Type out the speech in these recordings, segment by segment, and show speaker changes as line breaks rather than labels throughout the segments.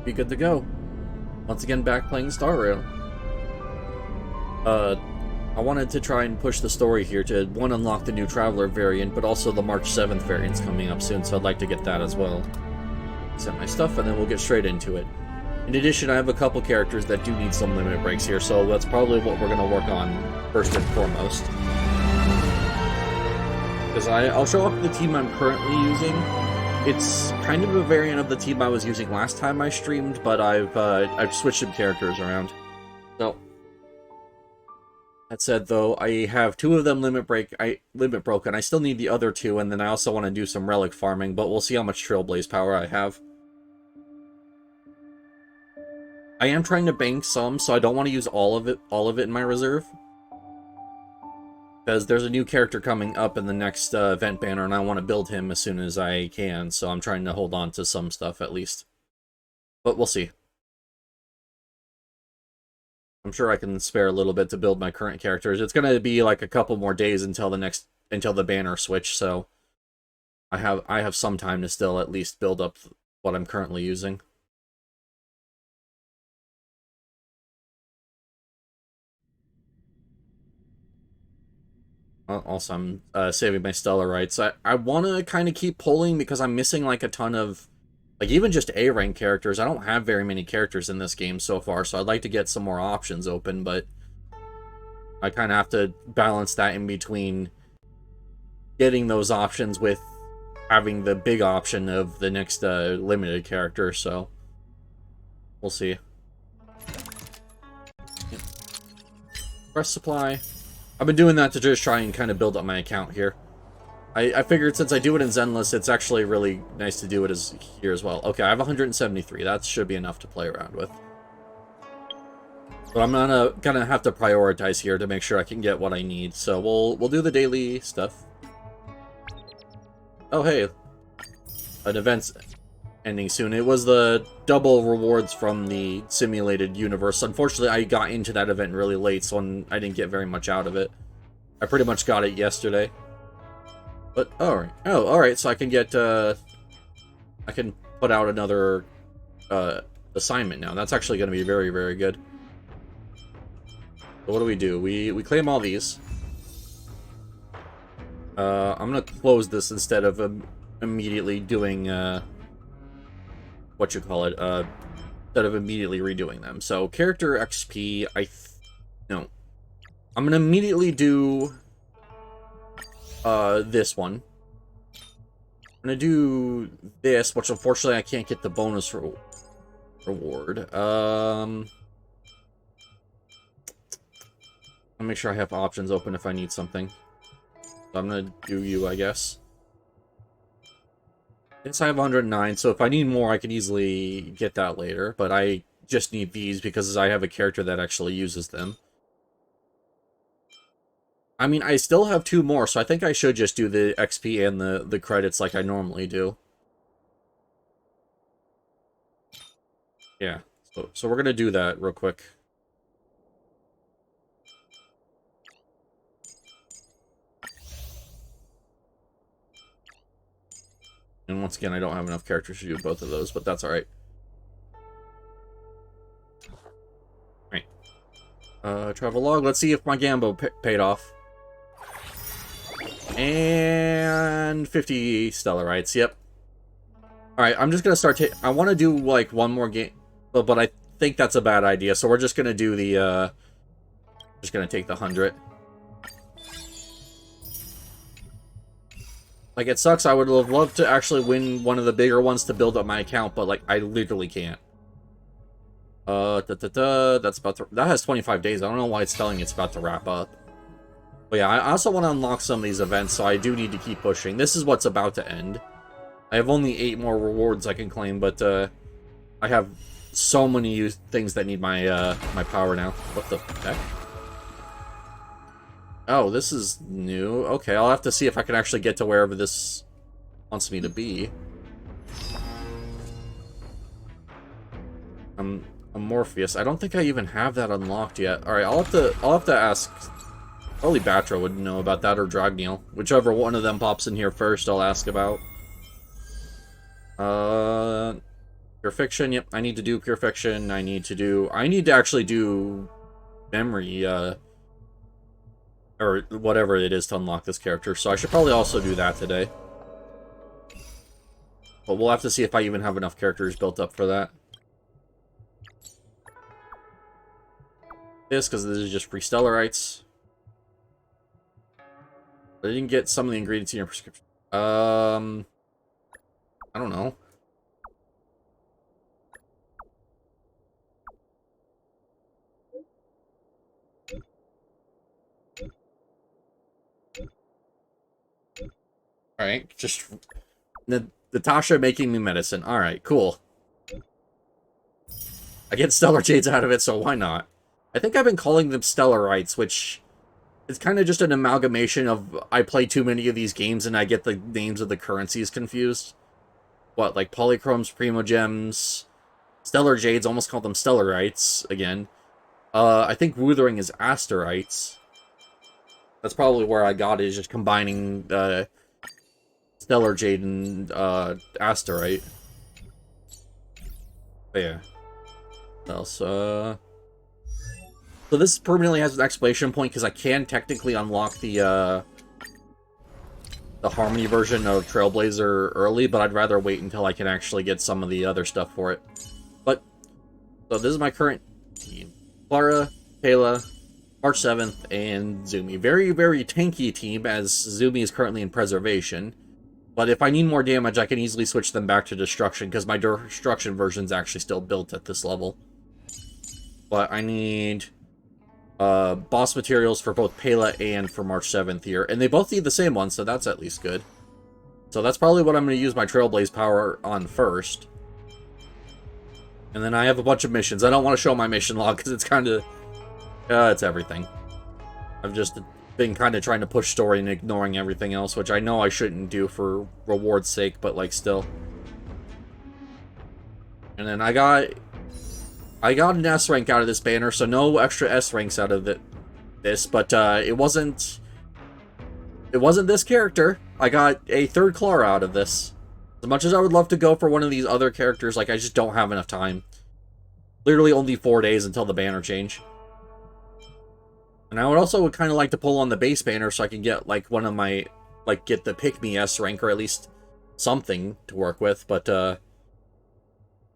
be good to go. Once again, back playing Star Rail. I wanted to try and push the story here to, one, unlock the new Traveler variant, but also the March 7th variant's coming up soon, so I'd like to get that as well. Set my stuff, and then we'll get straight into it. In addition, I have a couple characters that do need some limit breaks here, so that's probably what we're going to work on first and foremost. Because I'll show off the team I'm currently using. It's kind of a variant of the team I was using last time I streamed, but I've switched some characters around. So, that said, though, I have 2 of them limit broken. I still need the other 2, and then I also want to do some relic farming, but we'll see how much Trailblaze power I have. I am trying to bank some, so I don't want to use all of it in my reserve. Because there's a new character coming up in the next event banner, and I want to build him as soon as I can, so I'm trying to hold on to some stuff at least. But we'll see. I'm sure I can spare a little bit to build my current characters. It's going to be like a couple more days until the banner switch, so I have some time to still at least build up what I'm currently using. Also, I'm saving my stellar rights. I want to kind of keep pulling because I'm missing like a ton of, like, even just A-rank characters. I don't have very many characters in this game so far, so I'd like to get some more options open, but I kind of have to balance that in between getting those options with having the big option of the next limited character, so we'll see. Press supply. I've been doing that to just try and kind of build up my account here. I figured since I do it in Zenless, it's actually really nice to do it here as well. Okay, I have 173. That should be enough to play around with. But I'm gonna have to prioritize here to make sure I can get what I need. So we'll do the daily stuff. Oh hey, an event's ending soon. It was the double rewards from the simulated universe. Unfortunately, I got into that event really late, so I didn't get very much out of it. I pretty much got it yesterday. But, alright. Oh, alright, so I can get, I can put out another, assignment now. That's actually going to be very, very good. So what do? We claim all these. I'm going to close this instead of immediately doing, what you call it, instead of immediately redoing them. So, character XP, no. I'm going to immediately do this one. I'm going to do this, which unfortunately I can't get the bonus reward. I'll make sure I have options open if I need something. So I'm going to do you, I guess. Yes, I have 109, so if I need more, I can easily get that later. But I just need these because I have a character that actually uses them. I mean, I still have 2 more, so I think I should just do the XP and the credits like I normally do. Yeah, so we're gonna do that real quick. And once again, I don't have enough characters to do both of those, but that's alright. Alright. Travel log. Let's see if my Gambo paid off. And 50 Stellarites, yep. Alright, I'm just gonna start I want to do, like, one more game, but I think that's a bad idea, so we're just gonna do the, just gonna take the 100. Like, it sucks, I would have loved to actually win one of the bigger ones to build up my account, but, like, I literally can't. That's about to, that has 25 days, I don't know why it's telling me it's about to wrap up. But yeah, I also want to unlock some of these events, so I do need to keep pushing. This is what's about to end. I have only 8 more rewards I can claim, but I have so many things that need my my power now. What the heck? Oh, this is new. Okay, I'll have to see if I can actually get to wherever this wants me to be. Morpheus. I don't think I even have that unlocked yet. All right, I'll have to ask. Probably Batra would know about that, or Dragneil. Whichever one of them pops in here first, I'll ask about. Pure Fiction, yep, I need to do Pure Fiction. I need to actually do memory, or whatever it is to unlock this character, so I should probably also do that today. But we'll have to see if I even have enough characters built up for that. Because this is just free Stellarites. I didn't get some of the ingredients in your prescription. I don't know. Alright, just... Natasha making me medicine. Alright, cool. I get Stellar Jades out of it, so why not? I think I've been calling them Stellarites, which... It's kind of just an amalgamation of I play too many of these games and I get the names of the currencies confused. What, like Polychromes, Primogems, Stellar Jades, almost call them Stellarites again. I think Wuthering is Asterites. That's probably where I got it, is just combining Stellar Jade and Asterite. But yeah. What else? So this permanently has an exclamation point because I can technically unlock the Harmony version of Trailblazer early, but I'd rather wait until I can actually get some of the other stuff for it. But, so this is my current team. Clara, Kayla, March 7th, and Zumi. Very, very tanky team, as Zumi is currently in Preservation. But if I need more damage, I can easily switch them back to Destruction, because my Destruction version's actually still built at this level. But I need... boss materials for both Pela and for March 7th here. And they both need the same one, so that's at least good. So that's probably what I'm going to use my Trailblaze power on first. And then I have a bunch of missions. I don't want to show my mission log because it's kind of... it's everything. I've just been kind of trying to push story and ignoring everything else, which I know I shouldn't do for reward's sake, but like still. And then I got an S rank out of this banner, so no extra S ranks out of this, but it wasn't this character. I got a third Clara out of this. As much as I would love to go for one of these other characters, like I just don't have enough time. Literally only 4 days until the banner change. And I would kind of like to pull on the base banner so I can get like one of my, like get the pick me S rank, or at least something to work with, but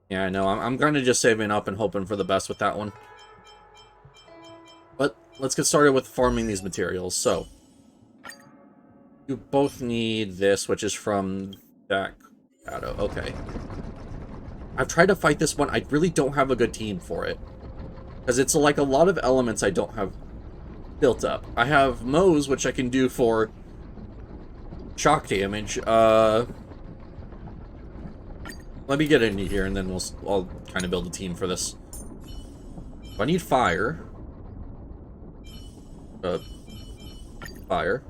yeah, I know. I'm kind of just saving up and hoping for the best with that one. But let's get started with farming these materials. So, you both need this, which is from that shadow. Okay. I've tried to fight this one. I really don't have a good team for it. Because it's like a lot of elements I don't have built up. I have Moe's, which I can do for shock damage. Let me get into here, and then I'll kind of build a team for this. So I need fire. Fire.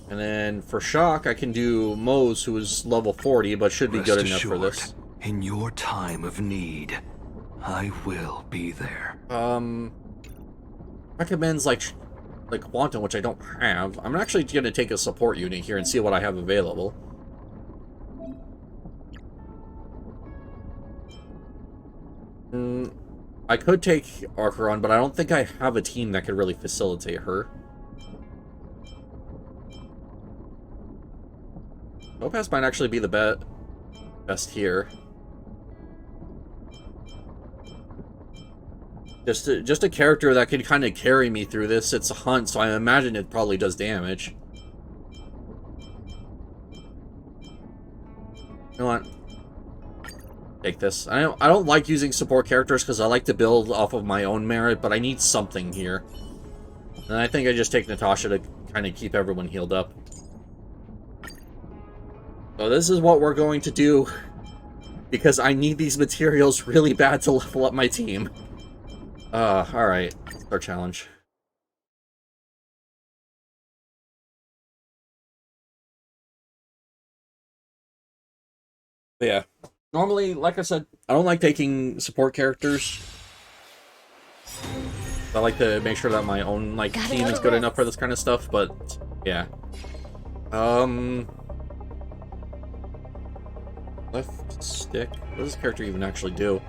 And then for shock, I can do Moe's, who is level 40, but should be good enough for this.
In your time of need, I will be there.
Recommends like Quantum, which I don't have. I'm actually going to take a support unit here and see what I have available. I could take Archeron, but I don't think I have a team that could really facilitate her. Topaz might actually be the best here. Just a character that can kind of carry me through this. It's a hunt, so I imagine it probably does damage. You know what? Take this. I don't like using support characters because I like to build off of my own merit, but I need something here. And I think I just take Natasha to kind of keep everyone healed up. So this is what we're going to do, because I need these materials really bad to level up my team. Alright. That's our challenge. But yeah. Normally, like I said, I don't like taking support characters. I like to make sure that my own team is good enough for this kind of stuff, but yeah. Left stick. What does this character even actually do?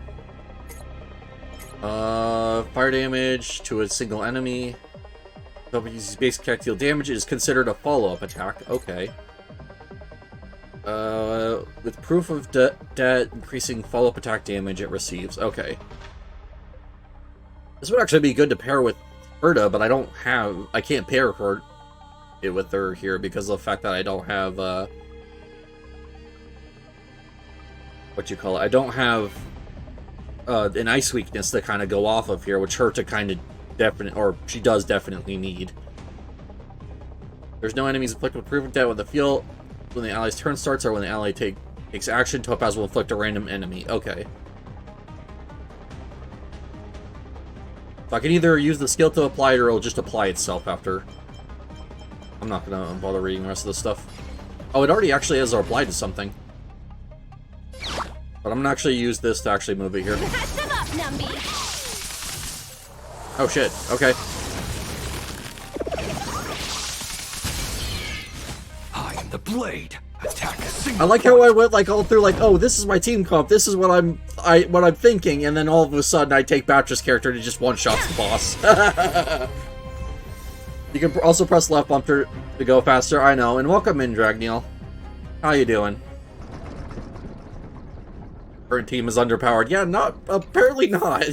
Fire damage to a single enemy. WC's base attack deal damage is considered a follow-up attack. Okay. With proof of debt increasing follow-up attack damage it receives. Okay. This would actually be good to pair with Herta, but I can't pair it with her here because of the fact that I don't have, I don't have, an ice weakness to kind of go off of here, which Herta kind of she does definitely need. There's no enemies inflict with proof of debt when the ally's turn starts or when the ally takes action. Topaz will inflict a random enemy. Okay. So I can either use the skill to apply it or it'll just apply itself after. I'm not gonna bother reading the rest of this stuff. Oh, it already actually has applied to something. But I'm gonna actually use this to actually move it here. Oh shit, okay.
I am the blade. Attack a single
I like how I went like all through like, oh, this is my team comp, this is what I'm thinking, and then all of a sudden I take Batra's character and it just one-shots the boss. You can also press left bumper to go faster, I know. And welcome in, Dragneil. How you doing? Current team is underpowered. Yeah, apparently not.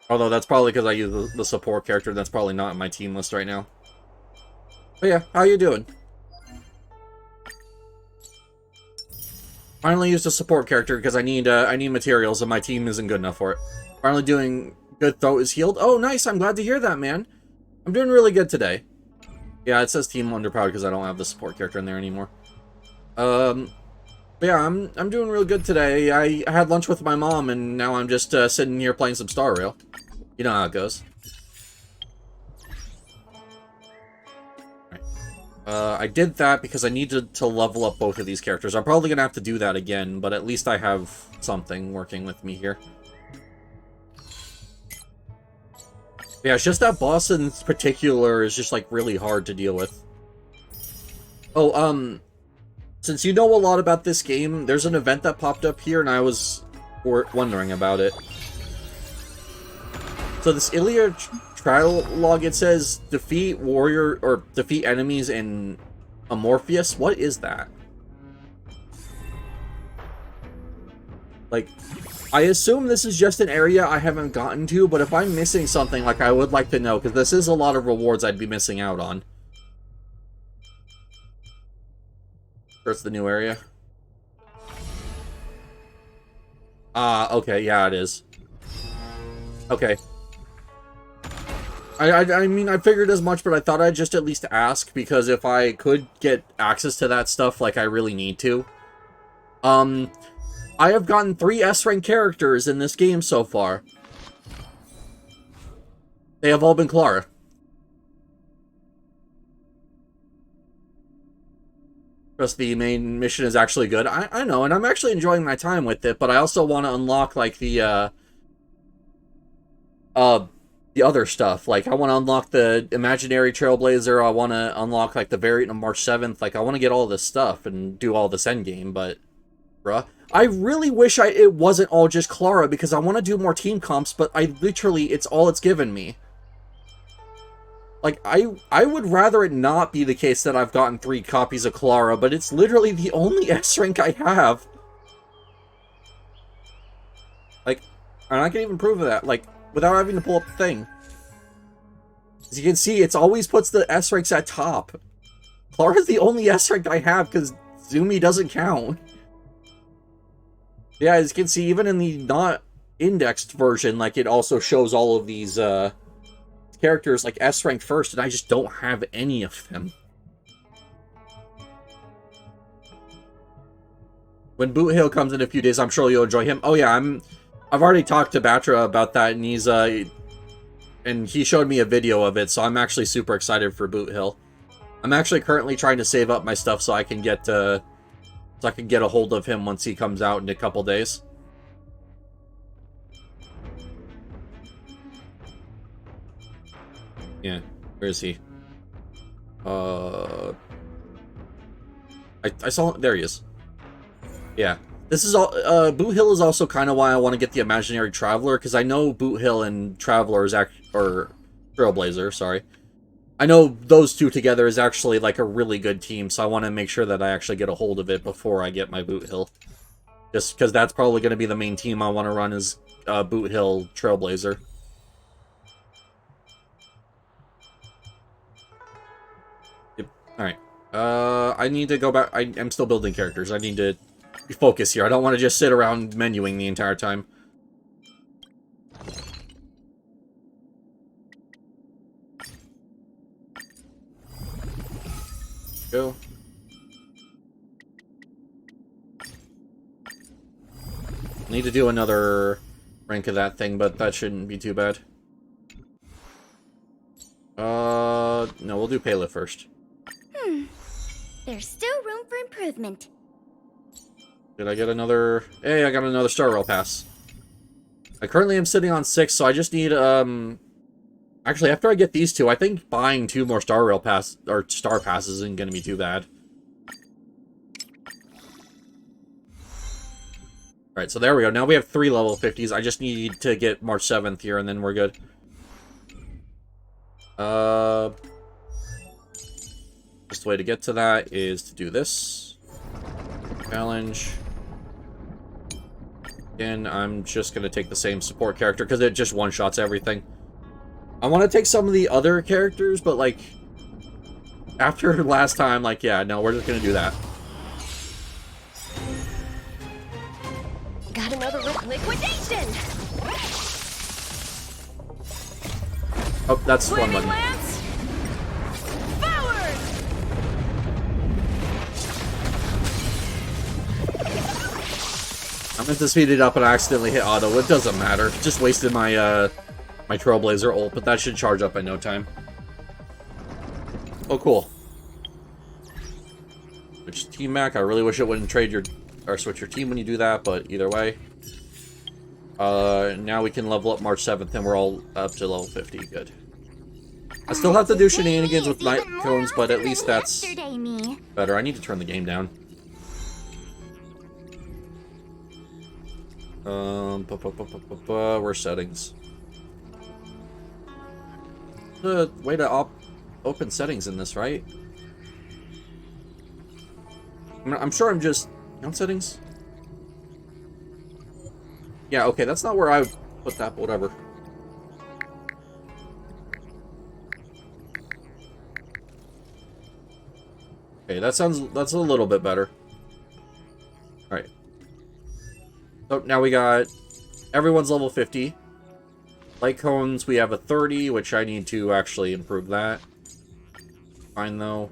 Although that's probably because I use the support character, that's probably not in my team list right now. But yeah, how you doing? Finally used a support character because I need materials and my team isn't good enough for it. Finally doing good. Throat is healed. Oh, nice. I'm glad to hear that, man. I'm doing really good today. Yeah, it says team underpowered because I don't have the support character in there anymore. But yeah, I'm doing real good today. I had lunch with my mom and now I'm just sitting here playing some Star Rail. You know how it goes. I did that because I needed to level up both of these characters. I'm probably going to have to do that again, but at least I have something working with me here. Yeah, it's just that boss in particular is just, like, really hard to deal with. Oh, since you know a lot about this game, there's an event that popped up here, and I was wondering about it. So this Ilya trial log, it says defeat defeat enemies in Amorpheus. What is that? Like, I assume this is just an area I haven't gotten to, but if I'm missing something, like, I would like to know, because this is a lot of rewards I'd be missing out on. That's the new area. Okay, yeah, it is. Okay. I mean, I figured as much, but I thought I'd just at least ask, because if I could get access to that stuff, like, I really need to. I have gotten 3 S-rank characters in this game so far. They have all been Clara. Just the main mission is actually good. I know, and I'm actually enjoying my time with it, but I also want to unlock, like, the other stuff. Like, I want to unlock the Imaginary Trailblazer, I want to unlock, like, the variant of March 7th, like, I want to get all this stuff and do all this endgame, but, bruh. I really wish it wasn't all just Clara, because I want to do more team comps, but it's all it's given me. Like, I would rather it not be the case that I've gotten 3 copies of Clara, but it's literally the only S-rank I have. Like, and I can even prove that, like, without having to pull up the thing. As you can see, it always puts the S-ranks at top. Clara's the only S-rank I have, because Zumi doesn't count. Yeah, as you can see, even in the not indexed version, like, it also shows all of these, characters, like, S-rank first, and I just don't have any of them. When Boot Hill comes in a few days, I'm sure you'll enjoy him. Oh yeah, I've already talked to Batra about that, and and he showed me a video of it, so I'm actually super excited for Boot Hill. I'm actually currently trying to save up my stuff so I can get, a hold of him once he comes out in a couple days. Yeah, where is he? I saw him. There he is. Yeah. This is all, Boot Hill is also kind of why I want to get the Imaginary Traveler, because I know Boot Hill and Traveler is or Trailblazer, sorry. I know those two together is actually, like, a really good team, so I want to make sure that I actually get a hold of it before I get my Boot Hill. Just because that's probably going to be the main team I want to run is, Boot Hill Trailblazer. Yep. Alright. I need to go back. I'm still building characters. I need to focus here. I don't want to just sit around menuing the entire time. Go. Need to do another rank of that thing, but that shouldn't be too bad. No, we'll do Pele first.
There's still room for improvement.
Did I get another... Hey, I got another Star Rail pass. I currently am sitting on 6, so I just need, Actually, after I get these two, I think buying 2 more Star Rail pass or Star Passes isn't going to be too bad. Alright, so there we go. Now we have 3 level 50s. I just need to get March 7th here, and then we're good. Just the way to get to that is to do this. Challenge. And I'm just going to take the same support character, because it just one-shots everything. I want to take some of the other characters, but, like, after last time, like, yeah, no, we're just going to do that.
Got another liquidation!
Oh, that's one button.
Lance! Forward!
I meant to speed it up and I accidentally hit auto. It doesn't matter. Just wasted my, my Trailblazer ult, but that should charge up in no time. Oh, cool. Switch team back. I really wish it wouldn't trade your... or switch your team when you do that, but either way. Now we can level up March 7th, and we're all up to level 50. Good. I still have to do shenanigans with night cones, but at least that's better. I need to turn the game down. Where's settings? The way to open settings in this, right? I'm sure I'm just... Account settings? Yeah, okay, that's not where I would put that, but whatever. Okay, that's a little bit better. Alright. So now we got everyone's level 50. Light cones, we have a 30, which I need to actually improve that. Fine though.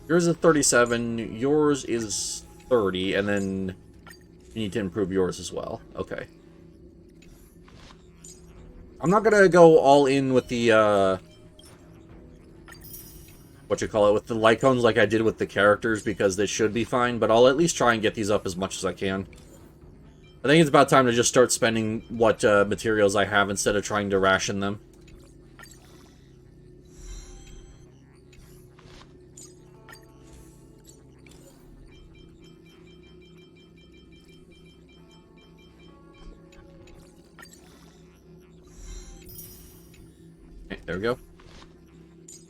Yours is 37, yours is 30, and then you need to improve yours as well. Okay. I'm not gonna go all in with the, with the light cones like I did with the characters, because they should be fine, but I'll at least try and get these up as much as I can. I think it's about time to just start spending what materials I have instead of trying to ration them. Okay, there we go.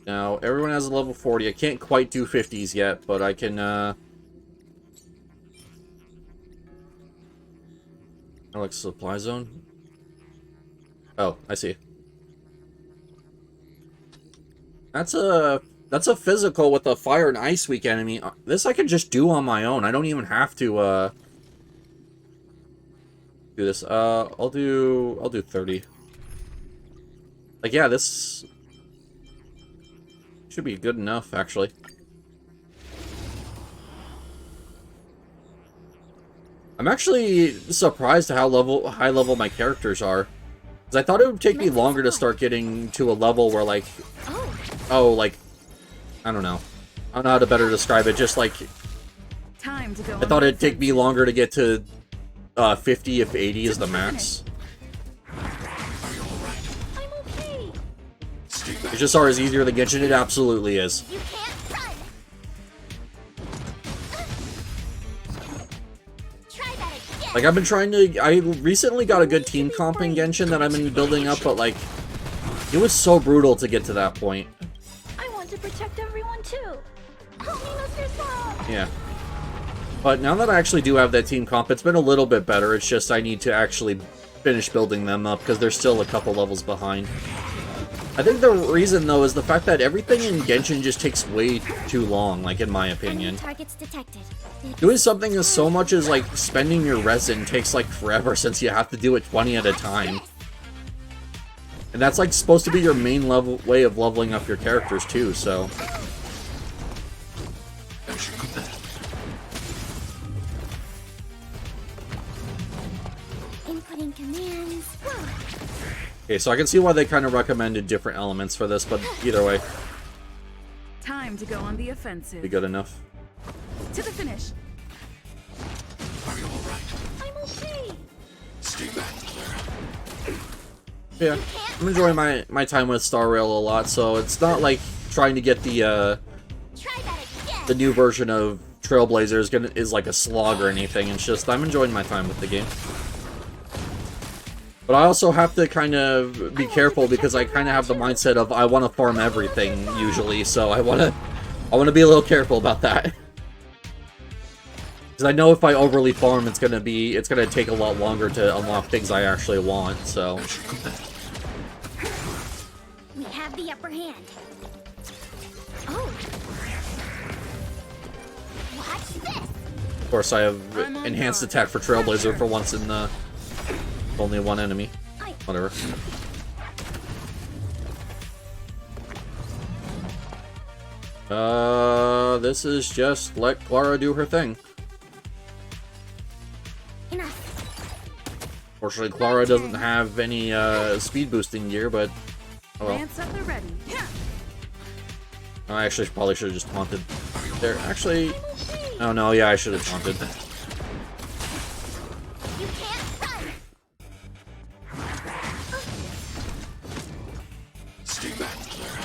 Now, everyone has a level 40. I can't quite do 50s yet, but I can, like supply zone? Oh, I see. That's a physical with a fire and ice weak enemy. This I can just do on my own. I don't even have to, do this. I'll do 30. Like, yeah, this should be good enough, actually. I'm actually surprised at how high level my characters are. Because I thought it would take me longer to start getting to a level where, like... Oh, like... I don't know. I don't know how to better describe it. Just, like... I thought it'd take me longer to get to 50 if 80 is the max. It's just always easier than Genshin. It absolutely is.
You can't run.
Like, I've been trying to... I recently got a good team comp in Genshin that I've been building up, but, like, it was so brutal to get to that point.
I want to protect everyone too. Help me, Mr. Salt.
Yeah. But now that I actually do have that team comp, it's been a little bit better. It's just I need to actually finish building them up, because they're still a couple levels behind. I think the reason, though, is the fact that everything in Genshin just takes way too long, like, in my opinion.
Targets detected.
Doing something as so much as, like, spending your resin takes, like, forever, since you have to do it 20 at a time. And that's, like, supposed to be your main way of leveling up your characters, too, so...
Inputting commands.
Okay, so I can see why they kind of recommended different elements for this, but either way,
Time to go on the offensive.
be good enough.
To the finish.
Are you alright?
I'm okay.
Stay back, Clara.
Yeah, I'm enjoying my time with Star Rail a lot, so it's not like trying to get the
Try that again.
the new version of Trailblazer is like a slog or anything. It's just I'm enjoying my time with the game. But I also have to kind of be careful because I kind of have the mindset of I want to farm everything usually, so I want to be a little careful about that. Because I know if I overly farm, it's gonna take a lot longer to unlock things I actually want. So
We have the upper hand. Oh. Watch this.
of course I have enhanced attack for Trailblazer for once in only one enemy. Whatever. This is just let Clara do her thing.
Enough.
Fortunately, Clara doesn't have any speed boosting gear, but oh well.
Lance at the ready.
I actually probably should have just taunted there. Actually, oh no, yeah, I should have taunted.
You can't run.
Stay back, Clara.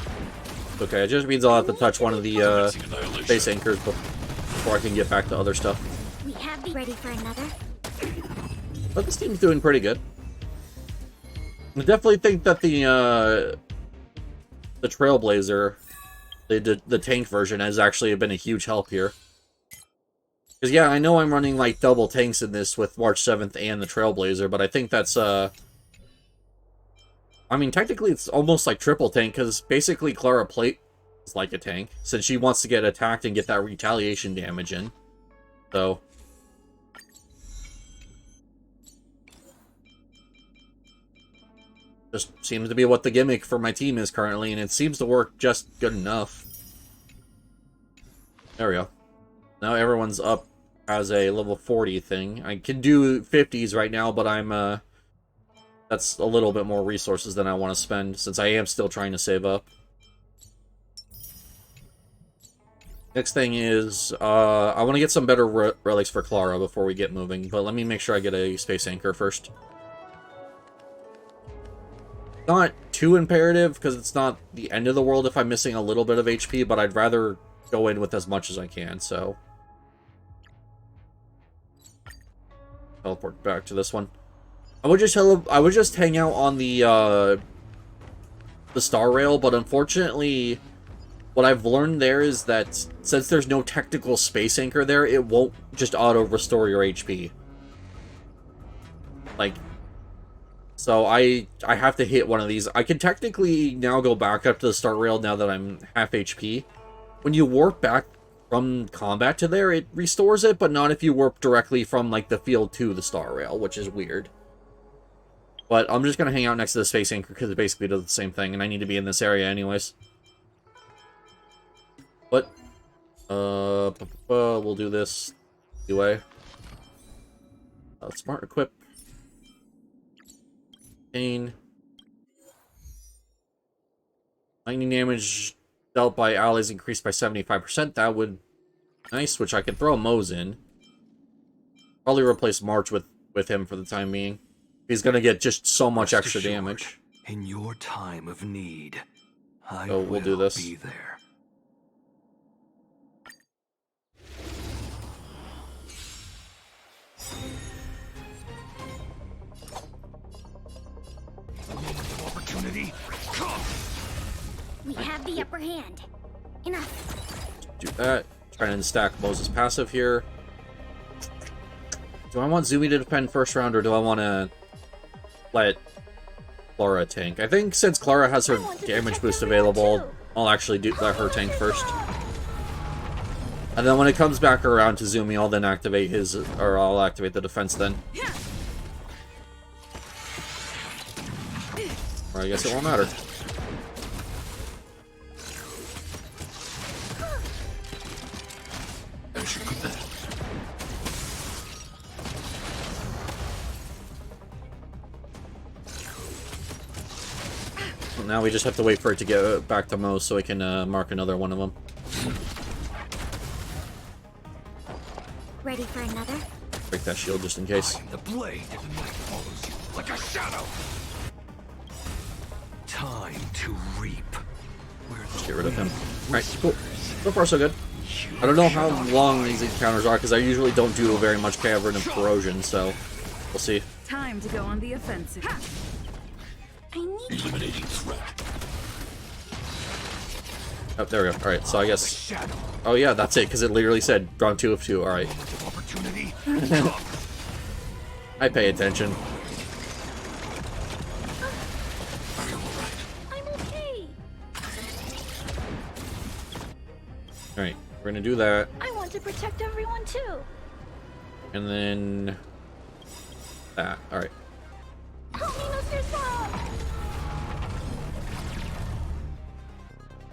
Okay, it just means I'll have to touch one of the base anchors before I can get back to other stuff.
We have the ready for another.
But this team's doing pretty good. I definitely think that the Trailblazer, the tank version, has actually been a huge help here. Because yeah, I know I'm running like double tanks in this with March 7th and the Trailblazer, but I think that's I mean, technically it's almost like triple tank, because basically Clara Plate is like a tank, since she wants to get attacked and get that retaliation damage in. So just seems to be what the gimmick for my team is currently, and it seems to work just good enough. There we go. Now everyone's up as a level 40 thing. I can do 50s right now, but I'm, that's a little bit more resources than I want to spend, since I am still trying to save up. Next thing is, I want to get some better relics for Clara before we get moving, but let me make sure I get a space anchor first. Not too imperative, because it's not the end of the world if I'm missing a little bit of HP, but I'd rather go in with as much as I can, so... Teleport back to this one. I would just hang out on the Star Rail, but unfortunately, what I've learned there is that since there's no technical space anchor there, it won't just auto-restore your HP. Like... So I have to hit one of these. I can technically now go back up to the start rail now that I'm half HP. When you warp back from combat to there, it restores it, but not if you warp directly from like the field to the star rail, which is weird. But I'm just going to hang out next to the space anchor because it basically does the same thing, and I need to be in this area anyways. But, we'll do this anyway. Smart equip. Lightning damage dealt by allies increased by 75%. That would nice, which I could throw Moze in. Probably replace March with him for the time being. He's gonna get just so much extra damage.
In your time of need, I
we'll do this.
Be there. opportunity. Come.
We have the upper hand. Enough.
Do that. Trying to stack Moses' passive here. Do I want Zumi to defend first round, or do I want to let Clara tank? I think since Clara has her damage boost available, I'll actually let her tank first. And then when it comes back around to Zumi, I'll then activate his, or I'll activate the defense then. Or I guess it won't matter. Well, now we just have to wait for it to get back to Mo so we can mark another one of them.
Ready for another?
Break that shield just in case.
The blade follows you like a shadow. Time to reap.
Just get rid of him. Alright, cool. So far so good. I don't know how long these encounters are, because I usually don't do very much cavern and corrosion, so we'll see.
Time to go on the offensive.
I need
Eliminating threat.
Oh, there we go. Alright, so I guess... Oh yeah, that's it, because it literally said round 2 of 2. Alright.
Opportunity.
I pay attention.
I'm okay.
Alright, we're gonna do that.
I want to protect everyone too.
And then... that. Alright.
Help me, Mr. Small.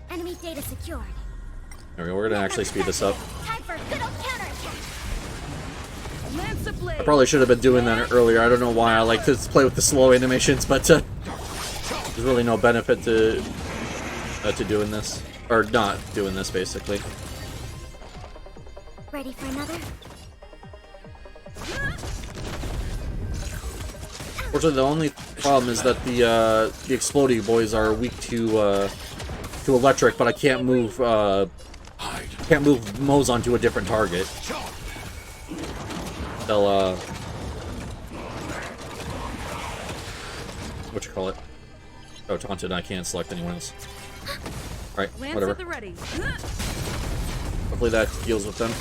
Enemy data secured.
There we go, we're gonna actually speed this up.
Time for a good old counterattack.
Lance a blade.
I probably should have been doing that earlier. I don't know why I like to play with the slow animations, but there's really no benefit to doing this. Or not doing this, basically.
Ready for another?
Fortunately, the only problem is that the exploding boys are weak to electric, but I can't move Mo's onto a different target. They'll what you call it? Oh, taunted. I can't select anyone else. All right,
Lance
whatever.
at the ready.
Hopefully that deals with them.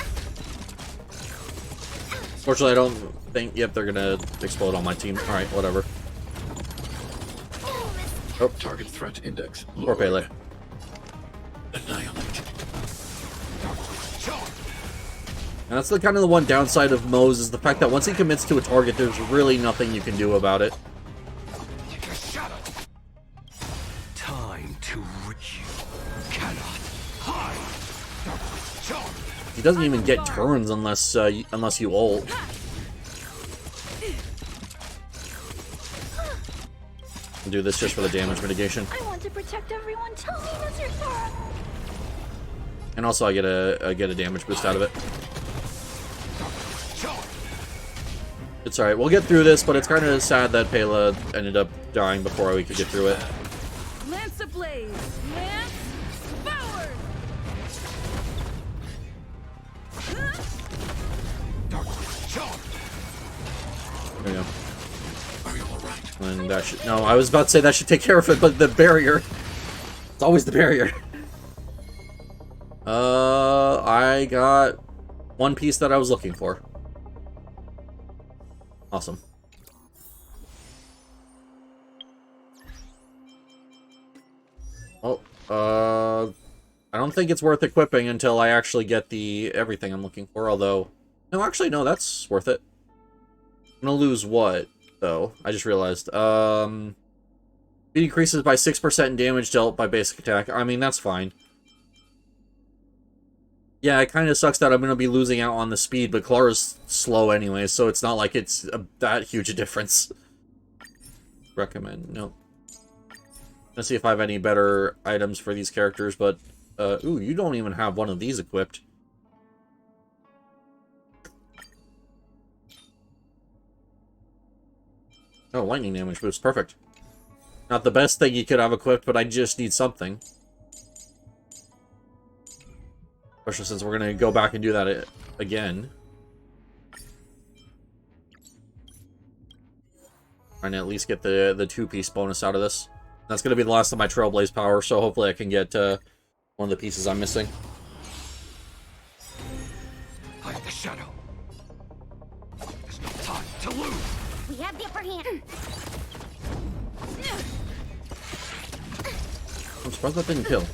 Fortunately, I don't think... Yep, they're gonna explode on my team. Alright, whatever. Oh.
Target threat index.
Poor Pele.
Annihilate.
And that's the kind of the one downside of Mo's, is the fact that once he commits to a target, there's really nothing you can do about it.
Take a shadow. Time to reach. Cannot hide.
He doesn't even get turns unless you ult. I'll do this just for the damage mitigation.
I want to protect everyone too. Help me, Mr. Sora.
And also I get a damage boost out of it. It's alright, we'll get through this, but it's kind of sad that Pela ended up dying before we could get through it.
Lance ablaze. Lance forward.
There we go. And that should... No, I was about to say that should take care of it, but the barrier... It's always the barrier. I got one piece that I was looking for. Awesome. Well, I don't think it's worth equipping until I actually get the everything I'm looking for, although... No, actually, no, that's worth it. I'm gonna lose what, though? I just realized. It increases by 6% in damage dealt by basic attack. I mean, that's fine. Yeah, it kind of sucks that I'm going to be losing out on the speed, but Clara's slow anyway, so it's not like it's that huge a difference. Recommend. No. Let's see if I have any better items for these characters, but... ooh, you don't even have one of these equipped. Oh, lightning damage boost. Perfect. Not the best thing you could have equipped, but I just need something. Especially since we're going to go back and do that again. Trying to at least get the two-piece bonus out of this. That's going to be the last of my Trailblaze power, so hopefully I can get one of the pieces I'm missing.
Hide the shadow. There's no time to lose.
We have the upper hand.
I'm surprised that didn't kill.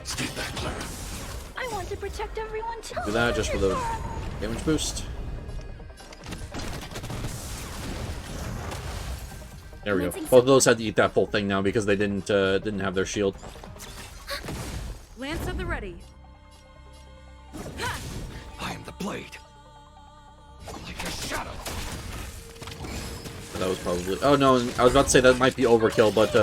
Stay back, Clara.
I want to protect everyone too.
Do that just for the damage boost. There we go. Both of those had to eat that full thing now because they didn't have their shield.
Lance at the ready.
I am the blade. Like a shadow.
That was probably... Oh no, I was about to say that might be overkill, but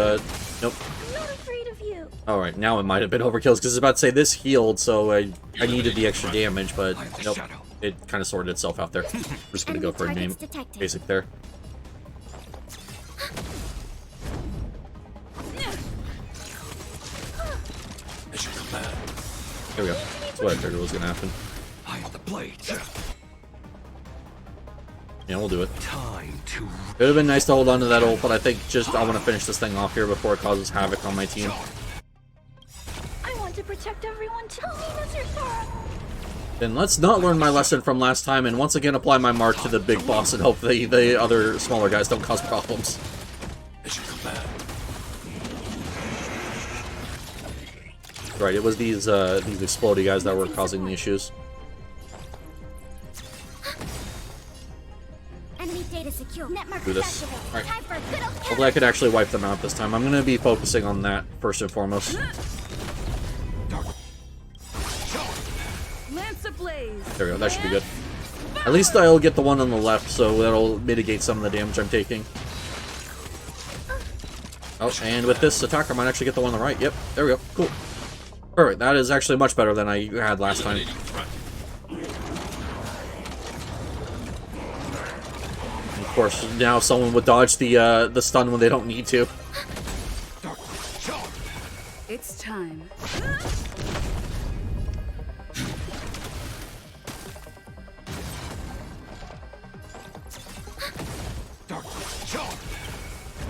nope.
I'm not afraid of you.
Alright, now it might have been overkill, because I was about to say this healed, so I needed the extra damage, but nope. It kind of sorted itself out there. We're just going to go for a name. Basic there. There we go. That's what I figured was going to happen.
I am the blade.
Yeah, we'll do it.
Time to...
It would have been nice to hold on to that ult, but I think just I want to finish this thing off here before it causes havoc on my team.
I want to protect everyone too. Tell me, Mr. Sora.
Then let's not learn my lesson from last time and once again apply my mark to the big boss and hope the other smaller guys don't cause problems. Right, it was these explodey guys that were causing the issues.
Enemy data secure. Network
Do this.
activated.
Alright.
Time for a good old
Hopefully I could actually wipe them out this time. I'm going to be focusing on that first and foremost.
Lance ablaze.
There we go, that should be good. At least I'll get the one on the left, so that'll mitigate some of the damage I'm taking. Oh, and with this attack, I might actually get the one on the right. Yep, there we go. Cool. Perfect, that is actually much better than I had last time. Of course, now someone would dodge the stun when they don't need to.
It's time.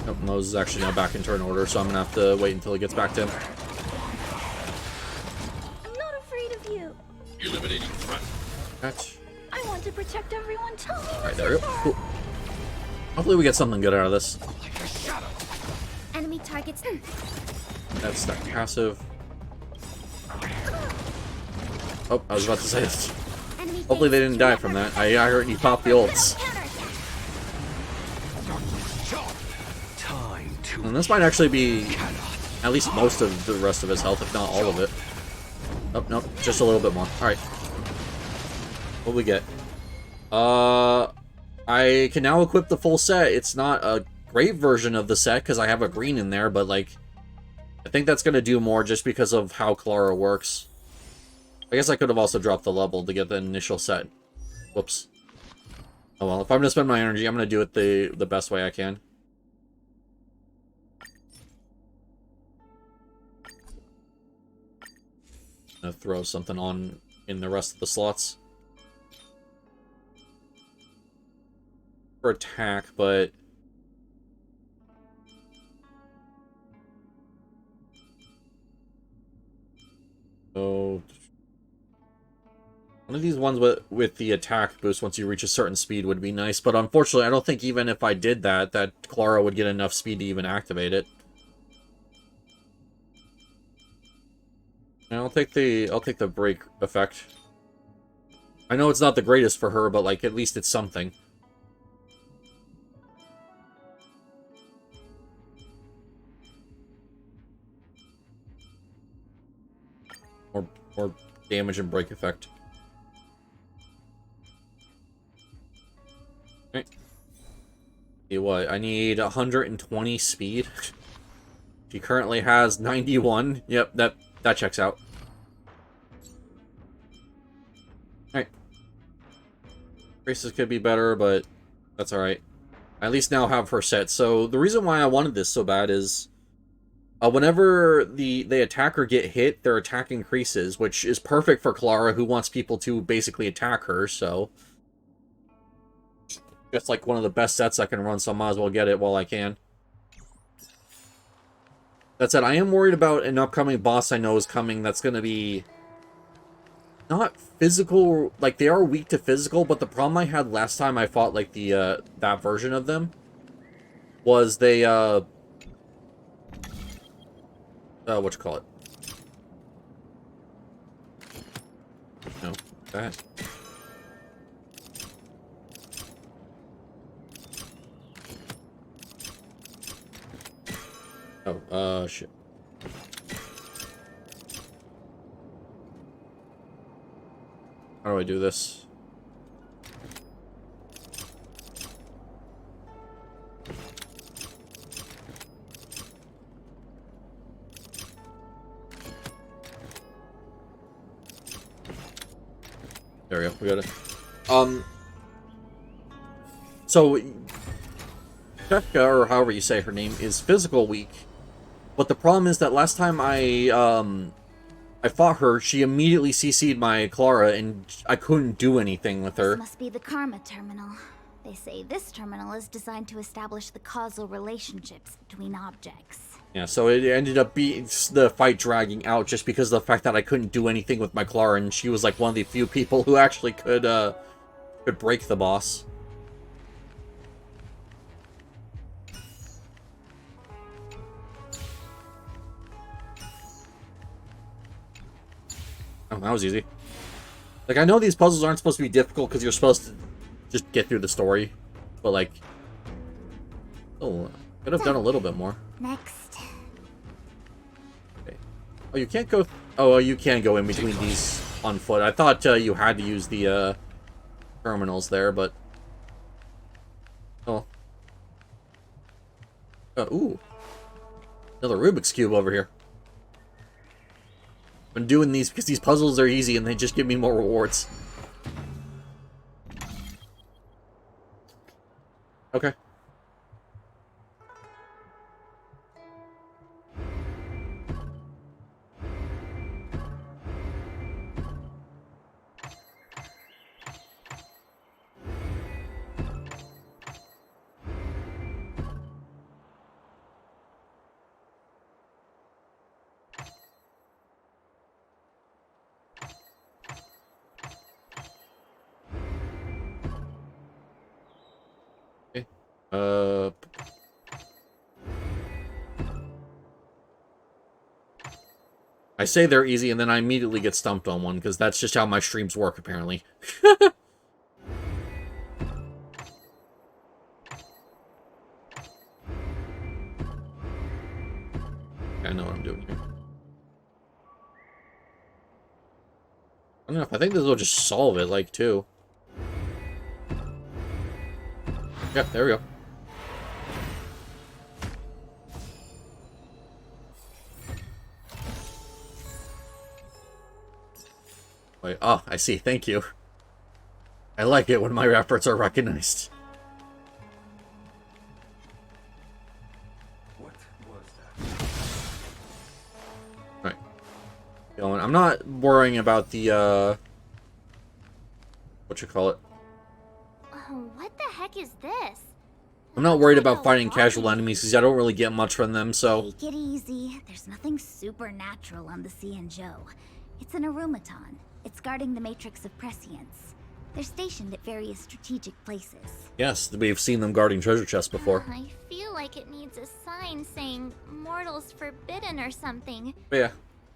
Nope, Mose is actually now back in turn order, so I'm gonna have to wait until he gets back to him.
I'm not afraid of you.
Eliminating threat.
Catch.
I want to protect everyone too.
Alright, there we go. Cool. Hopefully we get something good out of this.
Like a shadow.
Enemy targets.
That's that passive. Oh, I was about to say this.
Enemy
Hopefully they
data
didn't
secure.
die from that. I heard you pop the ults.
Time to...
And this might actually be at least most of the rest of his health, if not all of it. Oh, nope, just a little bit more. Alright. What do we get? I can now equip the full set. It's not a great version of the set, because I have a green in there, but, like, I think that's going to do more just because of how Clara works. I guess I could have also dropped the level to get the initial set. Whoops. Oh well, if I'm going to spend my energy, I'm going to do it the best way I can. I'm going to throw something on in the rest of the slots. For attack, but... Oh... One of these ones with the attack boost once you reach a certain speed would be nice, but unfortunately I don't think even if I did that, that Clara would get enough speed to even activate it. And I'll take the break effect. I know it's not the greatest for her, but like at least it's something. More damage and break effect. Okay. See what? I need 120 speed. She currently has 91. Yep, that checks out. Alright. Races could be better, but that's alright. I at least now have her set. So the reason why I wanted this so bad is whenever the attacker get hit, their attack increases, which is perfect for Clara, who wants people to basically attack her, so it's like one of the best sets I can run, so I might as well get it while I can. That said, I am worried about an upcoming boss I know is coming that's going to be not physical, like they are weak to physical, but the problem I had last time I fought like the that version of them was they what you call it? No, that. Oh, shit. How do I do this? There we go. We got it. So Jessica, or however you say her name, is physical weak. But the problem is that last time I fought her, she immediately CC'd my Clara, and I couldn't do anything with her.
This must be the Karma Terminal. They say this terminal is designed to establish the causal relationships between objects.
Yeah, so it ended up being the fight dragging out just because of the fact that I couldn't do anything with my Clara, and she was like one of the few people who actually could break the boss. Oh, that was easy. Like, I know these puzzles aren't supposed to be difficult because you're supposed to just get through the story, but like, oh, could have done a little bit more.
Next.
Okay. Oh, you can't go. Oh, you can go in between these on foot. I thought you had to use the terminals there, but oh, ooh, another Rubik's Cube over here. I'm doing these because these puzzles are easy and they just give me more rewards. Okay. I say they're easy, and then I immediately get stumped on one, because that's just how my streams work, apparently. I know what I'm doing here. I don't know, I think this will just solve it, like, too. Yep, there we go. Wait, oh, I see. Thank you. I like it when my efforts are recognized.
What was that?
Right. Going. I'm not worrying about the, what you call it?
Oh, what the heck is this?
I'm not worried about fighting casual enemies because I don't really get much from them, so...
Take it easy. There's nothing supernatural on the Joe. It's an automaton. It's guarding the matrix of prescience. They're stationed at various strategic places.
Yes, we've seen them guarding treasure chests before.
I feel like it needs a sign saying "Mortals Forbidden" or something.
But yeah.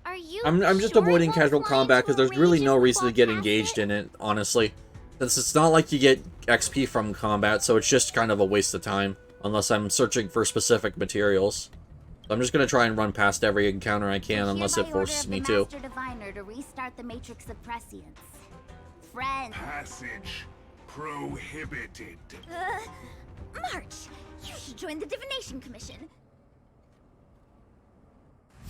Are you
I'm just
sure
avoiding
it
casual
won't fly
combat because
into a
there's really
range
no
if we
reason to get
walk past
engaged
it?
in it, honestly. Since it's not like you get XP from combat, so it's just kind of a waste of time. Unless I'm searching for specific materials. So I'm just going to try and run past every encounter I can, unless it forces me to.
Master Diviner to restart the matrix of prescience. Friend.
Passage prohibited.
March, you should join the Divination Commission.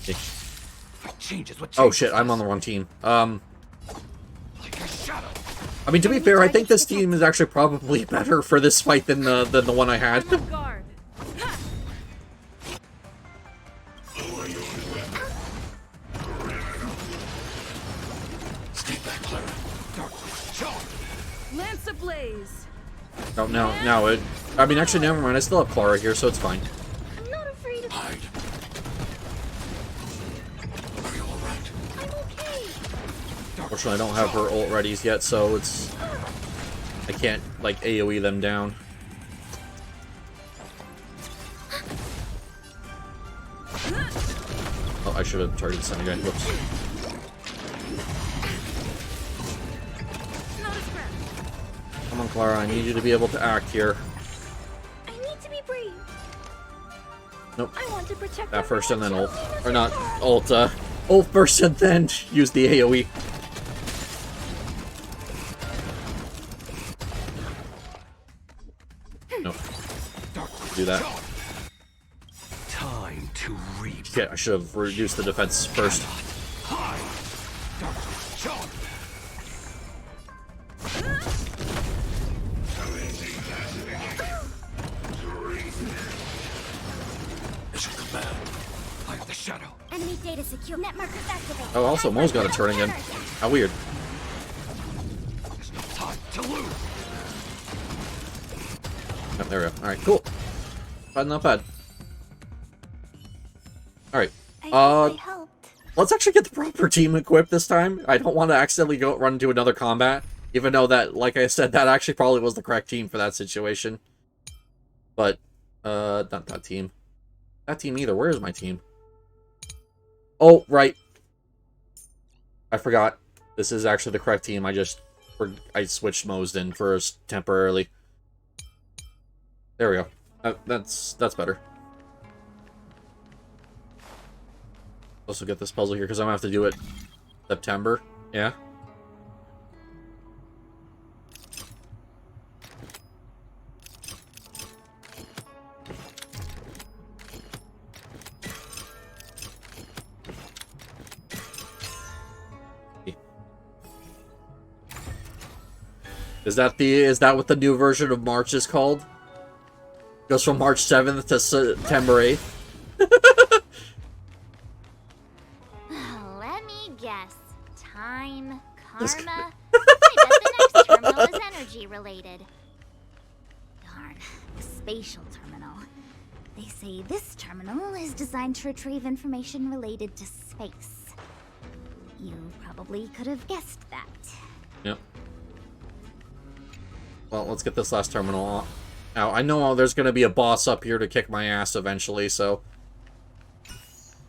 What changes? What changes?
Oh shit, I'm on the wrong team.
Like a shadow.
I mean, to be fair, I think this team is actually probably better for this fight than the one I had.
Guard.
Stay back, Clara. Darkness, charge.
Lance ablaze.
Oh, now it... I mean, actually, never mind. I still have Clara here, so it's fine.
I'm not afraid of
Hide.
Unfortunately, I don't have her ult readies yet, so it's... I can't, like, AoE them down. Oh, I should have targeted the guy. Whoops. Come on, Clara, I need you to be able to act here.
I need to be brave.
Nope.
I want to protect
That first and then ult. Or not ult, ult first and then use the AoE. Nope. Do that.
Time to reap.
Okay, I should have reduced the defense first.
Mission command. I have the shadow.
Enemy data secure. Net markers activated.
Oh, also, Mo's got a turn again. How weird.
There's no time to lose.
Oh, there we go. Alright, cool. Not bad. Alright.
I helped.
Let's actually get the proper team equipped this time. I don't want to accidentally run into another combat. Even though that, like I said, that actually probably was the correct team for that situation. But, not that team. That team either. Where is my team? Oh, right. I forgot. This is actually the correct team. I switched Mo's in first temporarily. There we go. That's better. Also get this puzzle here because I'm gonna have to do it September. Yeah. Is that what the new version of March is called? Goes from March 7th to September 8th.
Let me guess. Time, karma. I bet the next terminal is energy related. Darn, the spatial terminal. They say this terminal is designed to retrieve information related to space. You probably could have guessed that.
Yep. Well, let's get this last terminal out. I know there's going to be a boss up here to kick my ass eventually, so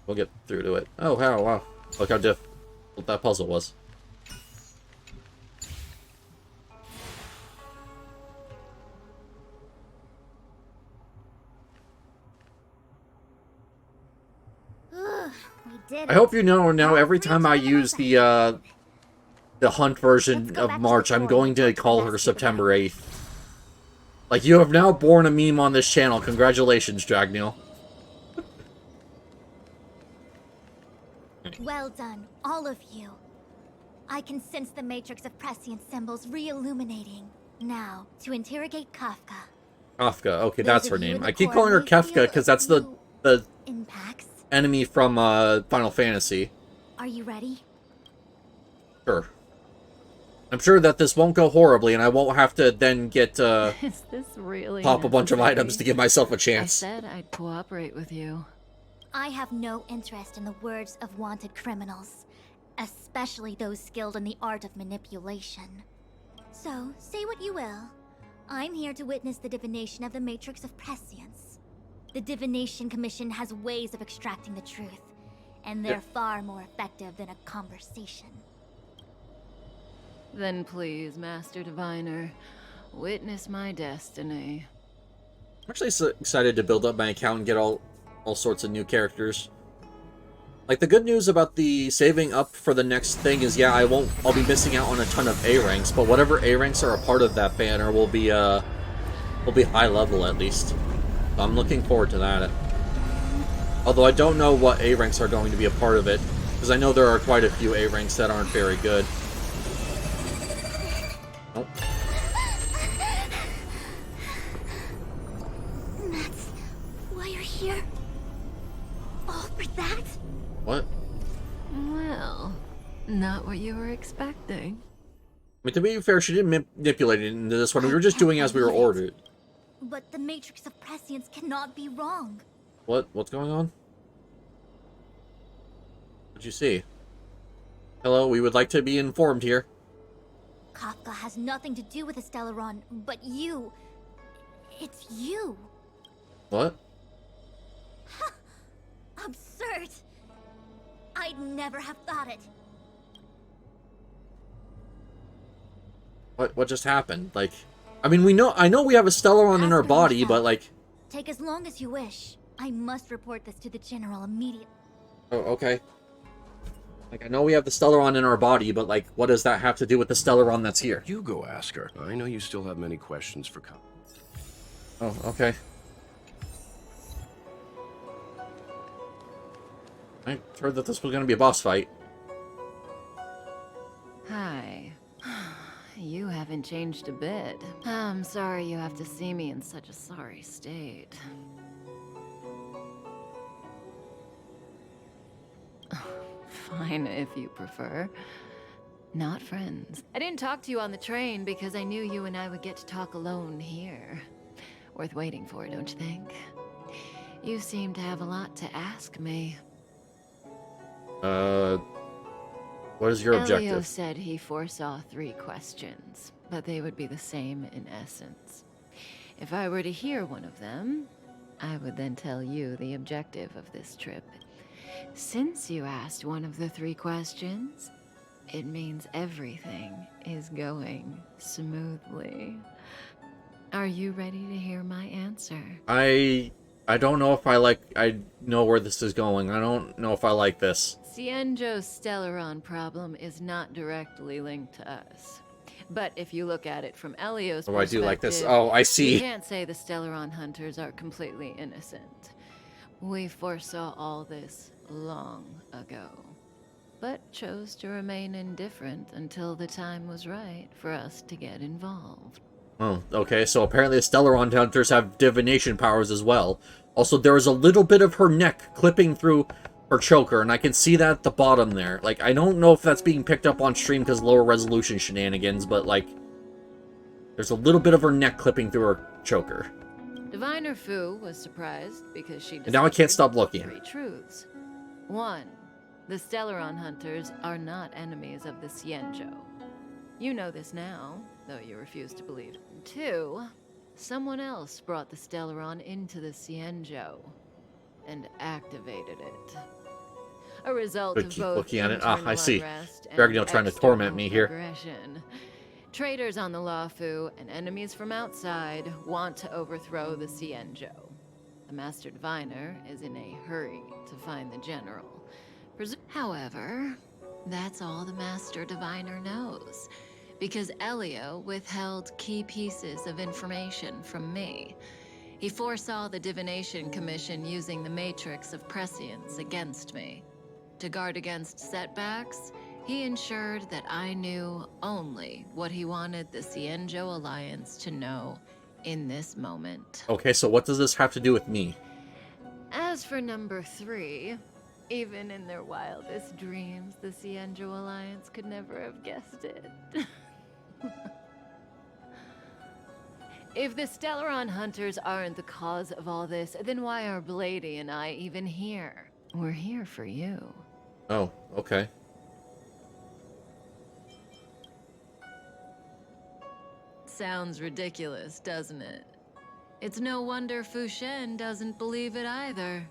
we'll get through to it. Oh, wow. Look how difficult that puzzle was.
We did
I hope you know now every time I use the hunt version of March, I'm going to call her September 8th. Like, you have now born a meme on this channel. Congratulations, Dragneel.
Well done, all of you. I can sense the matrix of prescient symbols re-illuminating. Now, to interrogate Kafka.
Kafka, okay,
Those
that's
of
her
you in
name.
the
I keep
core
calling her
may
Kefka
feel
because that's
a
the
few impacts.
enemy from Final Fantasy.
Are you ready?
Sure. I'm sure that this won't go horribly, and I won't have to then get
Is this really
pop a bunch of
necessary?
items to give myself a
I
chance.
said I'd cooperate with you.
I have no interest in the words of wanted criminals, especially those skilled in the art of manipulation. So, say what you will. I'm here to witness the divination of the matrix of prescience. The Divination Commission has ways of extracting the truth, and they're far more effective than a conversation.
Then please, Master Diviner, witness my destiny.
I'm actually so excited to build up my account and get all sorts of new characters. Like, the good news about the saving up for the next thing is, yeah, I'll be missing out on a ton of A ranks, but whatever A ranks are a part of that banner will be high level at least. So I'm looking forward to that. Although I don't know what A ranks are going to be a part of it, because I know there are quite a few A ranks that aren't very good. Nope.
That's why you're here? All for that?
What?
Well, not what you were expecting.
I mean, to be fair, she didn't manipulate it into this one. We were just doing as we were ordered.
But the matrix of prescience cannot be wrong.
What's going on? What'd you see? Hello, we would like to be informed here.
Kafka has nothing to do with the Stellaron, but you. It's you.
What?
Absurd. I'd never have thought it.
What just happened? Like, I mean, I know we have a Stellaron in
As
our
per
body,
yourself.
but like...
Take as long as you wish. I must report this to the General immediately.
Oh, okay. Like, I know we have the Stellaron in our body, but like, what does that have to do with the Stellaron that's here?
You go ask her. I know you still have many questions for Kafka.
Oh, okay. I heard that this was going to be a boss fight.
Hi. You haven't changed a bit. I'm sorry you have to see me in such a sorry state. Fine, if you prefer. Not friends. I didn't talk to you on the train because I knew you and I would get to talk alone here. Worth waiting for, don't you think? You seem to have a lot to ask me.
What is your
Elio
objective?
said he foresaw 3 questions, but they would be the same in essence. If I were to hear one of them, I would then tell you the objective of this trip. Since you asked one of the 3 questions, it means everything is going smoothly. Are you ready to hear my answer?
I don't know if I know where this is going. I don't know if I like this.
Cienjo's Stellaron problem is not directly linked to us. But if you look at it from Elio's
Oh, I do like this.
perspective,
Oh, I
you
see.
can't say the Stellaron hunters are completely innocent. We foresaw all this long ago, but chose to remain indifferent until the time was right for us to get involved.
Oh, okay, so apparently the Stellaron hunters have divination powers as well. Also, there is a little bit of her neck clipping through her choker, and I can see that at the bottom there. Like, I don't know if that's being picked up on stream because lower resolution shenanigans, but, like, there's a little bit of her neck clipping through her choker.
Diviner Fu was surprised because she
And now I can't stop looking.
3 truths. 1. The Stellaron hunters are not enemies of the Cienjo. You know this now, though you refuse to believe it. 2. Someone else brought the Stellaron into the Cienjo and activated it. A result
But
of
keep
both
looking at it.
internal
I see.
unrest and
Dragonel trying to torment me here.
aggression. Traitors on the Luofu and enemies from outside want to overthrow the Cienjo. The Master Diviner is in a hurry to find the General. However, that's all the Master Diviner knows, because Elio withheld key pieces of information from me. He foresaw the Divination Commission using the Matrix of Prescience against me. To guard against setbacks, he ensured that I knew only what he wanted the Cienjo Alliance to know in this moment.
Okay, so what does this have to do with me?
As for number 3, even in their wildest dreams, the Cienjo Alliance could never have guessed it. If the Stellaron hunters aren't the cause of all this, then why are Blady and I even here? We're here for you.
Oh, okay.
Sounds ridiculous, doesn't it? It's no wonder Fu Shen doesn't believe it either.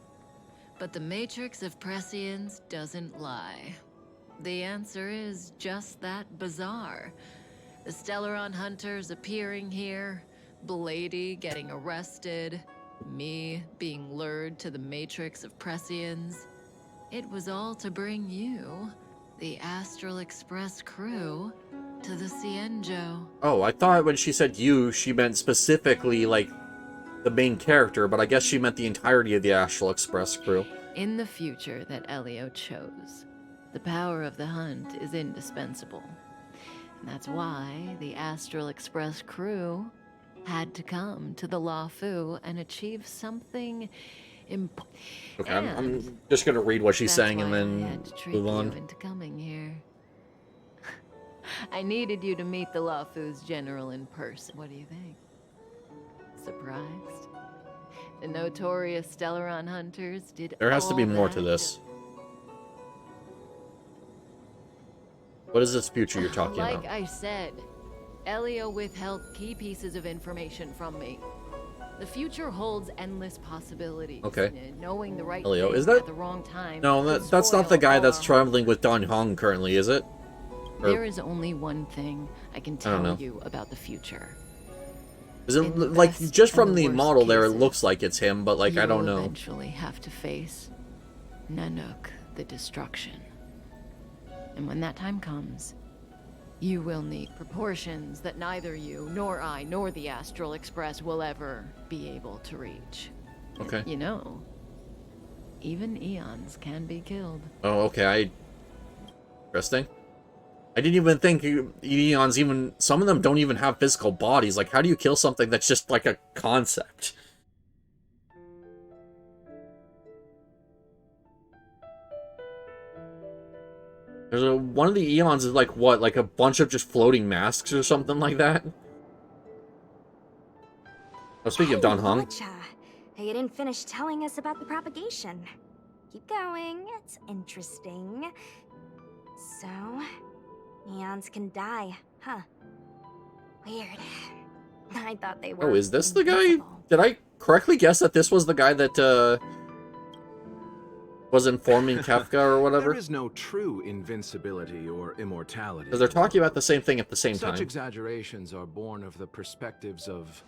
But the Matrix of Prescience doesn't lie. The answer is just that bizarre. The Stellaron hunters appearing here, Blady getting arrested, me being lured to the Matrix of Prescience. It was all to bring you, the Astral Express crew, to the Cienjo.
Oh, I thought when she said you, she meant specifically, like, the main character, but I guess she meant the entirety of the Astral Express crew.
In the future that Elio chose, the power of the hunt is indispensable. And that's why the Astral Express crew had to come to the Luofu and achieve something important.
Okay, I'm just gonna read what she's saying and then move on.
Into coming here. I needed you to meet the Luofu's general in person. What do you think? Surprised? The notorious Stellaron hunters did
There has to be
all
more to
that
this. What is this future you're talking
Like
about?
I said, Elio withheld key pieces of information from me. The future holds endless possibilities.
Okay.
And knowing the right
Elio,
thing
is that-
at the wrong time.
No,
could
that's not the
spoil
guy
all
that's
our
traveling
hard
with Don Hong currently, is it? Or-
There is only one thing I can
don't know.
tell you about the future.
Is it
In the
like
best
just
and
from
the
the
worst
model there? It
cases,
looks like it's him, but like
you
I don't
will
know.
eventually have to face Nanook, the destruction. And when that time comes, you will need proportions that neither you, nor I, nor the Astral Express will ever be able to reach.
Okay.
You know, even eons can be killed.
Oh, okay. Interesting. I didn't even think Eons even... Some of them don't even have physical bodies. Like, how do you kill something that's just like a concept? There's one of the Eons is like, what? Like a bunch of just floating masks or something like that? Oh, speaking of Don Hong.
Gotcha. You didn't finish telling us about the propagation. Keep going, it's interesting. So, eons can die, huh? Weird. I thought they were
Oh, is this the guy?
invincible.
Did I correctly guess that this was the guy that, was informing Kafka or whatever?
There is no true invincibility or immortality.
Because they're talking about the same thing at the same
Such
time.
exaggerations are born of the perspectives of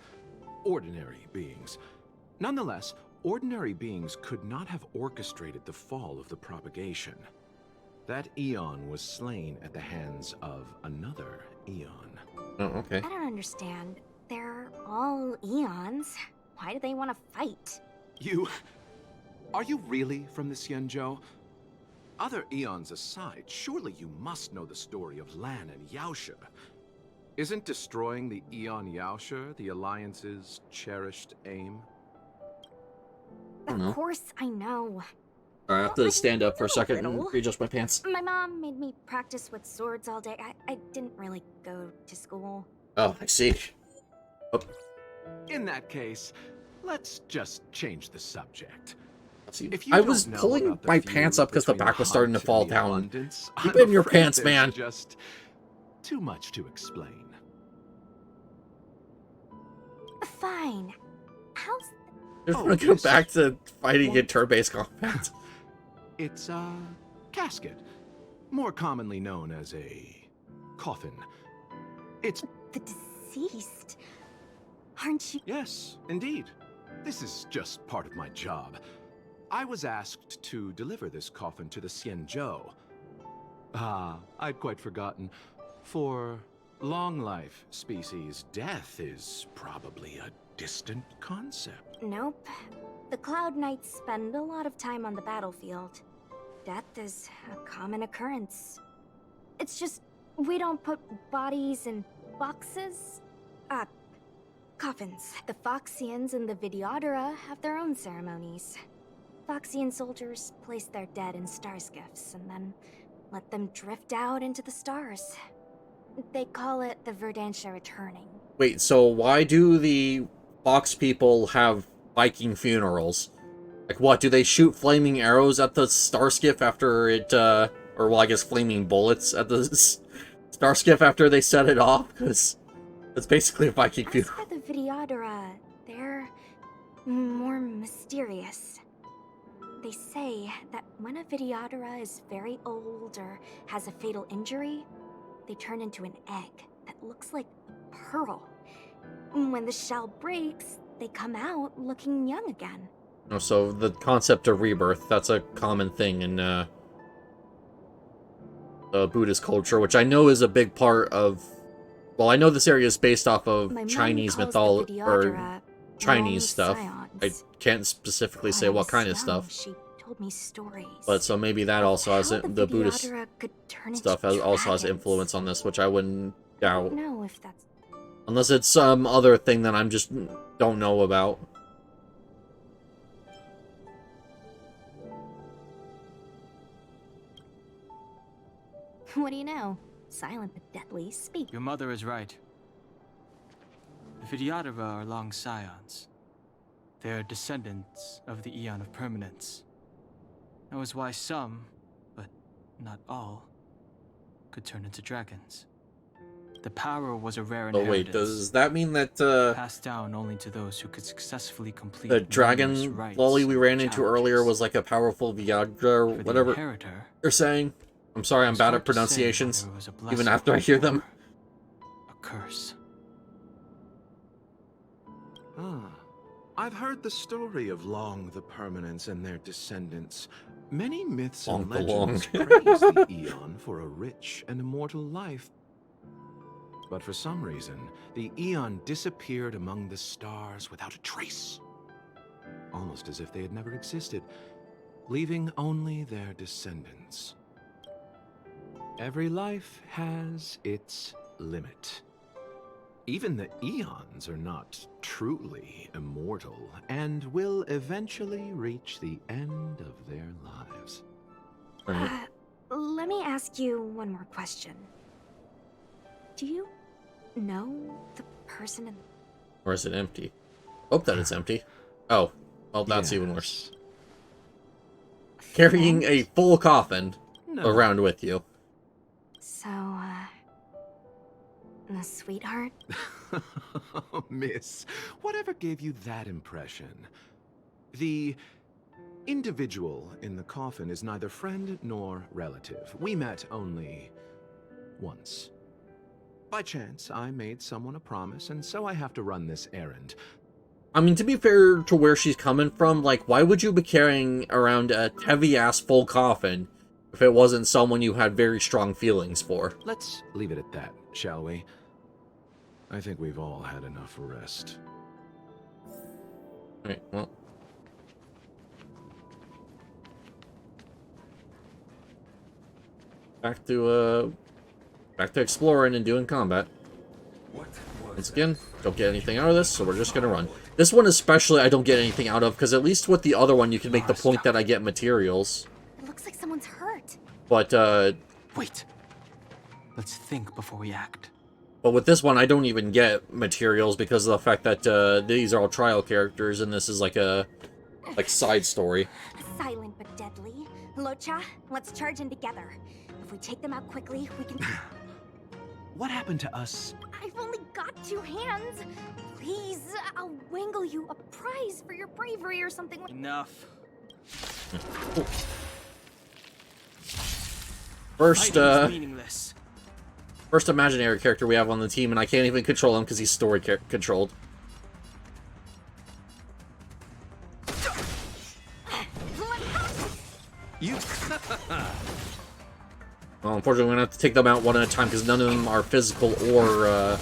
ordinary beings. Nonetheless, ordinary beings could not have orchestrated the fall of the propagation. That eon was slain at the hands of another eon.
Oh, okay.
I don't understand. They're all eons. Why do they want to fight?
Are you really from the Xianzhou? Other eons aside, surely you must know the story of Lan and Yaoshe. Isn't destroying the Eon Yaoshe the Alliance's cherished aim?
I don't know.
Of course I know.
I have to stand up for a second and
Little.
readjust my pants.
My mom made me practice with swords all day. I didn't really go to school.
Oh, I see. Oh,
In that case, let's just change the subject.
I see.
If you
I
don't
was
know
pulling
about the
my
feud
pants up because the
between
back was starting to
Hunt
fall
and the
down.
Abundance,
Keep
I'm
it in your
afraid
pants,
there's
man.
Just too much to explain.
Fine. How's
Just
Oh,
want to go
this-
back to fighting in
What?
turn-based combat.
It's a casket, more commonly known as a coffin. It's
the deceased? Aren't you?
yes, indeed. This is just part of my job. I was asked to deliver this coffin to the Xianzhou. Ah, I'd quite forgotten. For long life species, death is probably a distant concept.
Nope. The Cloud Knights spend a lot of time on the battlefield. Death is a common occurrence. It's just we don't put bodies in boxes. Coffins. The Foxians and the Videodora have their own ceremonies. Foxian soldiers place their dead in star skiffs and then let them drift out into the stars. They call it the Verdantia returning.
Wait, so why do the Fox people have Viking funerals? Like, what, do they shoot flaming arrows at the starskiff after it, or, well, I guess flaming bullets at the starskiff after they set it off? Because it's basically a Viking
As
funeral.
for the Videodora, they're more mysterious. They say that when a Videodora is very old or has a fatal injury, they turn into an egg that looks like a pearl. When the shell breaks, they come out looking young again.
Oh, so the concept of rebirth, that's a common thing in, the Buddhist culture, which I know is a big part of... Well, I know this area is based off of
My mom
Chinese
calls the
mythology, or
Videodora
Chinese
long
stuff.
scions.
I can't specifically say
When I
what
was
kind of
young,
stuff.
She told me stories.
But so maybe that also has
How
the Buddhist
Videodora could turn
stuff
into
also has
dragons.
influence on this, which I wouldn't
I
doubt.
don't know if that's
Unless it's some other thing that I'm just don't know about.
What do you know? Silent but deadly. Speak.
Your mother is right. The Videodora are long scions. They are descendants of the Eon of Permanence. That was why some, but not all, could turn into dragons. The power was a rare
Oh
inheritance.
wait, does that mean that
passed down only to those who could successfully complete
the
numerous
dragon
rites
lolly we
and
ran into earlier
challenges?
was like a powerful Viagra or
For the
whatever
inheritor,
they're saying? I'm sorry, I'm
it's
bad
hard
at
to say
pronunciations,
whether it was a
even
blessing
after I hear them.
or a curse.
Ah, I've heard the story of Long the Permanence and their descendants. Many myths and
Long the Long.
legends praise the Eon for a rich and immortal life. But for some reason, the Eon disappeared among the stars without a trace. Almost as if they had never existed, leaving only their descendants. Every life has its limit. Even the Eons are not truly immortal and will eventually reach the end of their lives.
Right.
Let me ask you one more question. Do you know the person in...
Or is it empty? Hope that it's empty. Oh, well, that's even worse. Carrying a full coffin
No.
around with you.
So, the sweetheart?
Miss, whatever gave you that impression? The individual in the coffin is neither friend nor relative. We met only once. By chance, I made someone a promise, and so I have to run this errand.
I mean, to be fair to where she's coming from, like, why would you be carrying around a heavy-ass full coffin if it wasn't someone you had very strong feelings for?
Let's leave it at that, shall we? I think we've all had enough rest.
Alright, well. Back to exploring and doing combat. Once again, don't get anything out of this, so we're just gonna run. This one especially I don't get anything out of, because at least with the other one you can make the point that I get materials.
It looks like someone's hurt.
But,
Wait. Let's think before we act.
but with this one I don't even get materials because of the fact that, these are all trial characters and this is like a, side story.
Silent but deadly. Locha, let's charge in together. If we take them out quickly, we can...
What happened to us?
I've only got 2 hands. Please, I'll wangle you a prize for your bravery or something.
Enough.
First,
Fighting is meaningless.
first imaginary character we have on the team, and I can't even control him because he's story controlled.
You...
Well, unfortunately, we're gonna have to take them out one at a time because none of them are physical or,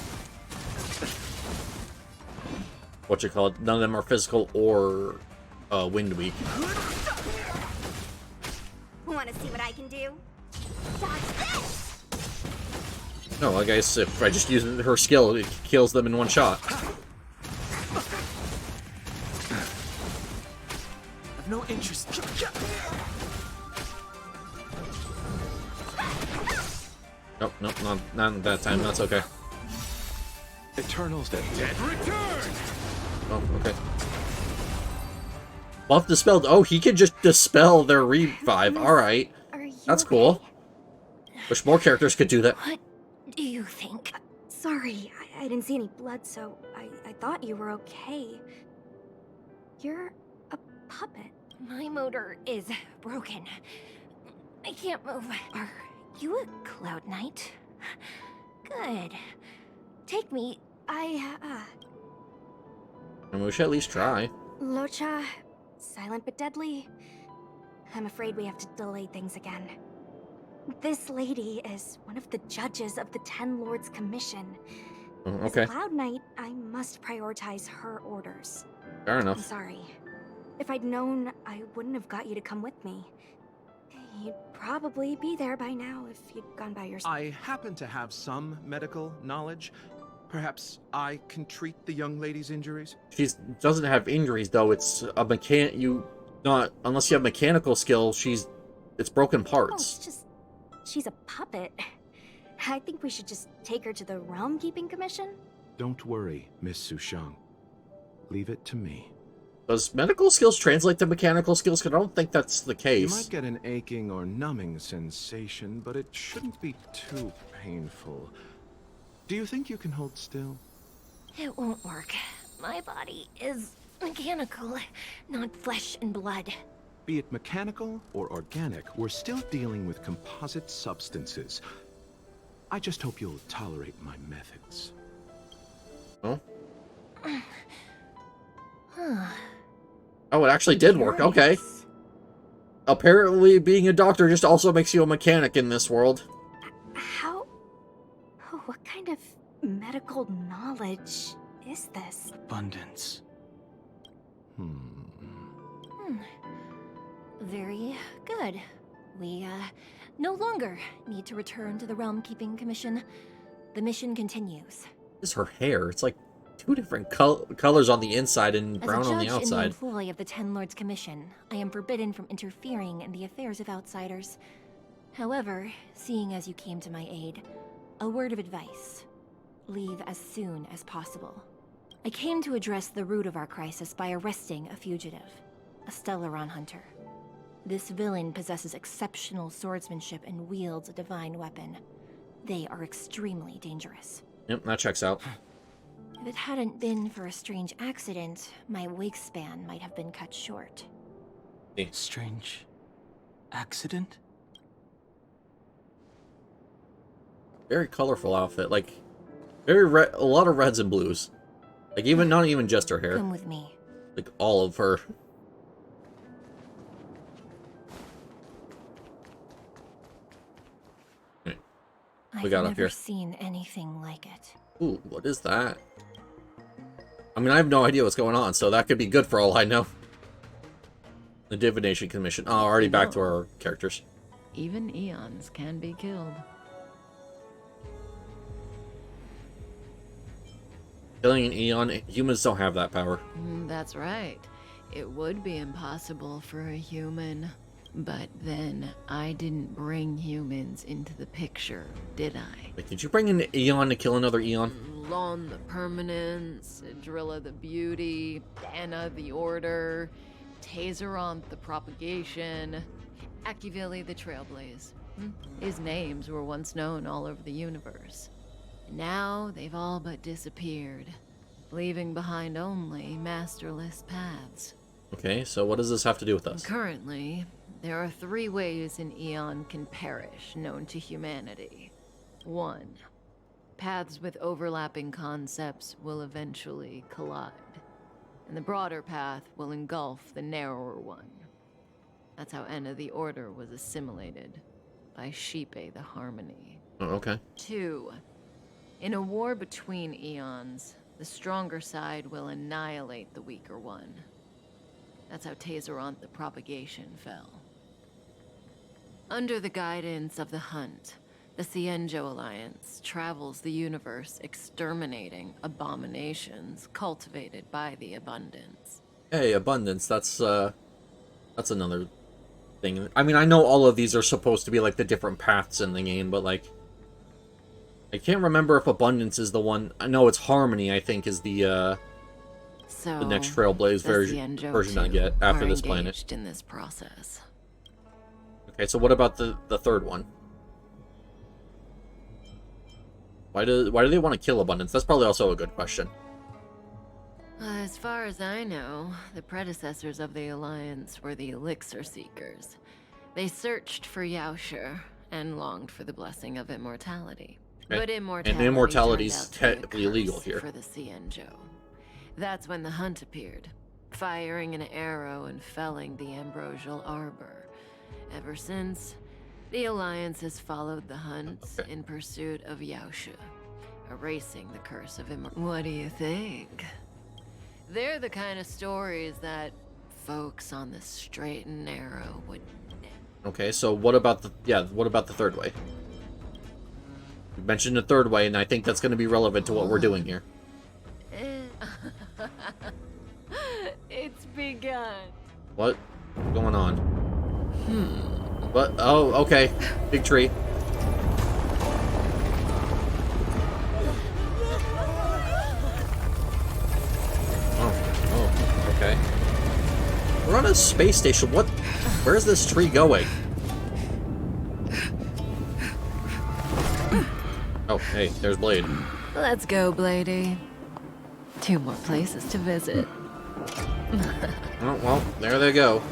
none of them are physical or, wind weak.
Want to see what I can do? Dodge this!
No, I guess if I just use her skill, it kills them in one shot.
I've no interest.
Nope, nope, not that time. That's okay.
Eternals that dead.
Oh, okay. Buff dispelled. Oh, he can just dispel their revive. Alright.
Are you
That's
okay?
cool. Wish more characters could do that.
What do you think? Sorry, I didn't see any blood, so I thought you were okay. You're a puppet. My motor is broken. I can't move. Are you a Cloud Knight? Good. Take me.
And we should at least try.
Locha, silent but deadly. I'm afraid we have to delay things again. This lady is one of the judges of the Ten Lords Commission.
Oh,
As
okay,
a Cloud Knight, I must prioritize her orders.
fair
I'm
enough.
sorry. If I'd known, I wouldn't have got you to come with me. You'd probably be there by now if you'd gone by yourself.
I happen to have some medical knowledge. Perhaps I can treat the young lady's injuries?
She doesn't have injuries though. It's a unless you have mechanical skill. It's broken
Oh,
parts.
it's just... she's a puppet. I think we should just take her to the Realm Keeping Commission.
Don't worry, Miss Sushang. Leave it to me.
Does medical skills translate to mechanical skills? Because I don't think that's the
You
case.
might get an aching or numbing sensation, but it shouldn't be too painful. Do you think you can hold still?
It won't work. My body is mechanical, not flesh and blood.
Be it mechanical or organic, we're still dealing with composite substances. I just hope you'll tolerate my methods.
Oh. Oh, it actually did work. Okay.
Curious.
Apparently, being a doctor just also makes you a mechanic in this world.
How... Oh, what kind of medical knowledge is this?
Abundance.
Very good. We, no longer need to return to the Realm Keeping Commission. The mission continues.
This is her hair. It's like two different colors on the inside and brown
As a
on the
judge in the
outside.
employ of the Ten Lords Commission, I am forbidden from interfering in the affairs of outsiders. However, seeing as you came to my aid, a word of advice. Leave as soon as possible. I came to address the root of our crisis by arresting a fugitive, a Stellaron hunter. This villain possesses exceptional swordsmanship and wields a divine weapon. They are extremely dangerous.
Yep, that checks out.
If it hadn't been for a strange accident, my wingspan might have been cut short.
Strange accident?
Very colorful outfit. Like, very red, a lot of reds and blues. Like, even not even just her hair.
Come with me.
Like, all of her.
I've
got up
never
here?
seen anything like it.
Ooh, what is that? I mean, I have no idea what's going on, so that could be good for all I know. The Divination Commission. Oh, already back to our characters.
Even eons can be killed.
Killing an Eon, humans don't have that power.
That's right. It would be impossible for a human. But then, I didn't bring humans into the picture, did I?
Wait, did you bring an Eon to kill another Eon?
Lon the Permanence, Drilla the Beauty, Dana the Order, Tazeron the Propagation, Akivili the Trailblaze. His names were once known all over the universe. Now they've all but disappeared, leaving behind only masterless paths.
Okay, so what does this have to do with us?
Currently, there are 3 ways an Eon can perish known to humanity. 1. Paths with overlapping concepts will eventually collide, and the broader path will engulf the narrower one. That's how Enna the Order was assimilated, by Sheepe the Harmony.
Oh, okay.
2. In a war between Eons, the stronger side will annihilate the weaker one. That's how Tazeron the Propagation fell. Under the guidance of the Hunt, the Cienjo Alliance travels the universe exterminating abominations cultivated by the Abundance.
Hey, Abundance, that's another thing. I mean, I know all of these are supposed to be, like, the different paths in the game, but, like, I can't remember if Abundance is the one. I know it's Harmony, I think, is the next Trailblaze version I get after this planet.
In this process.
Okay, so what about the third one? Why do they want to kill Abundance? That's probably also a good question.
As far as I know, the predecessors of the Alliance were the Elixir Seekers. They searched for Yaosha and longed for the blessing of immortality.
Okay.
But immortality
and immortality's
turned out to be a
technically illegal
curse
here.
for the Cienjo. That's when the Hunt appeared, firing an arrow and felling the Ambrosial Arbor. Ever since, the Alliance has followed the Hunt in pursuit of Yaosha, erasing the curse of immortality. What do you think? They're the kind of stories that folks on the straight and narrow would...
Okay, so what about the third way? You mentioned the third way, and I think that's going to be relevant to what we're doing here.
It's begun.
What's going on? What? Oh, okay. Big tree. Oh, okay. We're on a space station. What? Where's this tree going? Oh, hey, there's Blade.
Let's go, Bladey. 2 more places to visit.
Oh, well, there they go.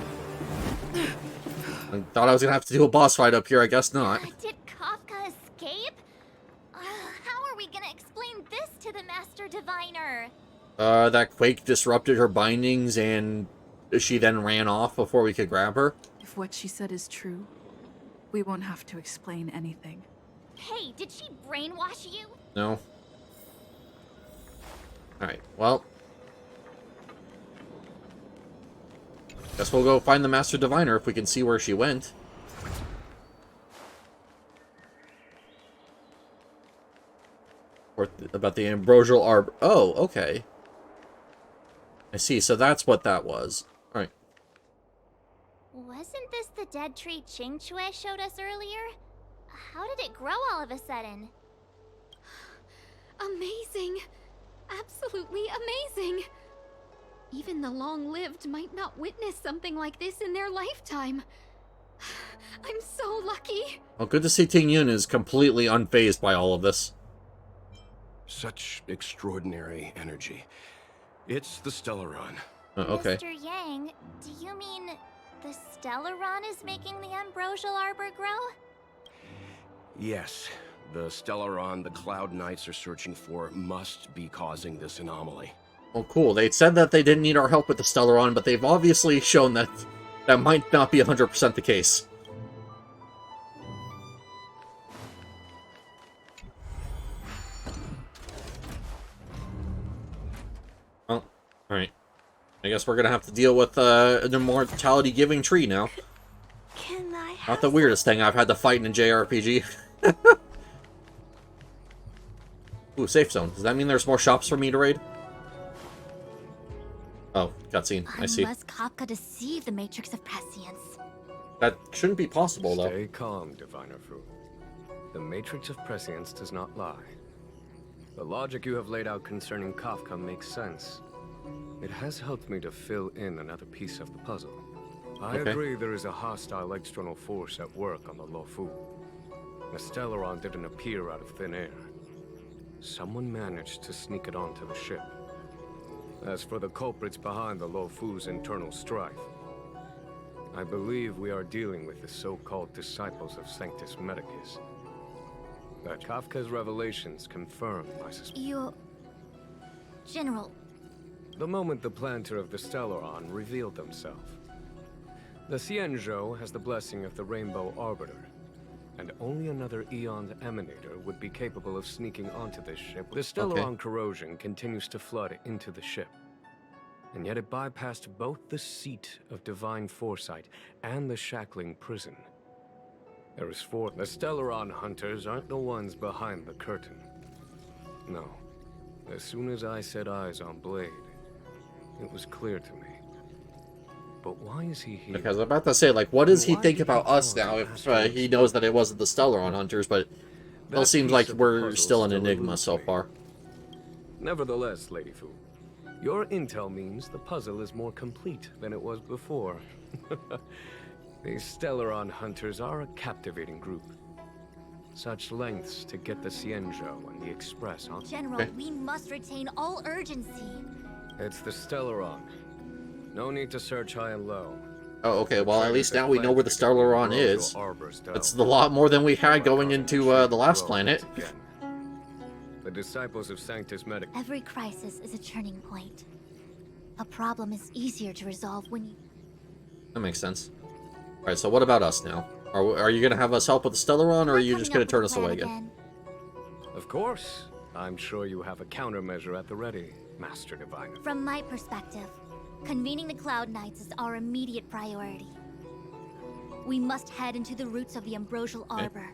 I thought I was gonna have to do a boss fight up here. I guess not.
Did Kafka escape? How are we gonna explain this to the Master Diviner?
That quake disrupted her bindings and she then ran off before we could grab her.
If what she said is true, we won't have to explain anything.
Hey, did she brainwash you?
No. Alright, well. Guess we'll go find the Master Diviner if we can see where she went. Or about the ambrosial arbor. Oh, okay. I see, so that's what that was. Alright.
Wasn't this the dead tree Qing Shui showed us earlier? How did it grow all of a sudden?
Amazing! Absolutely amazing! Even the long-lived might not witness something like this in their lifetime. I'm so lucky!
Well, good to see Ting Yun is completely unfazed by all of this.
Such extraordinary energy. It's the Stellaron.
Okay.
Mr. Yang, do you mean the Stellaron is making the ambrosial arbor grow?
Yes, the Stellaron the Cloud Knights are searching for must be causing this anomaly.
Well, cool. They said that they didn't need our help with the Stellaron, but they've obviously shown that that might not be 100% the case. Well, alright. I guess we're gonna have to deal with an immortality-giving tree now.
Can I have
Not the weirdest thing I've had to fight in a JRPG. Ooh, safe zone. Does that mean there's more shops for me to raid? Oh, cutscene. I see.
Unless Kafka deceived the Matrix of Prescience.
That shouldn't be possible, though.
Stay calm, Diviner Fu. The Matrix of Prescience does not lie. The logic you have laid out concerning Kafka makes sense. It has helped me to fill in another piece of the puzzle. I agree there is a hostile external force at work on the Luofu. The Stellaron didn't appear out of thin air. Someone managed to sneak it onto the ship. As for the culprits behind the Luofu's internal strife, I believe we are dealing with the so-called disciples of Sanctus Medicus. That Kafka's revelations confirm my suspicion.
General.
The moment the planter of the Stellaron revealed themselves. The Xianzhou has the blessing of the Rainbow Arbiter, and only another Eon's Emanator would be capable of sneaking onto this ship. The Stellaron corrosion continues to flood into the ship, and yet it bypassed both the seat of divine foresight and the shackling prison. There is four. The Stellaron hunters aren't the ones behind the curtain. No. As soon as I set eyes on Blade, it was clear to me. But why is he here?
Because I'm about to say, like, what does he think about us now if he knows that it wasn't the Stellaron Hunters, but it seems like we're still an enigma so far.
Nevertheless, Lady Fu, your intel means the puzzle is more complete than it was before. These Stellaron Hunters are a captivating group. Such lengths to get the Xianzhou and the Express on.
General, we must retain all urgency.
It's the Stellaron. No need to search high and low.
Oh, okay. Well, at least now we know where the Stellaron is. It's a lot more than we had going into the last planet.
The disciples of Sanctus Medicus.
Every crisis is a turning point. A problem is easier to resolve when you...
That makes sense. Alright, so what about us now? Are you going to have us help with the Stellaron, or are you just going to turn us away again?
Of course. I'm sure you have a countermeasure at the ready, Master Diviner.
From my perspective, convening the Cloud Knights is our immediate priority. We must head into the roots of the Ambrosial Arbor,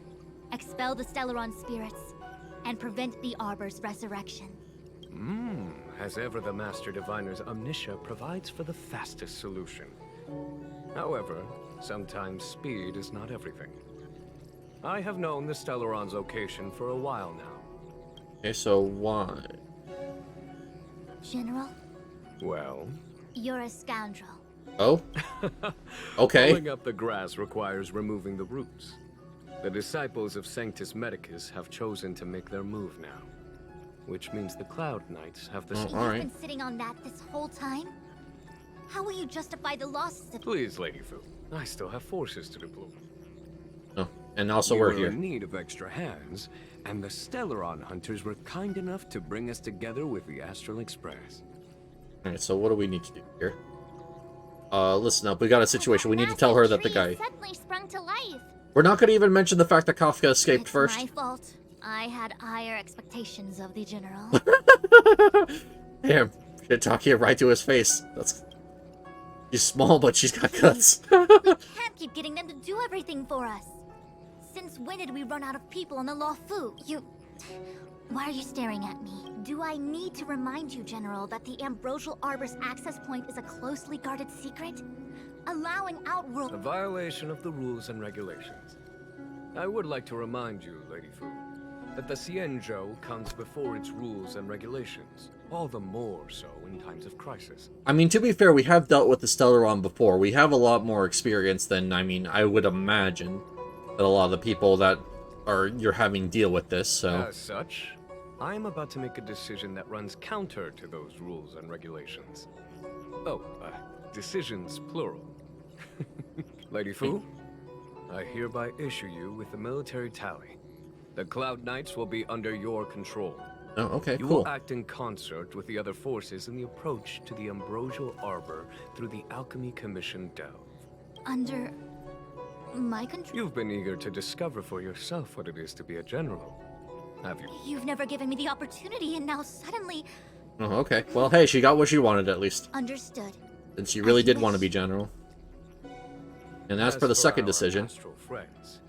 expel the Stellaron spirits, and prevent the Arbor's resurrection.
As ever, the Master Diviner's omniscia provides for the fastest solution. However, sometimes speed is not everything. I have known the Stellaron's location for a while now.
Okay, so why?
General?
Well?
You're a scoundrel.
Oh? Okay.
Pulling up the grass requires removing the roots. The disciples of Sanctus Medicus have chosen to make their move now. Which means the Cloud Knights have the...
all right.
You've been sitting on that this whole time? How will you justify the losses of...
Please, Lady Fu. I still have forces to deploy.
Oh, and also
We
we're
were
here.
in need of extra hands, and the Stellaron hunters were kind enough to bring us together with the Astral Express.
Alright, so what do we need to do here? Listen up, we got a situation. We need to tell her that the guy...
suddenly sprung to life.
We're not going to even mention the fact that Kafka escaped
It's
first.
my fault. I had higher expectations of the General.
Damn, shit talking right to his face. That's... She's small, but she's got guts.
We can't keep getting them to do everything for us. Since when did we run out of people on the Luofu? Why are you staring at me? Do I need to remind you, General, that the Ambrosial Arbor's access point is a closely guarded secret? Allowing Outworld...
A violation of the rules and regulations. I would like to remind you, Lady Fu, that the Xianzhou comes before its rules and regulations. All the more so in times of crisis.
I mean, to be fair, we have dealt with the Stellaron before. We have a lot more experience than, I mean, I would imagine that a lot of the people that you're having deal with this, so...
As such, I am about to make a decision that runs counter to those rules and regulations. Oh, decisions plural. Lady Fu, I hereby issue you with the military tally. The Cloud Knights will be under your control.
Oh, okay,
You
cool.
will act in concert with the other forces in the approach to the Ambrosial Arbor through the Alchemy Commission Delve.
Under... my control?
You've been eager to discover for yourself what it is to be a general, have you?
You've never given me the opportunity, and now suddenly...
Oh, okay. Well, hey, she got what she wanted, at least.
Understood.
And she really
As
did
you
want to
wish.
be general. And as for the second
our
decision...
astral friends,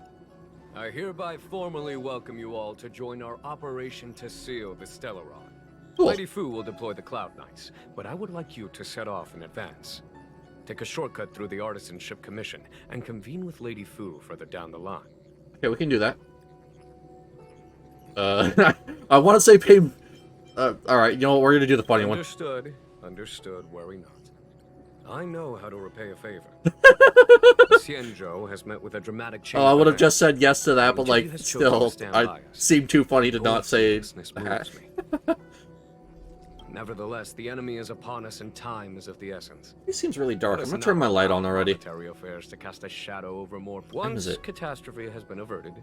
I hereby formally welcome you all to join our operation to seal the Stellaron.
Cool.
Lady Fu will deploy the Cloud Knights, but I would like you to set off in advance. Take a shortcut through the Artisanship Commission and convene with Lady Fu further down the line.
Okay, we can do that. I want to say pay... alright, you know what, we're gonna do the funny one.
Understood, worry not. I know how to repay a favor. Xianzhou has met with a dramatic change.
Oh, I would have
of
just said yes to that, but,
Duty
like,
has chosen to
still,
stand by
I
us.
seem too funny to
Your
not say
seriousness
that.
moves me. Nevertheless, the enemy is upon us and time is of the essence.
It seems really dark. I'm
Let us
gonna turn my
not
light
allow
on already.
Monetary affairs to cast a shadow over more.
time is
Once
it?
catastrophe has been averted,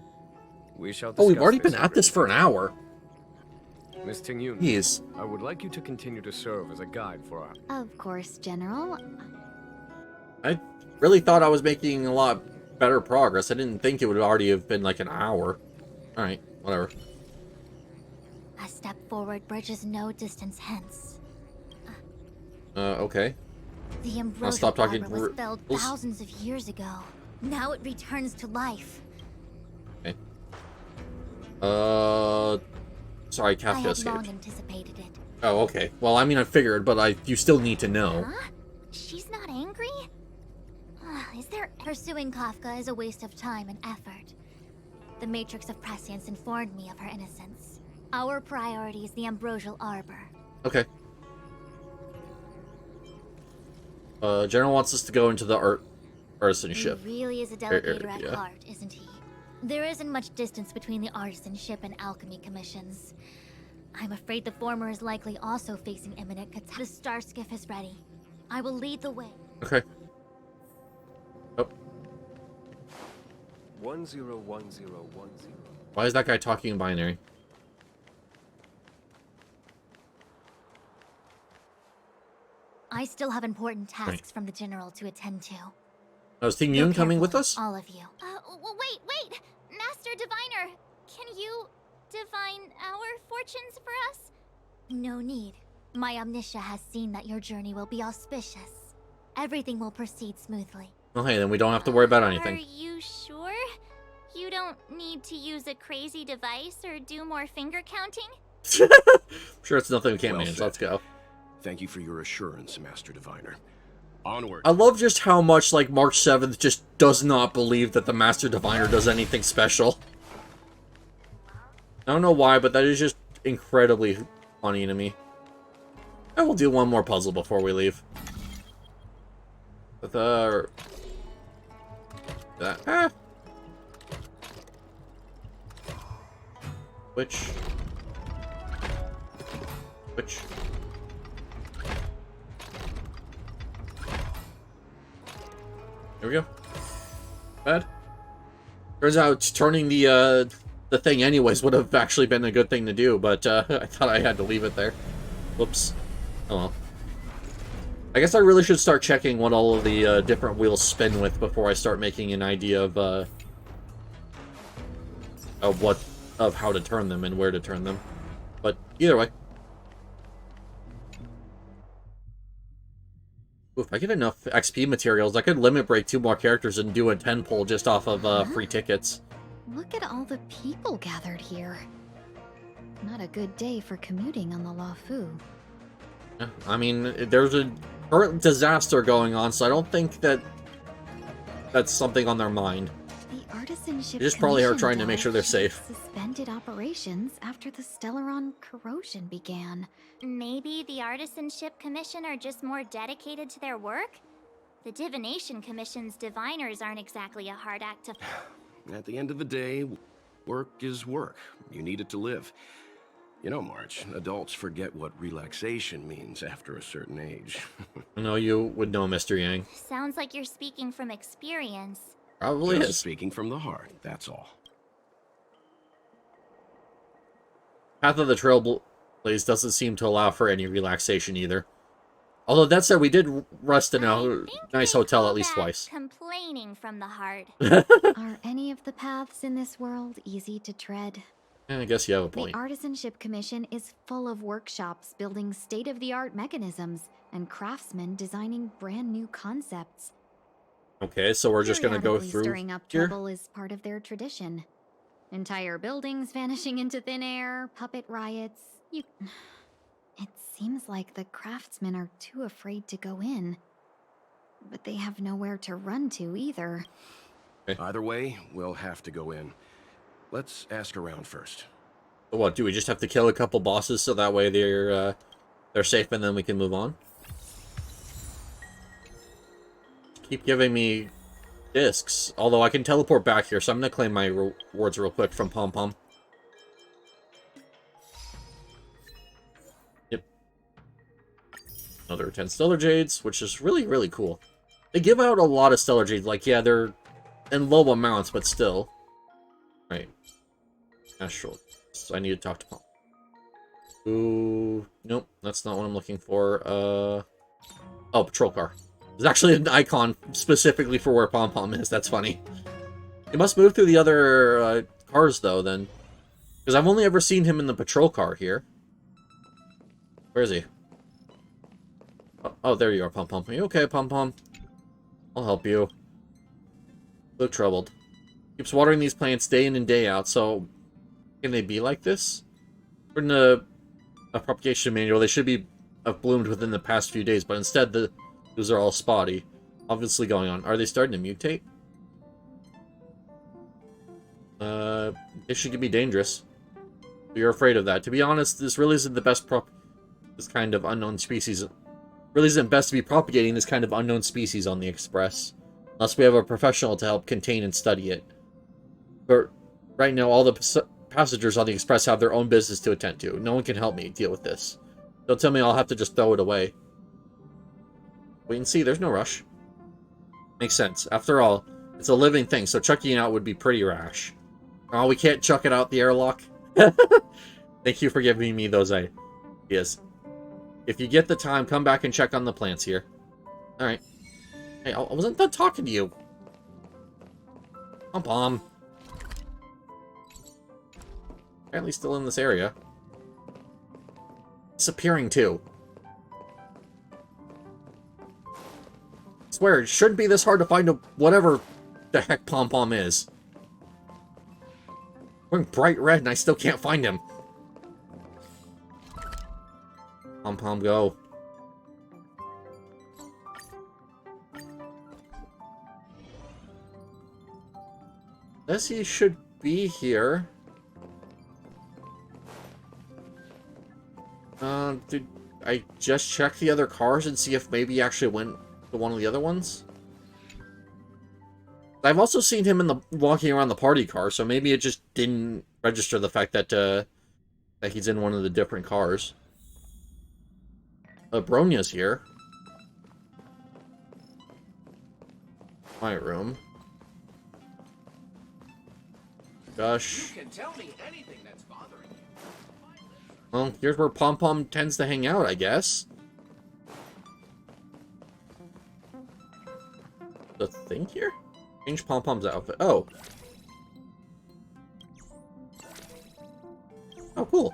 we shall
Oh, we've
discuss
already been at
in
this for an
greater
hour.
detail. Miss Tingyun,
Jeez.
I would like you to continue to serve as a guide for our...
Of course, General.
I really thought I was making a lot better progress. I didn't think it would already have been like an hour. Alright, whatever.
A step forward bridges no distance hence.
Okay.
The
I'll
Ambrosial
stop talking
Arbor was felled
rules.
thousands of years ago. Now it returns to life.
Okay. Sorry,
I
Kafka
had long
escaped.
anticipated it.
Oh, okay. Well, I mean, I figured, but you still need to know.
Huh? She's not angry? Is there... Pursuing Kafka is a waste of time and effort. The Matrix of Prescience informed me of her innocence. Our priority is the Ambrosial Arbor.
Okay. General wants us to go into the artisanship.
He really is a delegator at
yeah.
heart, isn't he? There isn't much distance between the artisanship and alchemy commissions. I'm afraid the former is likely also facing imminent catastrophe. The star skiff is ready. I will lead the way.
Okay. Oh,
101010.
why is that guy talking in binary?
I still have important tasks from the General to attend to.
Oh, is Ting
Be
Yun coming with
careful,
us?
all of you. Wait! Master Diviner! Can you divine our fortunes for us? No need. My Omniscia has seen that your journey will be auspicious. Everything will proceed smoothly.
Okay, then we don't have to worry about
Are
anything.
you sure? You don't need to use a crazy device or do more finger counting?
Sure, it's nothing we can't
Well
manage.
said.
Let's go.
Thank you for your assurance, Master Diviner. Onward.
I love just how much, like, March 7th just does not believe that the Master Diviner does anything special. I don't know why, but that is just incredibly funny to me. I will do one more puzzle before we leave. The... That... Ah! Which... There we go. Bad. Turns out turning the thing anyways would have actually been a good thing to do, but I thought I had to leave it there. Whoops. Oh well. I guess I really should start checking what all of the different wheels spin with before I start making an idea of how to turn them and where to turn them. But either way. Ooh, if I get enough XP materials, I could limit break 2 more characters and do a 10 pull just off of free tickets.
Look at all the people gathered here. Not a good day for commuting on the Luofu.
Yeah, I mean, there's a current disaster going on, so I don't think that's something on their mind.
The Artisanship
They just probably are
Commission
trying to make sure they're safe.
suspended operations after the Stellaron corrosion began.
Maybe the Artisanship Commission are just more dedicated to their work? The Divination Commission's diviners aren't exactly a hard act to...
At the end of the day, work is work. You need it to live. You know, March, adults forget what relaxation means after a certain age.
I know you would know, Mr. Yang.
Sounds like you're speaking from experience.
Probably
Just
is.
speaking from the heart, that's all.
Path of the Trailblaze doesn't seem to allow for any relaxation either. Although that said, we did rest in a nice hotel at least twice.
Complaining from the heart.
Are any of the paths in this world easy to tread?
I guess you have a
The
point.
Artisanship Commission is full of workshops building state-of-the-art mechanisms and craftsmen designing brand new concepts.
Okay, so we're just gonna go
Periodically
through
stirring up
here.
trouble is part of their tradition. Entire buildings vanishing into thin air, puppet riots. It seems like the craftsmen are too afraid to go in. But they have nowhere to run to either.
Either way, we'll have to go in. Let's ask around first.
So what, do we just have to kill a couple bosses so that way they're safe and then we can move on? Keep giving me discs, although I can teleport back here, so I'm gonna claim my rewards real quick from Pom Pom. Yep. Another 10 Stellar Jades, which is really, really cool. They give out a lot of Stellar Jades, like, yeah, they're in low amounts, but still. Right. Astral. So I need to talk to Pom. Ooh, nope, that's not what I'm looking for. Oh, patrol car. There's actually an icon specifically for where Pom Pom is. That's funny. He must move through the other cars, though, then. Because I've only ever seen him in the patrol car here. Where is he? Oh, there you are, Pom Pom. Are you okay, Pom Pom? I'll help you. Look troubled. Keeps watering these plants day in and day out, so... Can they be like this? According to a propagation manual, they should have bloomed within the past few days, but instead those are all spotty. Obviously going on. Are they starting to mutate? It should be dangerous. You're afraid of that. To be honest, this really isn't the best this kind of unknown species. Really isn't best to be propagating this kind of unknown species on the Express. Unless we have a professional to help contain and study it. But right now, all the passengers on the Express have their own business to attend to. No one can help me deal with this. Don't tell me I'll have to just throw it away. Wait and see, there's no rush. Makes sense. After all, it's a living thing, so chucking it out would be pretty rash. Oh, we can't chuck it out the airlock? Thank you for giving me those ideas. If you get the time, come back and check on the plants here. Alright. Hey, I wasn't done talking to you. Pom Pom. Apparently still in this area. Disappearing too. I swear, it shouldn't be this hard to find whatever the heck Pom Pom is. Wearing bright red and I still can't find him. Pom Pom, go. Says he should be here. Did I just check the other cars and see if maybe he actually went to one of the other ones? I've also seen him in the walking around the party car, so maybe it just didn't register the fact that that he's in one of the different cars. Bronya's here. My room. Gosh.
You can tell me anything that's bothering you.
Well, here's where Pom Pom tends to hang out, I guess. The thing here? Change Pom Pom's outfit. Oh. Oh, cool.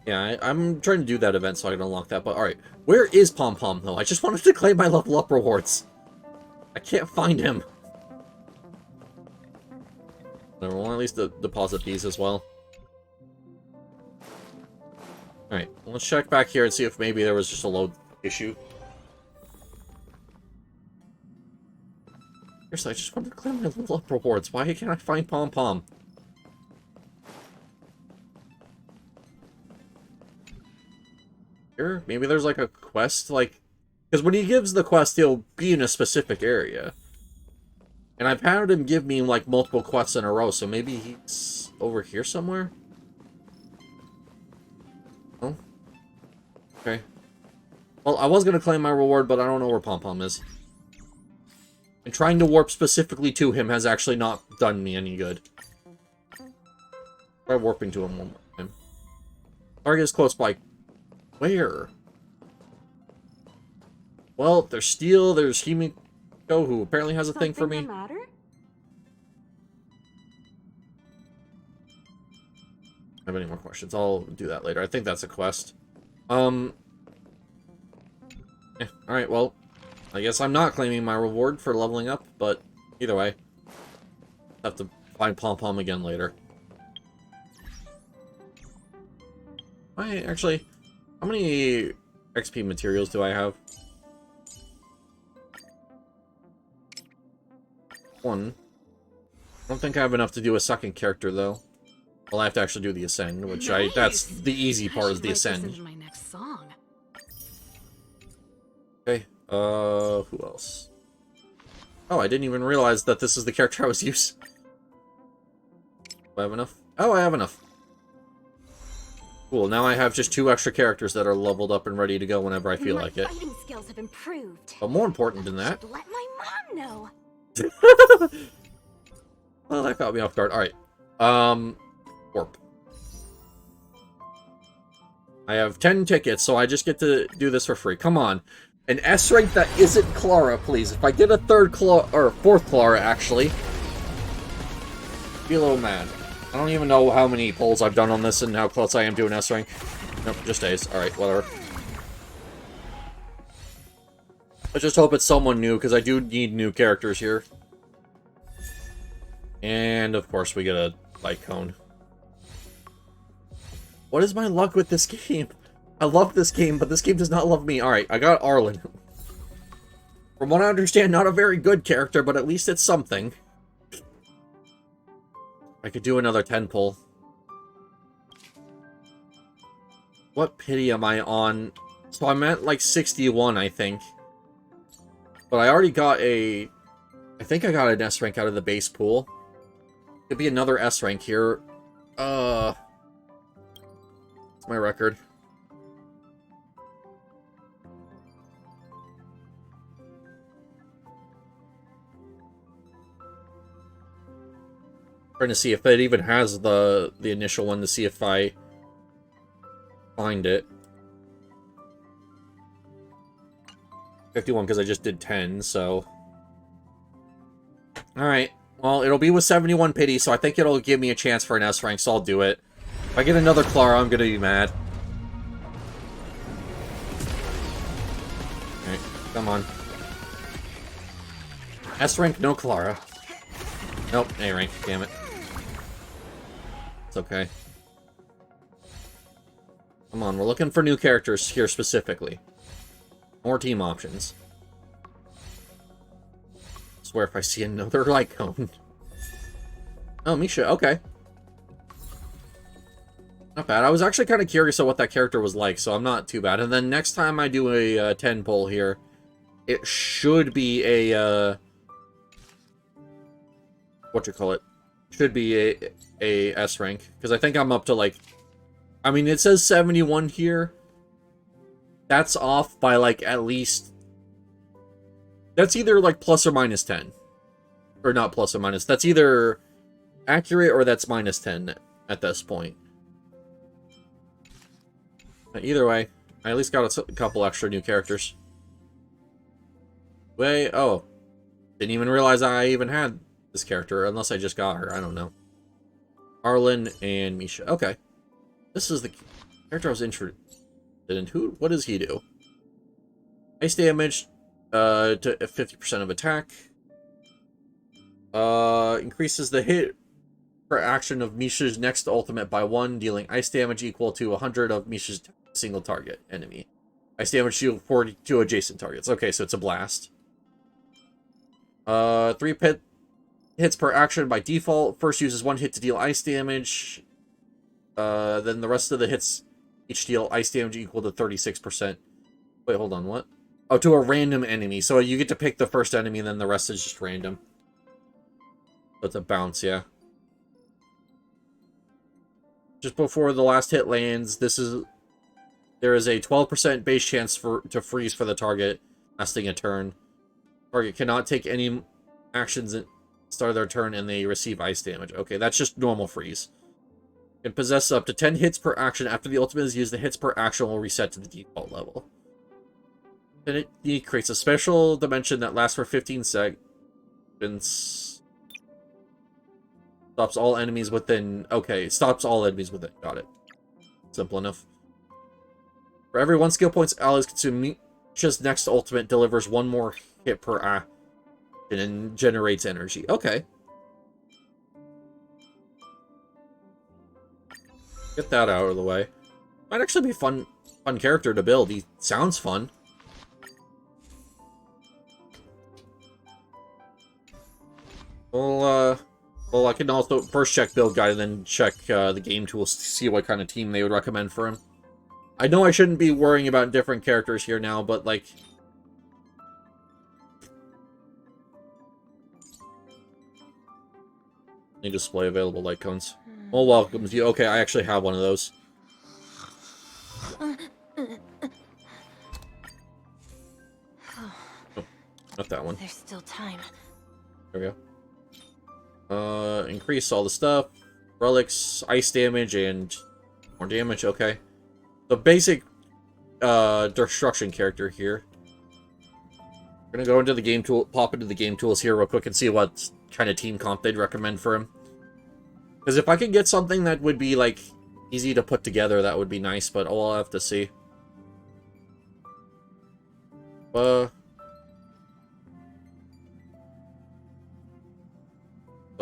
Yeah, I'm trying to do that event so I can unlock that, but alright. Where is Pom Pom, though? I just wanted to claim my level up rewards. I can't find him. We'll at least deposit these as well. Alright, let's check back here and see if maybe there was just a load issue. Seriously, I just wanted to claim my level up rewards. Why can't I find Pom Pom? Here? Maybe there's like a quest, like... Because when he gives the quest, he'll be in a specific area. And I've had him give me, like, multiple quests in a row, so maybe he's over here somewhere? Oh? Okay. Well, I was gonna claim my reward, but I don't know where Pom Pom is. And trying to warp specifically to him has actually not done me any good. Try warping to him one more time. Target is close by. Where? Well, there's Steel, there's Himiko, who apparently has a thing for me.
Matter?
I have any more questions? I'll do that later. I think that's a quest. Yeah, alright, well, I guess I'm not claiming my reward for leveling up, but either way, have to find Pom Pom again later. Actually, how many XP materials do I have? 1. I don't think I have enough to do a second character, though. Well, I have to actually do the Ascend, which that's the easy part is the Ascend.
My next song.
Okay, who else? Oh, I didn't even realize that this is the character I was using. Do I have enough? Oh, I have enough. Cool, now I have just 2 extra characters that are leveled up and ready to go whenever I feel like it.
My fighting skills have improved.
But more important than that...
Let my mom know.
Well, that caught me off guard. Alright. Warp. I have 10 tickets, so I just get to do this for free. Come on. An S rank that isn't Clara, please. If I get a 3rd Clara, or 4th Clara, actually, be a little mad. I don't even know how many polls I've done on this and how close I am to an S rank. Nope, just A's. Alright, whatever. I just hope it's someone new, because I do need new characters here. And, of course, we get a light cone. What is my luck with this game? I love this game, but this game does not love me. Alright, I got Arlen. From what I understand, not a very good character, but at least it's something. I could do another 10 pull. What pity am I on? So I'm at like 61, I think. But I already got a... I think I got an S rank out of the base pool. Could be another S rank here. What's my record? Trying to see if it even has the initial one to see if I find it. 51 because I just did 10, so... Alright, well, it'll be with 71 pity, so I think it'll give me a chance for an S rank, so I'll do it. If I get another Clara, I'm gonna be mad. Alright, come on. S rank, no Clara. Nope, A rank, damn it. It's okay. Come on, we're looking for new characters here specifically. More team options. I swear if I see another light cone. Oh, Misha, okay. Not bad. I was actually kind of curious of what that character was like, so I'm not too bad. And then next time I do a 10 pull here, it should be a what you call it, should be a S rank, because I think I'm up to like, I mean, it says 71 here. That's off by like at least, that's either like plus or minus 10, or not plus or minus. That's either accurate or that's minus 10 at this point. But either way, I at least got a couple extra new characters. Oh, didn't even realize I even had this character, unless I just got her. I don't know. Arlen and Misha. Okay. This is the character I was interested in. What does he do? Ice damage to 50% of attack. Increases the hit per action of Misha's next ultimate by 1, dealing ice damage equal to 100 of Misha's single target enemy. Ice damage shield 42 adjacent targets. Okay, so it's a blast. 3 hits per action by default. First uses 1 hit to deal ice damage. Then the rest of the hits each deal ice damage equal to 36%. Wait, hold on, what? Oh, to a random enemy. So you get to pick the first enemy, and then the rest is just random. So it's a bounce, yeah. Just before the last hit lands, there is a 12% base chance to freeze for the target, lasting a turn. Target cannot take any actions at the start of their turn, and they receive ice damage. Okay, that's just normal freeze. Can possess up to 10 hits per action. After the ultimate is used, the hits per action will reset to the default level. Then it creates a special dimension that lasts for 15 seconds. Stops all enemies within... Okay, stops all enemies within. Got it. Simple enough. For every 1 skill points allies consume, Misha's next ultimate delivers 1 more hit per action and generates energy. Okay. Get that out of the way. Might actually be fun character to build. He sounds fun. Well, I can also first check build guide and then check the game tools to see what kind of team they would recommend for him. I know I shouldn't be worrying about different characters here now, but like... Need display available light cones. Well, welcomes you. Okay, I actually have one of those. Oh, not that one.
There's still time.
There we go. Increase all the stuff. Relics, ice damage, and more damage. Okay. The basic destruction character here. We're gonna go into the game tool, pop into the game tools here real quick and see what kind of team comp they'd recommend for him. Because if I could get something that would be like easy to put together, that would be nice. But I'll have to see. So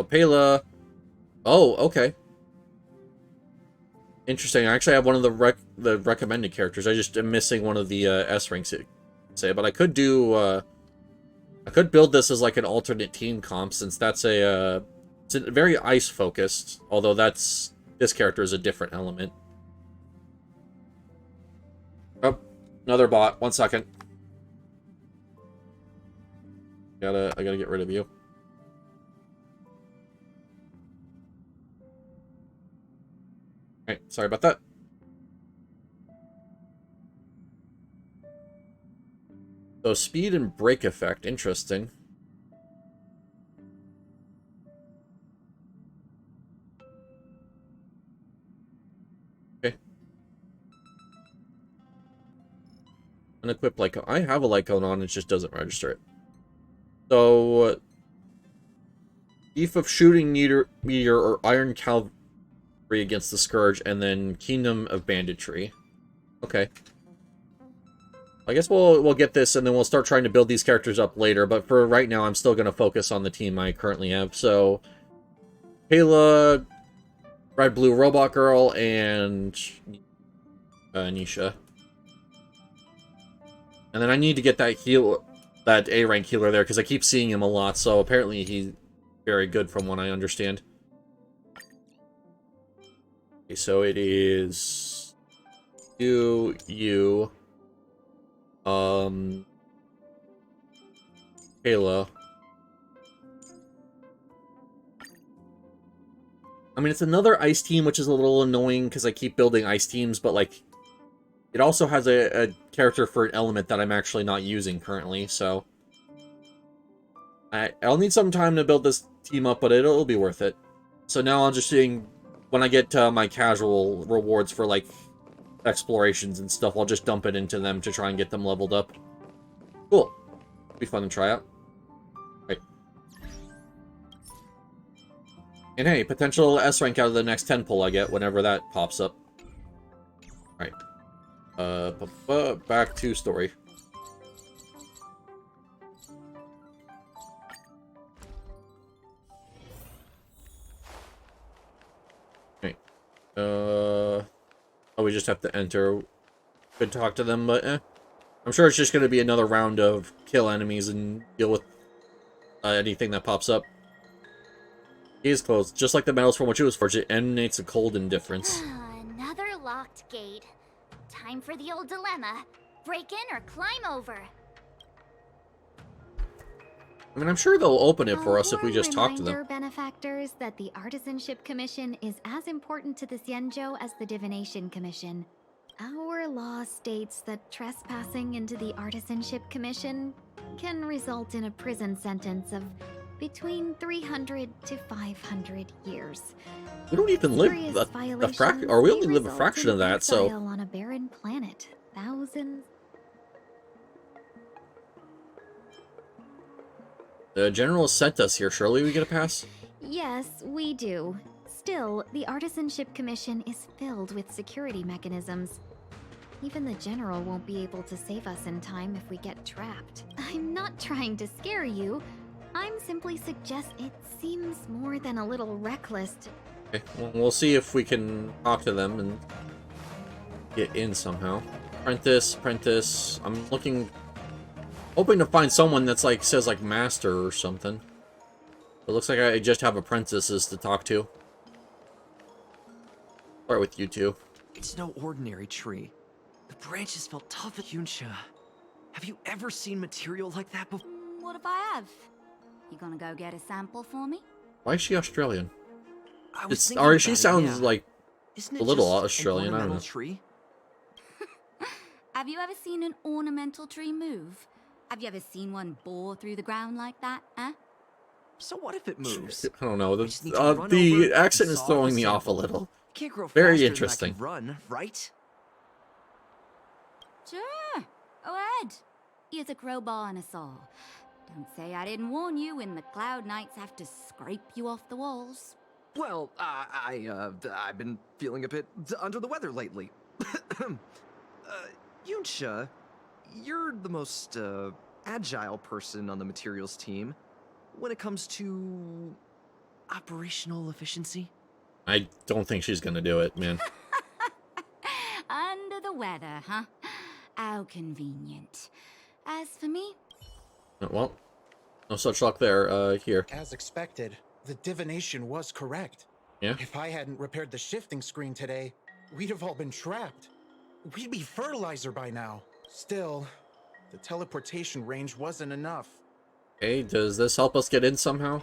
Pela. Oh, okay. Interesting. I actually have one of the recommended characters. I just am missing one of the S ranks, say. But I could do. I could build this as like an alternate team comp, since that's it's very ice focused. Although this character is a different element. Oh, another bot. 1 second. I gotta get rid of you. Alright, sorry about that. So speed and brake effect, interesting. Okay. Unequipped light cone. I have a light cone on, it just doesn't register it. So Thief of Shooting Meteor or Iron Cavalry against the Scourge, and then Kingdom of Banditry. Okay. I guess we'll get this, and then we'll start trying to build these characters up later, but for right now, I'm still going to focus on the team I currently have. So, Kayla, Red Blue Robot Girl, and Nisha. And then I need to get that A-rank healer there, because I keep seeing him a lot, so apparently he's very good from what I understand. Okay, so it is you, Kayla, I mean, it's another ice team, which is a little annoying because I keep building ice teams, but, like, it also has a character for an element that I'm actually not using currently, so... I'll need some time to build this team up, but it'll be worth it. So now I'm just seeing, when I get my casual rewards for, like, explorations and stuff, I'll just dump it into them to try and get them leveled up. Cool. Be fun to try out. Right. And hey, potential S rank out of the next 10 pull I get whenever that pops up. Alright. Back to story. Oh, we just have to enter. Could talk to them, but I'm sure it's just going to be another round of kill enemies and deal with anything that pops up. Key is closed. Just like the metals from which it was forged, it emanates a cold indifference.
Another locked gate. Time for the old dilemma. Break in or climb over.
I mean, I'm sure they'll open it for us if we just talk to them.
Benefactors, that the Artisanship Commission is as important to the Xianzhou as the Divination Commission. Our law states that trespassing into the Artisanship Commission can result in a prison sentence of between 300 to 500 years.
We don't even live a fraction, or we only live a fraction of that, so...
on a barren planet, thousands...
The General sent us here. Surely we get a pass?
Yes, we do. Still, the Artisanship Commission is filled with security mechanisms. Even the General won't be able to save us in time if we get trapped. I'm not trying to scare you. I'm simply suggest it seems more than a little reckless to...
Okay, well, we'll see if we can talk to them and get in somehow. Apprentice. I'm hoping to find someone that's like, says like master or something. It looks like I just have apprentices to talk to. Start with you two.
It's no ordinary tree. The branches felt tough at Yunsha. Have you ever seen material like that before?
What if I have? You gonna go get a sample for me?
Why is she Australian? She sounds like
Isn't
a
it
little
just
Australian,
an
I don't know.
ornamental tree?
Have you ever seen an ornamental tree move? Have you ever seen one bore through the ground like that, huh?
So what if it moves?
I don't know.
The
accent is throwing me off a little.
Can't grow
Very
faster
interesting.
Than I can run, right?
Sure. Go ahead. Here's a crowbar and a saw. Don't say I didn't warn you when the Cloud Knights have to scrape you off the walls.
Well, I've been feeling a bit under the weather lately. Yunsha, you're the most agile person on the materials team when it comes to operational efficiency.
I don't think she's gonna do it, man.
Under the weather, huh? How convenient. As for me...
Well, no such luck there, here.
As expected, the divination was correct.
Yeah?
If I hadn't repaired the shifting screen today, we'd have all been trapped. We'd be fertilizer by now. Still, the teleportation range wasn't enough.
Okay, does this help us get in somehow?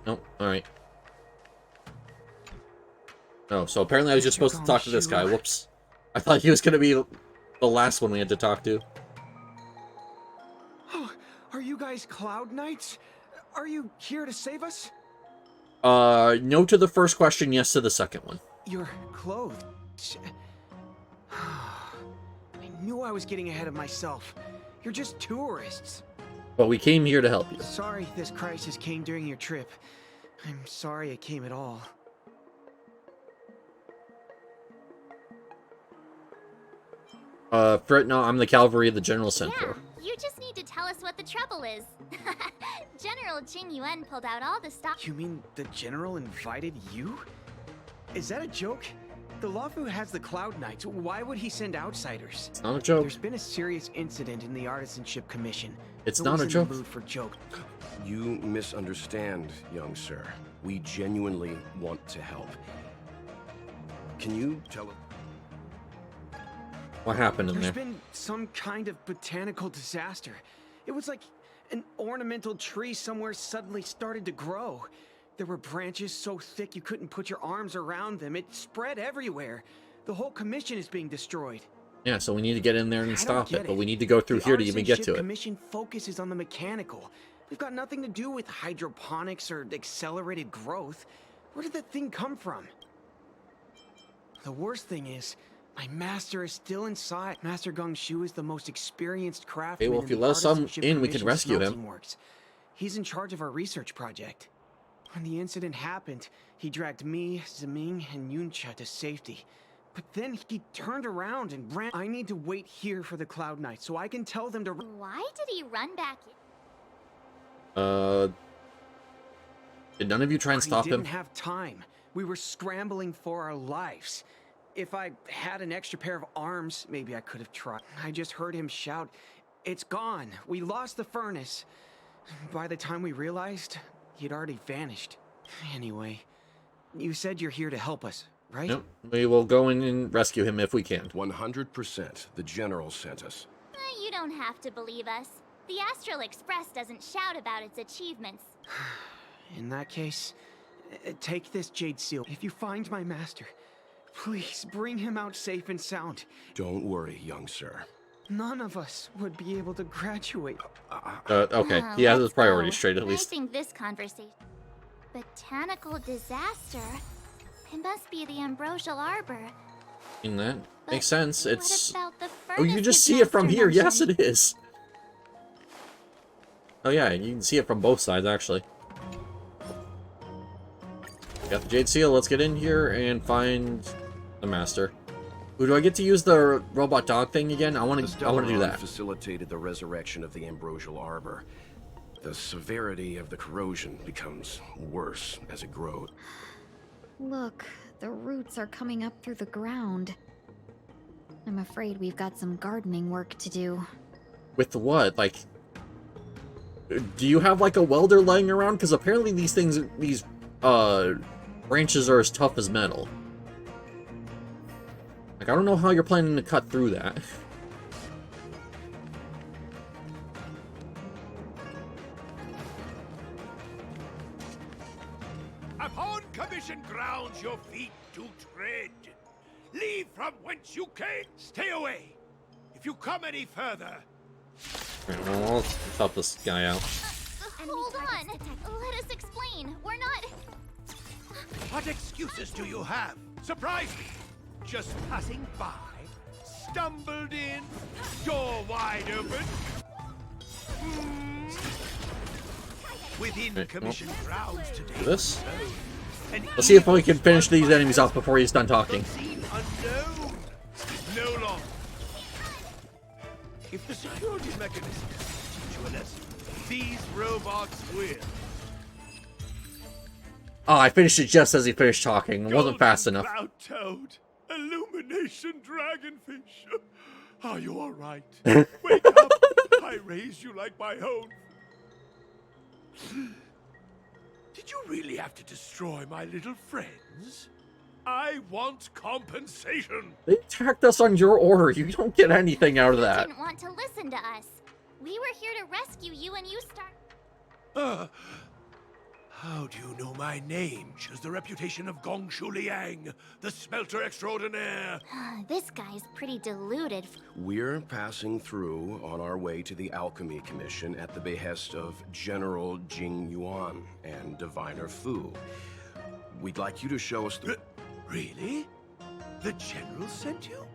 Nope, alright. Oh, so apparently I was just supposed to talk to this guy. Whoops. I thought he was gonna be the last one we had to talk to.
Oh, are you guys Cloud Knights? Are you here to save us?
No to the first question, yes to the second one.
You're clothed. I knew I was getting ahead of myself. You're just tourists.
But we came here to help you.
Sorry this crisis came during your trip. I'm sorry it came at all.
No, I'm the cavalry the general sent for.
You just need to tell us what the trouble is. General Jing Yuan pulled out all the stock.
You mean the General invited you? Is that a joke? The Luofu has the Cloud Knights. Why would he send outsiders?
It's not a joke.
There's been a serious incident in the Artisanship Commission.
It's
Who
not
was
a
in
joke.
The mood for joke.
You misunderstand, young sir. We genuinely want to help. Can you tell us?
What happened in
There's
there?
been some kind of botanical disaster. It was like an ornamental tree somewhere suddenly started to grow. There were branches so thick you couldn't put your arms around them. It spread everywhere. The whole commission is being destroyed.
Yeah, so we need to get in there and
I don't
stop
get
it, but we need to go through
The
here to even get to
Artisanship
it.
Commission focuses on the mechanical. We've got nothing to do with hydroponics or accelerated growth. Where did that thing come from? The worst thing is, my master is still inside. Master Gong Shu is the most experienced craftsman.
Hey, well, if you let us some in, we can rescue him.
Works. He's in charge of our research project. When the incident happened, he dragged me, Zeming, and Yuncha to safety. But then he turned around and ran. I need to wait here for the Cloud Knight so I can tell them to.
Why did he run back?
Did none of you try and stop
We
him?
didn't have time. We were scrambling for our lives. If I had an extra pair of arms, maybe I could have tried. I just heard him shout, "It's gone. We lost the furnace." By the time we realized, he'd already vanished. Anyway, you said you're here to help us, right?
Nope. We will go in and rescue him if we can.
100%. The General sent us.
You don't have to believe us. The Astral Express doesn't shout about its achievements.
In that case, take this Jade Seal. If you find my master, please bring him out safe and sound.
Don't worry, young sir.
None of us would be able to graduate.
Okay, he has his priorities straight at
I
least.
think this conversation... Botanical disaster? It must be the Ambrosial Arbor.
And that makes sense. It's...
About the
Oh, you just see it from here. Yes, it is. Oh yeah, you can see it from both sides, actually. Got the Jade Seal. Let's get in here and find the Master. Ooh, do I get to use the robot dog thing again? I want to do that.
Facilitated the resurrection of the Ambrosial Arbor. The severity of the corrosion becomes worse as it grows.
Look, the roots are coming up through the ground. I'm afraid we've got some gardening work to do.
With what? Like, do you have like a welder laying around? Because apparently these things, these branches are as tough as metal. Like, I don't know how you're planning to cut through that.
Upon commission grounds your feet do tread. Leave from whence you came. Stay away. If you come any further...
Alright, well, I'll help this guy out.
Hold on. Let us explain. We're not...
What excuses do you have? Surprise me. Just passing by. Stumbled in. Door wide open. Within commission grounds today.
Do this. Let's see if we can finish these enemies off before he's done talking.
Unknown. No longer. If the security mechanism teach you a lesson, these robots will.
Oh, I finished it just as he finished talking. It wasn't fast enough.
Cloud toad, illumination dragonfish. Are you all right? Wake up! I raised you like my own. Did you really have to destroy my little friends? I want compensation.
They attacked us on your order. You don't get anything out of
You
that.
didn't want to listen to us. We were here to rescue you and you start...
How do you know my name? Shares the reputation of Gongshu Liang, the smelter extraordinaire.
This guy's pretty deluded.
We're passing through on our way to the Alchemy Commission at the behest of General Jing Yuan and Diviner Fu. We'd like you to show us the...
Really? The General sent you?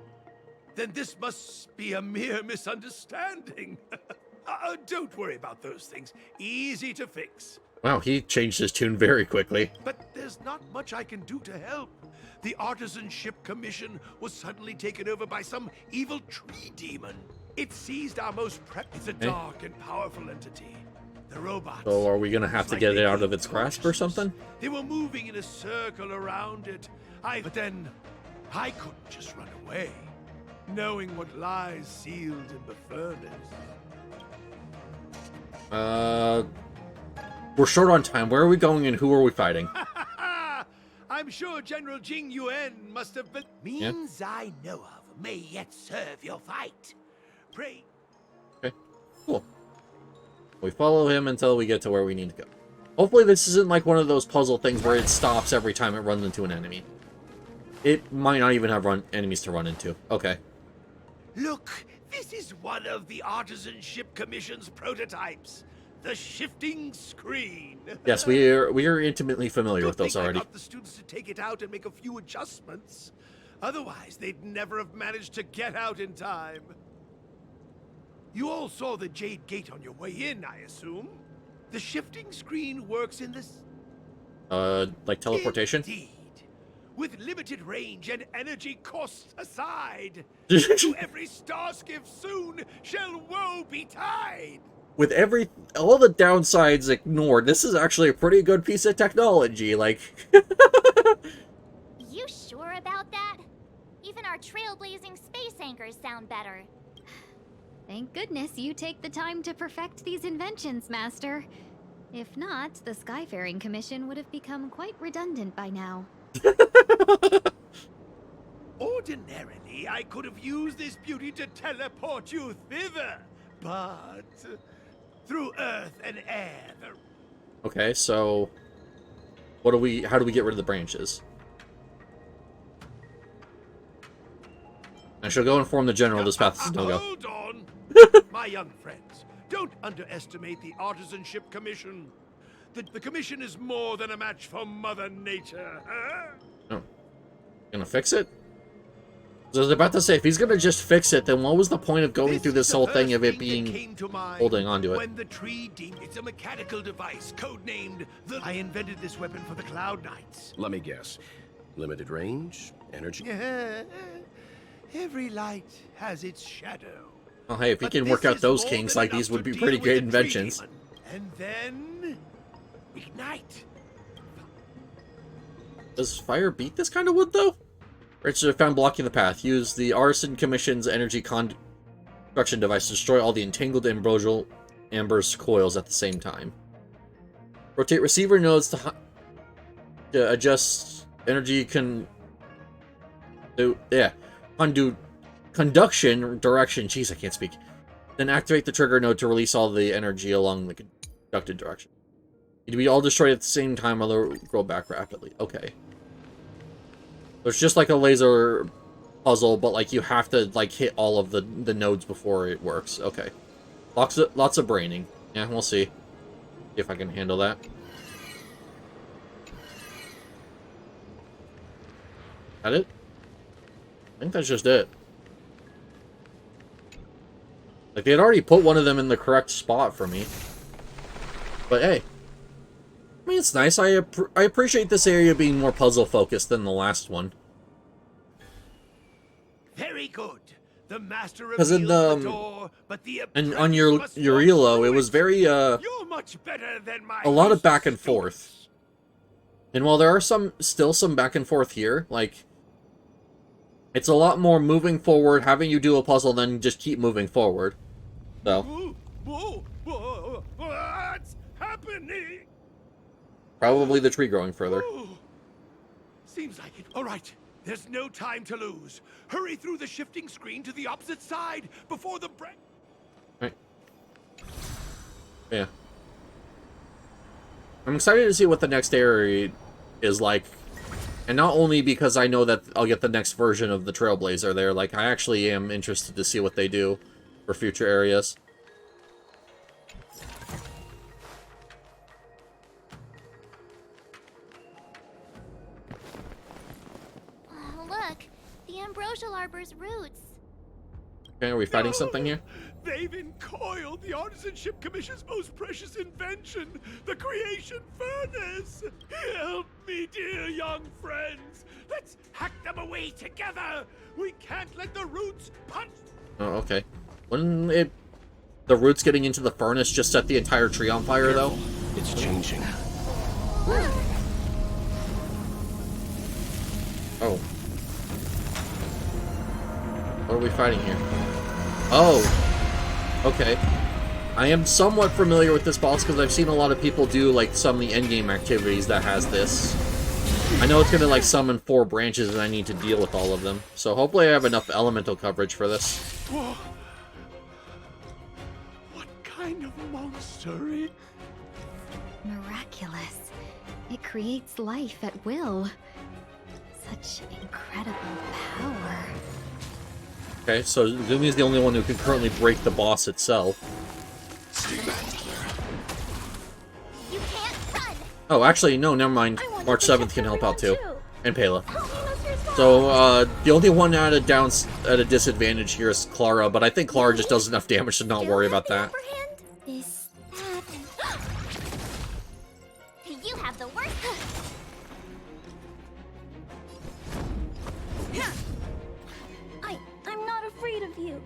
Then this must be a mere misunderstanding. Don't worry about those things. Easy to fix.
Wow, he changed his tune very quickly.
But there's not much I can do to help. The Artisanship Commission was suddenly taken over by some evil tree demon. It seized our most It's a dark and powerful entity. The robots...
So are we gonna have to get it out of its grasp or something?
They were moving in a circle around it. But then, I couldn't just run away, knowing what lies sealed in the furnace.
We're short on time. Where are we going and who are we fighting?
I'm sure General Jing Yuan must have been... Means I know of may yet serve your fight. Pray...
Okay, cool. We follow him until we get to where we need to go. Hopefully this isn't like one of those puzzle things where it stops every time it runs into an enemy. It might not even have enemies to run into. Okay.
Look, this is one of the Artisan Ship Commission's prototypes. The shifting screen.
Yes, we are intimately familiar with those already.
I got the students to take it out and make a few adjustments. Otherwise, they'd never have managed to get out in time. You all saw the Jade Gate on your way in, I assume? The shifting screen works in this...
like teleportation?
Indeed. With limited range and energy costs aside, to every starskiff soon shall woe betide.
With all the downsides ignored, this is actually a pretty good piece of technology, like...
You sure about that? Even our trailblazing space anchors sound better.
Thank goodness you take the time to perfect these inventions, Master. If not, the Skyfaring Commission would have become quite redundant by now.
Ordinarily, I could have used this beauty to teleport you thither, but through earth and air.
Okay, so how do we get rid of the branches? I shall go inform the general this path is no go.
Hold on, my young friends. Don't underestimate the Artisan Ship Commission. The commission is more than a match for Mother Nature. Huh?
Oh. Gonna fix it? So I was about to say, if he's gonna just fix it, then what was the point of going through this whole thing of it being holding onto it?
When the tree deemed it's a mechanical device codenamed the... I invented this weapon for the Cloud Knights.
Let me guess. Limited range, energy.
Yeah. Every light has its shadow.
Oh, hey, if he can work out those kinks, like, these would be pretty great inventions.
And then... ignite.
Does fire beat this kind of wood, though? Richard found blocking the path. Use the Artisan Commission's energy conduction device to destroy all the entangled ambrosial amber's coils at the same time. Rotate receiver nodes to adjust energy conduction direction. Jeez, I can't speak. Then activate the trigger node to release all the energy along the conducted direction. Need to be all destroyed at the same time, or they'll grow back rapidly. Okay. So it's just like a laser puzzle, but like you have to like hit all of the nodes before it works. Okay. Lots of braining. Yeah, we'll see. See if I can handle that. That it? I think that's just it. Like, they had already put one of them in the correct spot for me. But hey. I mean, it's nice. I appreciate this area being more puzzle-focused than the last one.
Very good. The master
Because in
the door, but the
and on your Elo, it was very
You're much better than my
a lot of back and forth. And while there are still some back and forth here, like, it's a lot more moving forward, having you do a puzzle, then just keep moving forward. So.
What's happening?
Probably the tree growing further.
Seems like it. All right. There's no time to lose. Hurry through the shifting screen to the opposite side before the break.
Right. Yeah. I'm excited to see what the next area is like. And not only because I know that I'll get the next version of the Trailblazer there, like, I actually am interested to see what they do for future areas.
Look, the ambrosial arbor's roots.
Okay, are we fighting something here?
They've encoiled the Artisan Ship Commission's most precious invention, the creation furnace. Help me, dear young friends. Let's hack them away together. We can't let the roots punch.
Oh, okay. Wouldn't the roots getting into the furnace just set the entire tree on fire, though?
It's changing.
Oh. What are we fighting here? Oh. Okay. I am somewhat familiar with this boss because I've seen a lot of people do, like, some of the endgame activities that has this. I know it's gonna, like, summon 4 branches and I need to deal with all of them. So hopefully I have enough elemental coverage for this.
Whoa. What kind of monster?
Miraculous. It creates life at will. Such incredible power.
Okay, so Zumi's the only one who can currently break the boss itself.
You can't run.
Oh, actually, no, never mind. March 7th can help out too. And Pela. So, the only one at a disadvantage here is Clara, but I think Clara just does enough damage to not worry about that.
This happened. You have the worst. I'm not afraid of you.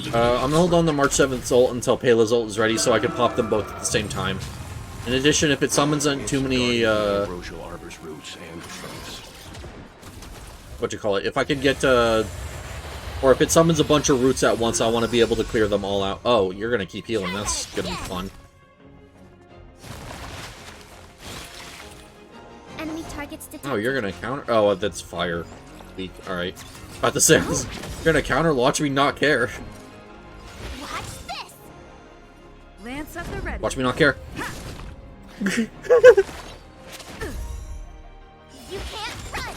I'm gonna hold on to March 7th's ult until Pela's ult is ready so I can pop them both at the same time. In addition, if it summons too many, what you call it? If I could get, or if it summons a bunch of roots at once, I want to be able to clear them all out. Oh, you're gonna keep healing. That's gonna be fun.
Enemy targets detected.
Oh, you're gonna counter? Oh, that's fire. Weak. Alright. About to say, you're gonna counter? Watch me not care.
Watch this.
Lance at the ready.
Watch me not care.
You can't run.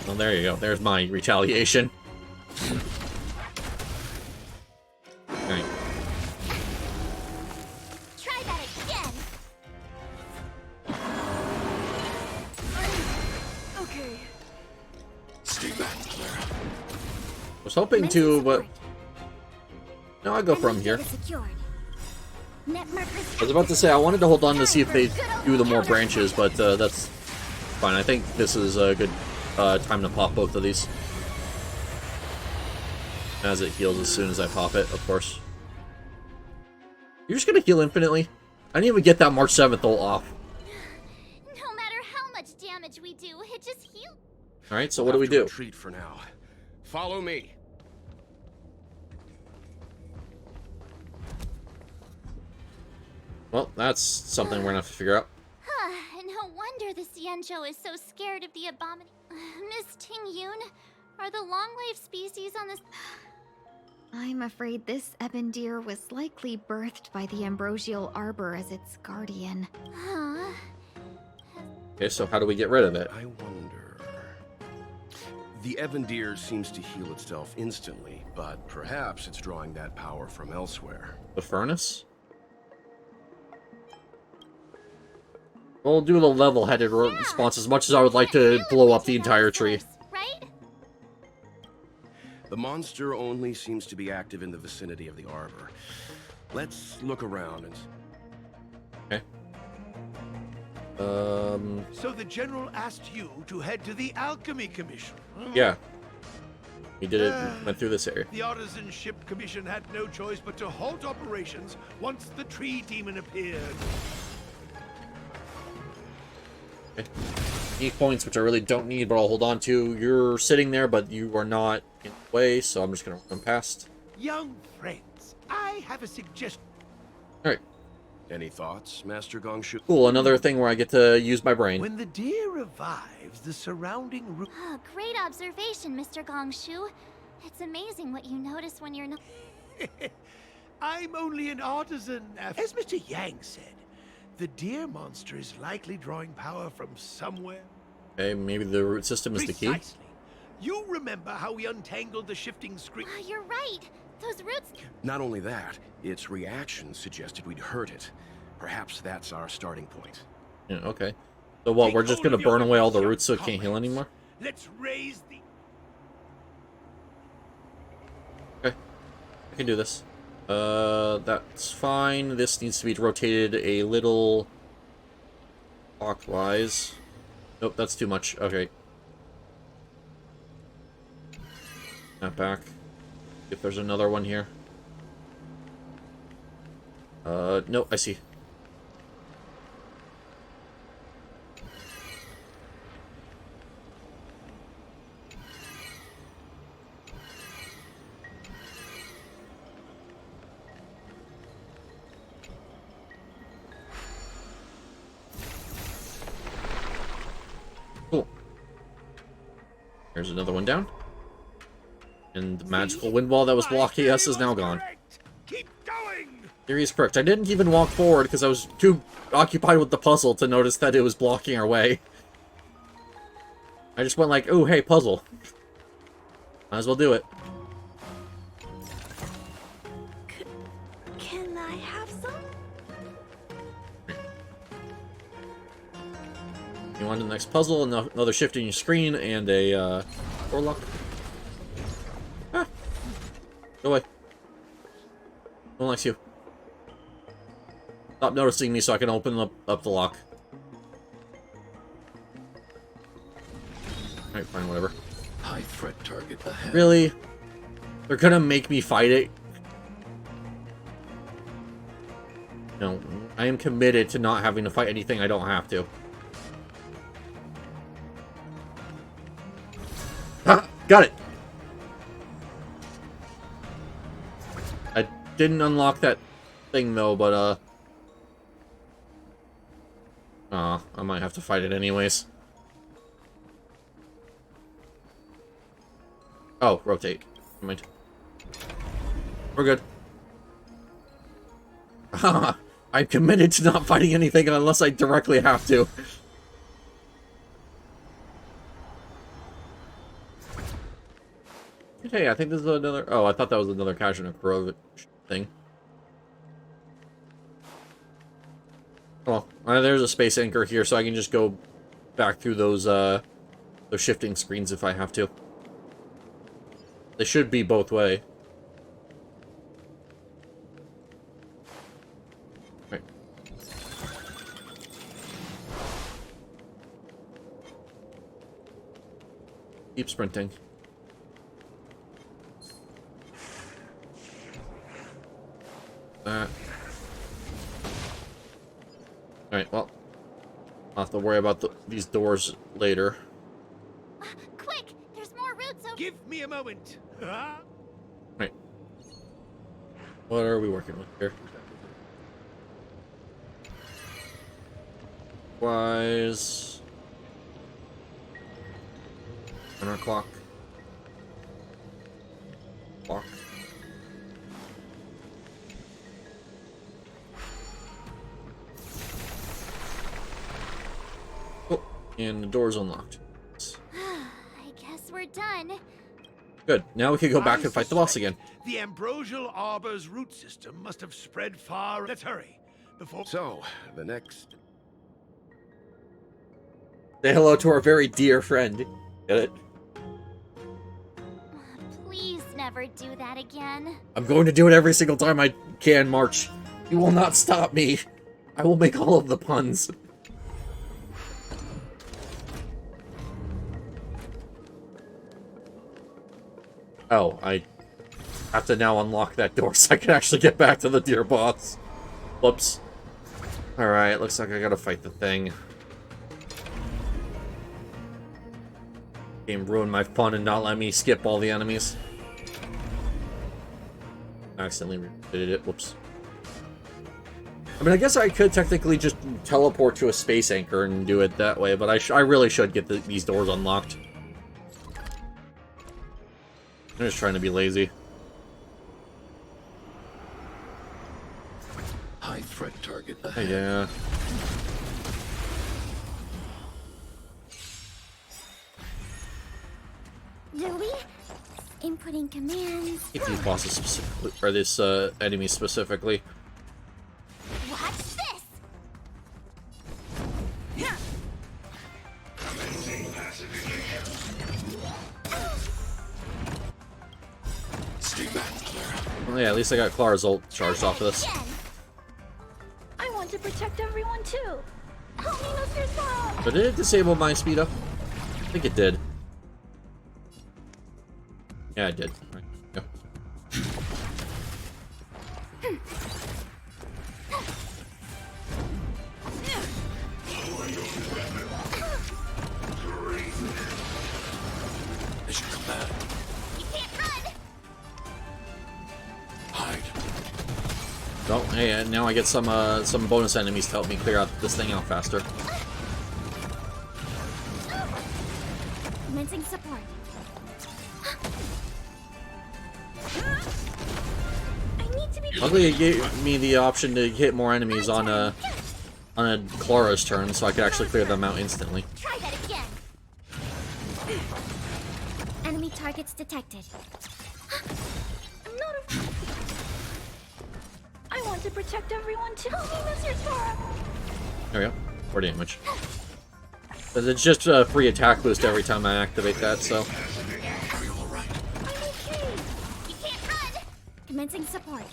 Well, there you go. There's my retaliation. Okay.
Try that again.
Okay.
Stay back, Clara.
I was hoping to, but... No, I'll go from here. I was about to say, I wanted to hold on to see if they do the more branches, but that's fine. I think this is a good time to pop both of these. As it heals as soon as I pop it, of course. You're just gonna heal infinitely? I didn't even get that March 7th ult off.
No matter how much damage we do, it just heals.
Alright, so what do we do?
Retreat for now. Follow me.
Well, that's something we're gonna have to figure out.
No wonder the Xianzhou is so scared of the abomin. Miss Ting-Yun, are the long-lived species on this...
I'm afraid this ebon deer was likely birthed by the ambrosial arbor as its guardian.
Huh?
Okay, so how do we get rid of it?
I wonder... The Evandir seems to heal itself instantly, but perhaps it's drawing that power from elsewhere.
The furnace? We'll do the level-headed response as much as I would like to blow up the entire tree.
Right?
The monster only seems to be active in the vicinity of the arbor. Let's look around and...
Okay.
So the General asked you to head to the Alchemy Commission? Huh?
Yeah. We did it, went through this area.
The Artisan Ship Commission had no choice but to halt operations once the tree demon appeared.
Okay. Need points, which I really don't need, but I'll hold on to. You're sitting there, but you are not in the way, so I'm just gonna run past.
Young friends, I have a suggestion.
Alright.
Any thoughts, Master Gongshu?
Cool, another thing where I get to use my brain.
When the deer revives, the surrounding root...
Oh, great observation, Mr. Gongshu. It's amazing what you notice when you're not...
I'm only an artisan. As Mr. Yang said, the deer monster is likely drawing power from somewhere.
Okay, maybe the root system is the key.
Precisely. You remember how we untangled the shifting screen?
Oh, you're right. Those roots...
Not only that, its reaction suggested we'd hurt it. Perhaps that's our starting point.
Yeah, okay. So what, we're just gonna burn away all the roots so it can't heal anymore?
Let's raise the...
Okay. I can do this. That's fine. This needs to be rotated a little clockwise. Nope, that's too much. Okay. Snap back. If there's another one here. Nope, I see. Cool. There's another one down. And the magical wind wall that was blocking us is now gone.
Keep going!
Theory is correct. I didn't even walk forward because I was too occupied with the puzzle to notice that it was blocking our way. I just went like, oh, hey, puzzle. Might as well do it.
Can I have some?
You want the next puzzle, another shift in your screen, and a door lock. Ah. Go away. No one likes you. Stop noticing me so I can open up the lock. Alright, fine, whatever.
High threat target ahead.
Really? They're gonna make me fight it? No, I am committed to not having to fight anything I don't have to. Ah, got it! I didn't unlock that thing though, but I might have to fight it anyways. Oh, rotate. Never mind. We're good. I'm committed to not fighting anything unless I directly have to. Hey, I think this is another... Oh, I thought that was another Kazanakura thing. Oh, there's a space anchor here, so I can just go back through those shifting screens if I have to. They should be both way. Right. Keep sprinting. Alright, well, I'll have to worry about these doors later.
Quick! There's more roots over—
Give me a moment.
Right. What are we working with here? Wise. On our clock. Clock. And the door's unlocked.
I guess we're done.
Good. Now we can go back and fight the boss again.
The Ambrosial Arbor's root system must have spread far. Let's hurry. Before.
So, the next...
Say hello to our very dear friend. Get it?
Please never do that again.
I'm going to do it every single time I can, March. You will not stop me. I will make all of the puns. Oh, I have to now unlock that door so I can actually get back to the dear boss. Whoops. Alright, looks like I gotta fight the thing. Game ruined my fun and not let me skip all the enemies. I accidentally did it. Whoops. I mean, I guess I could technically just teleport to a space anchor and do it that way, but I really should get these doors unlocked. I'm just trying to be lazy.
High threat target ahead.
Yeah.
Do we? Inputting commands.
If these bosses specifically, or this enemy specifically.
Watch this!
Stay back, Clara.
Well, yeah, at least I got Clara's ult charged off of this.
I want to protect everyone too. Help me, Mr. Saw.
But did it disable my speed up? I think it did. Yeah, it did. Right. Go.
They should come back.
You can't run!
Hide.
Oh, hey, and now I get some bonus enemies to help me clear out this thing out faster.
Commencing support. I need to be
Luckily, it gave me the option to hit more enemies on a Clara's turn, so I could actually clear them out instantly.
Try that again. Enemy targets detected.
I'm not a... I want to protect everyone too. Help me, Mr. Sora.
There we go. 4 damage. But it's just a free attack boost every time I activate that, so...
I'm okay. You can't run. Commencing support.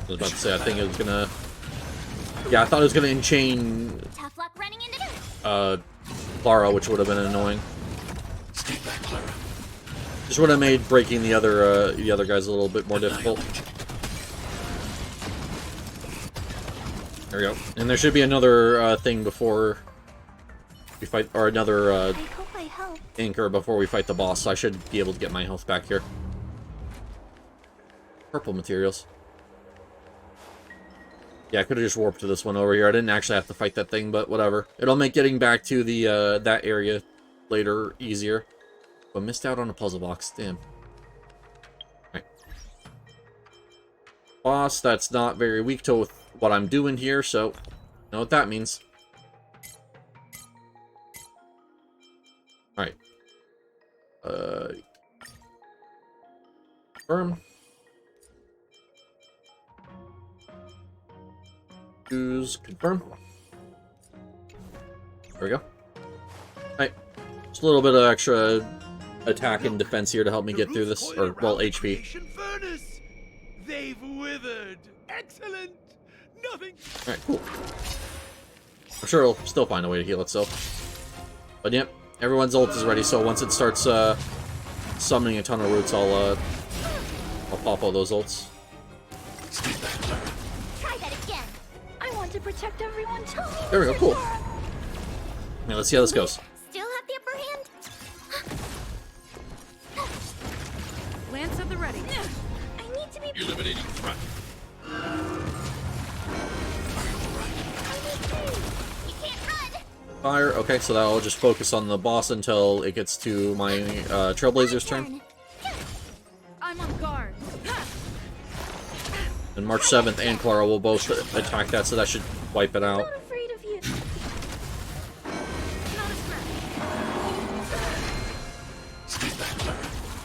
I was about to say, I think it was gonna... Yeah, I thought it was gonna enchain...
Tough luck running into this.
Clara, which would have been annoying. Just would have made breaking the other guys a little bit more difficult. There we go. And there should be another thing before we fight, or another
I hope I helped.
anchor before we fight the boss, so I should be able to get my health back here. Purple materials. Yeah, I could have just warped to this one over here. I didn't actually have to fight that thing, but whatever. It'll make getting back to the that area later easier. But missed out on a puzzle box. Damn. Alright. Boss, that's not very weak to what I'm doing here, so know what that means. Alright. Confirm. Choose confirm. There we go. Alright. Just a little bit of extra attack and defense here to help me get through this, or, well, HP.
Furnace. They've withered. Excellent. Nothing.
Alright, cool. I'm sure it'll still find a way to heal itself. But yep, everyone's ult is ready, so once it starts summoning a ton of roots, I'll pop all those ults.
Try that again. I want to protect everyone too.
There we go, cool. Now let's see how this goes.
Still have the upper hand?
Lance at the ready.
I need to be...
Eliminating front.
You can't run.
Fire. Okay, so that'll just focus on the boss until it gets to my Trailblazer's turn.
I'm on guard.
And March 7th and Clara will both attack that, so that should wipe it out.
I'm not afraid of you.
Not a threat.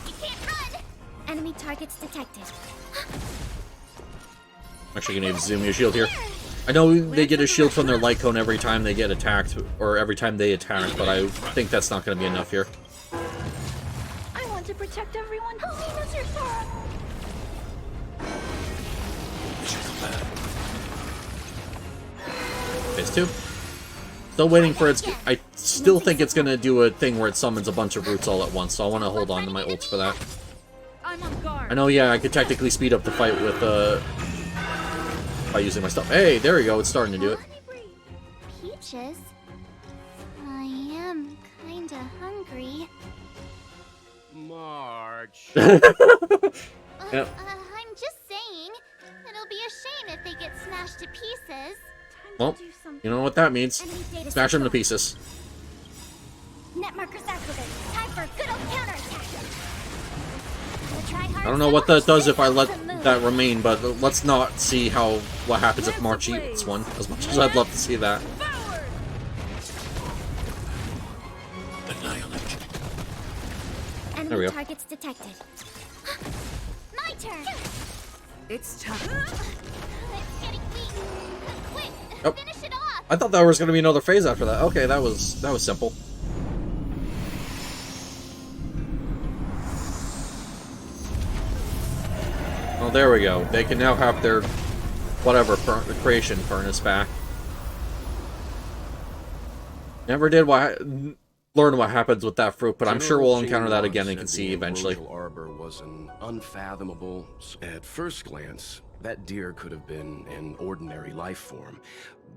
You can't run. Enemy targets detected.
I'm actually gonna zoom your shield here. I know they get a shield from their light cone every time they get attacked, or every time they attack, but I think that's not gonna be enough here.
I want to protect everyone. Help me, Mr. Sora.
Phase 2. Still waiting for its... I still think it's gonna do a thing where it summons a bunch of roots all at once, so I want to hold on to my ults for that.
I'm on guard.
I know, yeah, I could technically speed up the fight with, by using my stuff. Hey, there we go, it's starting to do it.
Peaches? I am kinda hungry.
March.
Yep.
I'm just saying. It'll be a shame if they get smashed to pieces.
Well, you know what that means. Smash them to pieces.
Net markers activated. Time for a good old counterattack.
I don't know what that does if I let that remain, but let's not see what happens if March eats one, as much as I'd love to see that. There we go.
Targets detected. My turn.
It's time.
It's getting weak. Quick,
Oh.
finish it off.
I thought there was going to be another phase after that. Okay, that was simple. Oh, there we go. They can now have their whatever creation furnace back. Never did learn what happens with that fruit, but I'm sure we'll encounter that again and can see eventually.
Arbor was an unfathomable. At first glance, that deer could have been an ordinary life form,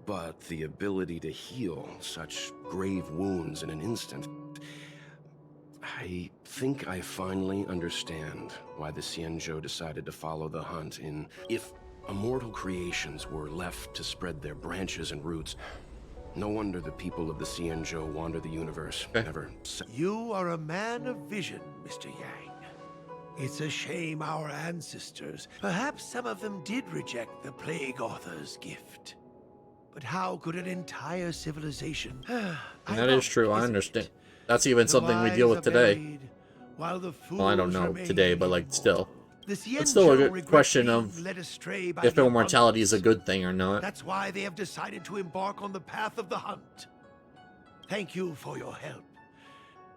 but the ability to heal such grave wounds in an instant. I think I finally understand why the Xianzhou decided to follow the hunt in. If immortal creations were left to spread their branches and roots, No wonder the people of the Xianzhou wander the universe. Never.
You are a man of vision, Mr. Yang. It's a shame our ancestors, perhaps some of them did reject the Plague Author's gift. But how could an entire civilization...
And that is true, I understand. That's even something we deal with today.
While the
Well, I don't know today, but like still. It's still
Xianzhou
a good
regret
question of
being led astray by
if
the
immortality is a good thing or not.
That's why they have decided to embark on the path of the hunt. Thank you for your help.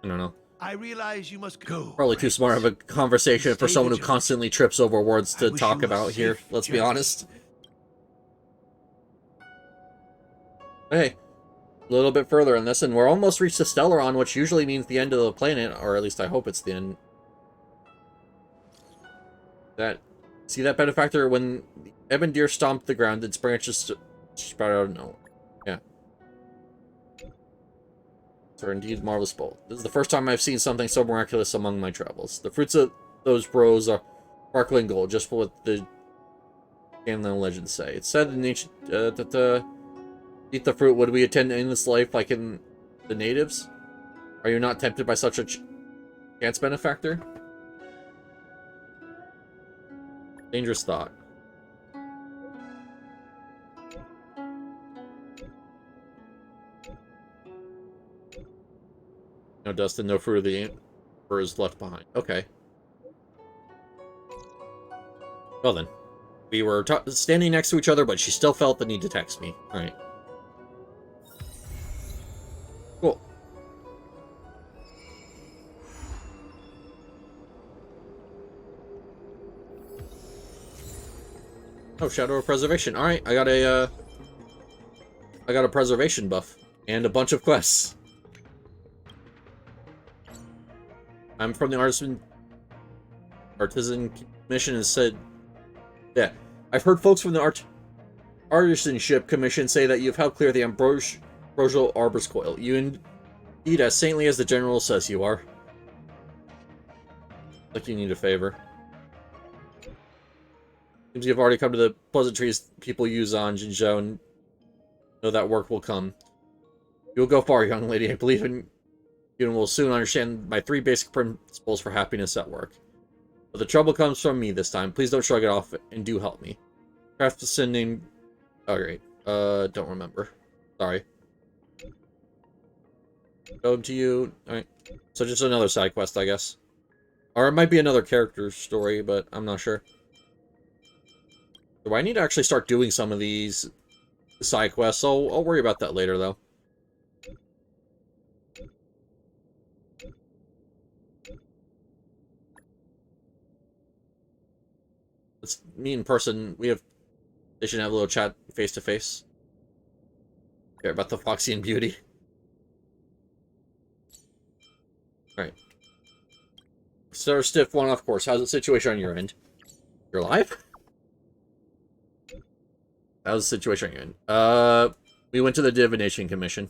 I don't know.
I realize you must go.
Probably too smart of a conversation for someone who constantly trips over words to talk about here. Let's be honest. Hey, a little bit further in this, and we're almost reached the Stellaron, which usually means the end of the planet, or at least I hope it's the end. See that benefactor? When the ebon deer stomped the ground, its branches sprout out of nowhere. Yeah. Are indeed marvelous bold. This is the first time I've seen something so miraculous among my travels. The fruits of those bros are sparkling gold, just what the Scanlan legends say. It's said in ancient eat the fruit, would we attend endless life like in the natives? Are you not tempted by such a chance, benefactor? Dangerous thought. No dust and no fruit of the emperor is left behind. Okay. Well then. We were standing next to each other, but she still felt the need to text me. Alright. Cool. Oh, Shadow of Preservation. Alright, I got a preservation buff. And a bunch of quests. I'm from the Artisan Commission and said... Yeah. I've heard folks from the Artisanship Commission say that you've helped clear the Ambrosial Arbor's Coil. You indeed as saintly as the General says you are. Like you need a favor. Seems you've already come to the pleasantries people use on Jinzhou and know that work will come. You'll go far, young lady. I believe in you and will soon understand my 3 basic principles for happiness at work. But the trouble comes from me this time. Please don't shrug it off and do help me. Craftsman named... Oh, great. Don't remember. Sorry. Go to you. Alright. So just another side quest, I guess. Or it might be another character story, but I'm not sure. Do I need to actually start doing some of these side quests? I'll worry about that later, though. Let's meet in person. They should have a little chat face to face. Care about the Foxy and Beauty. Alright. Sir Stiff one off course. How's the situation on your end? You're alive? How's the situation on your end? We went to the Divination Commission.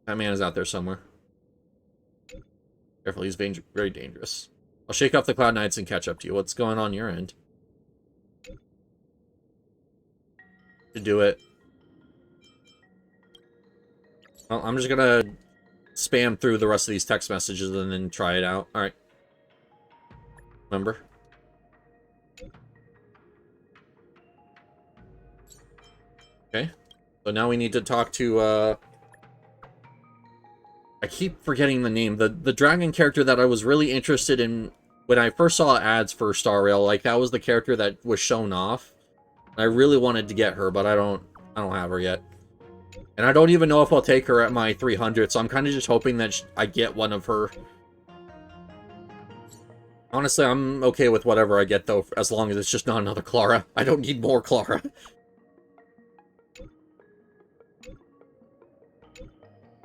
That man is out there somewhere. Careful, he's very dangerous. I'll shake off the Cloud Knights and catch up to you. What's going on your end? To do it. Well, I'm just gonna spam through the rest of these text messages and then try it out. Alright. Remember? Okay. So now we need to talk to, I keep forgetting the name. The dragon character that I was really interested in when I first saw ads for Star Rail. Like, that was the character that was shown off. I really wanted to get her, but I don't have her yet. And I don't even know if I'll take her at my 300, so I'm kind of just hoping that I get one of her. Honestly, I'm okay with whatever I get, though, as long as it's just not another Clara. I don't need more Clara.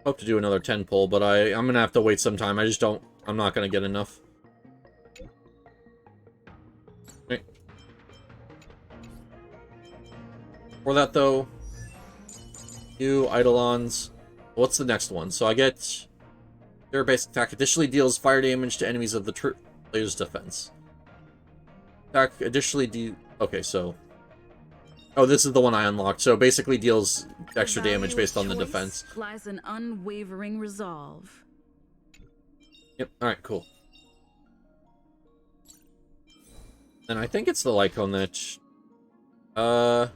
Hope to do another 10 pull, but I'm gonna have to wait some time. I'm not gonna get enough. Okay. For that, though, you Eidolons. What's the next one? So I get their basic attack additionally deals fire damage to enemies of the player's defense. Attack additionally okay, so Oh, this is the one I unlocked. So basically deals extra damage based on the defense.
Lies an unwavering resolve.
Yep. All right. Cool. And I think it's the Lycone that.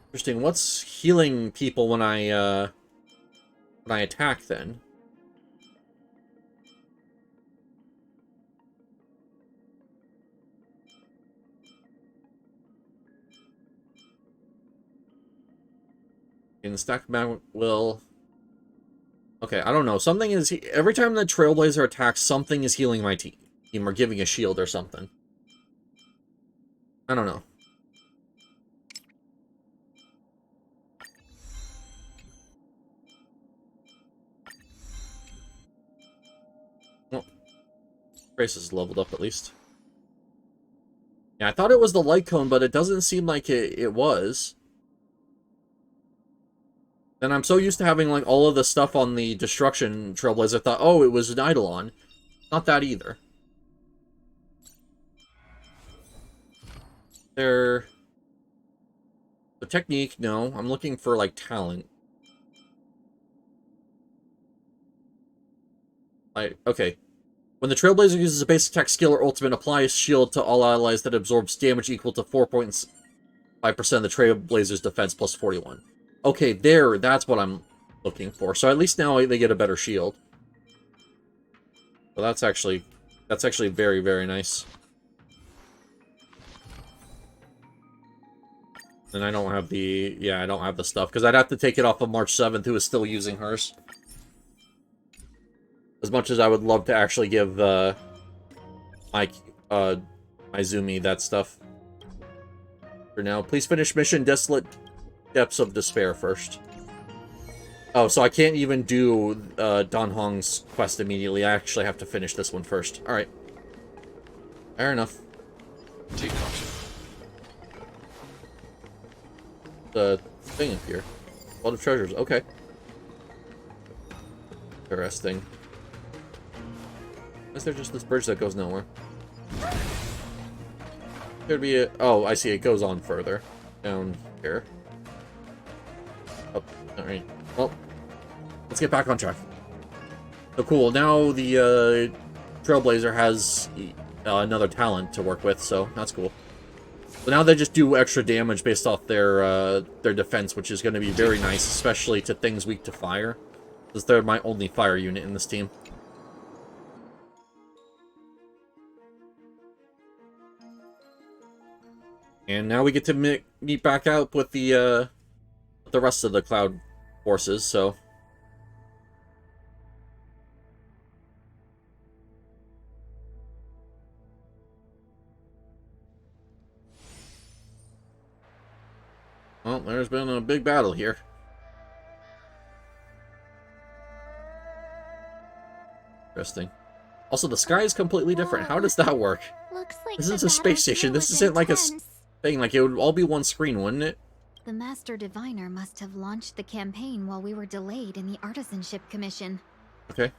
Interesting. What's healing people when I attack then? In stack mag will. Okay, I don't know. Something is every time the Trailblazer attacks, something is healing my team or giving a shield or something. I don't know. Well, Grace is leveled up at least. Yeah, I thought it was the light cone, but it doesn't seem like it was. And I'm so used to having like all of the stuff on the destruction Trailblazer, I thought, oh, it was an Eidolon. Not that either. The technique, no. I'm looking for like talent. Okay. When the Trailblazer uses a basic attack skill or ultimate, apply a shield to all allies that absorbs damage equal to 4.5% of the Trailblazer's defense plus 41. Okay, that's what I'm looking for. So at least now they get a better shield. Well, that's actually very, very nice. And I don't have I don't have the stuff, because I'd have to take it off of March 7th, who is still using hers. As much as I would love to actually give my Zumi that stuff. For now, please finish mission Desolate Depths of Despair first. Oh, so I can't even do Don Hong's quest immediately. I actually have to finish this one first. Alright. Fair enough.
Take caution.
The thing up here. World of Treasures. Okay. Interesting. Is there just this bridge that goes nowhere? There'd be a... Oh, I see. It goes on further. Down here. Oh, alright. Well, let's get back on track. So cool. Now the Trailblazer has another talent to work with, so that's cool. So now they just do extra damage based off their defense, which is going to be very nice, especially to things weak to fire. Because they're my only fire unit in this team. And now we get to meet back up with the rest of the Cloud forces, so... Well, there's been a big battle here. Interesting. Also, the sky is completely different. How does that work?
Looks like
This is a space station. This isn't like a thing. Like, it would all be one screen, wouldn't it?
The Master Diviner must have launched the campaign while we were delayed in the Artisanship Commission.
Okay.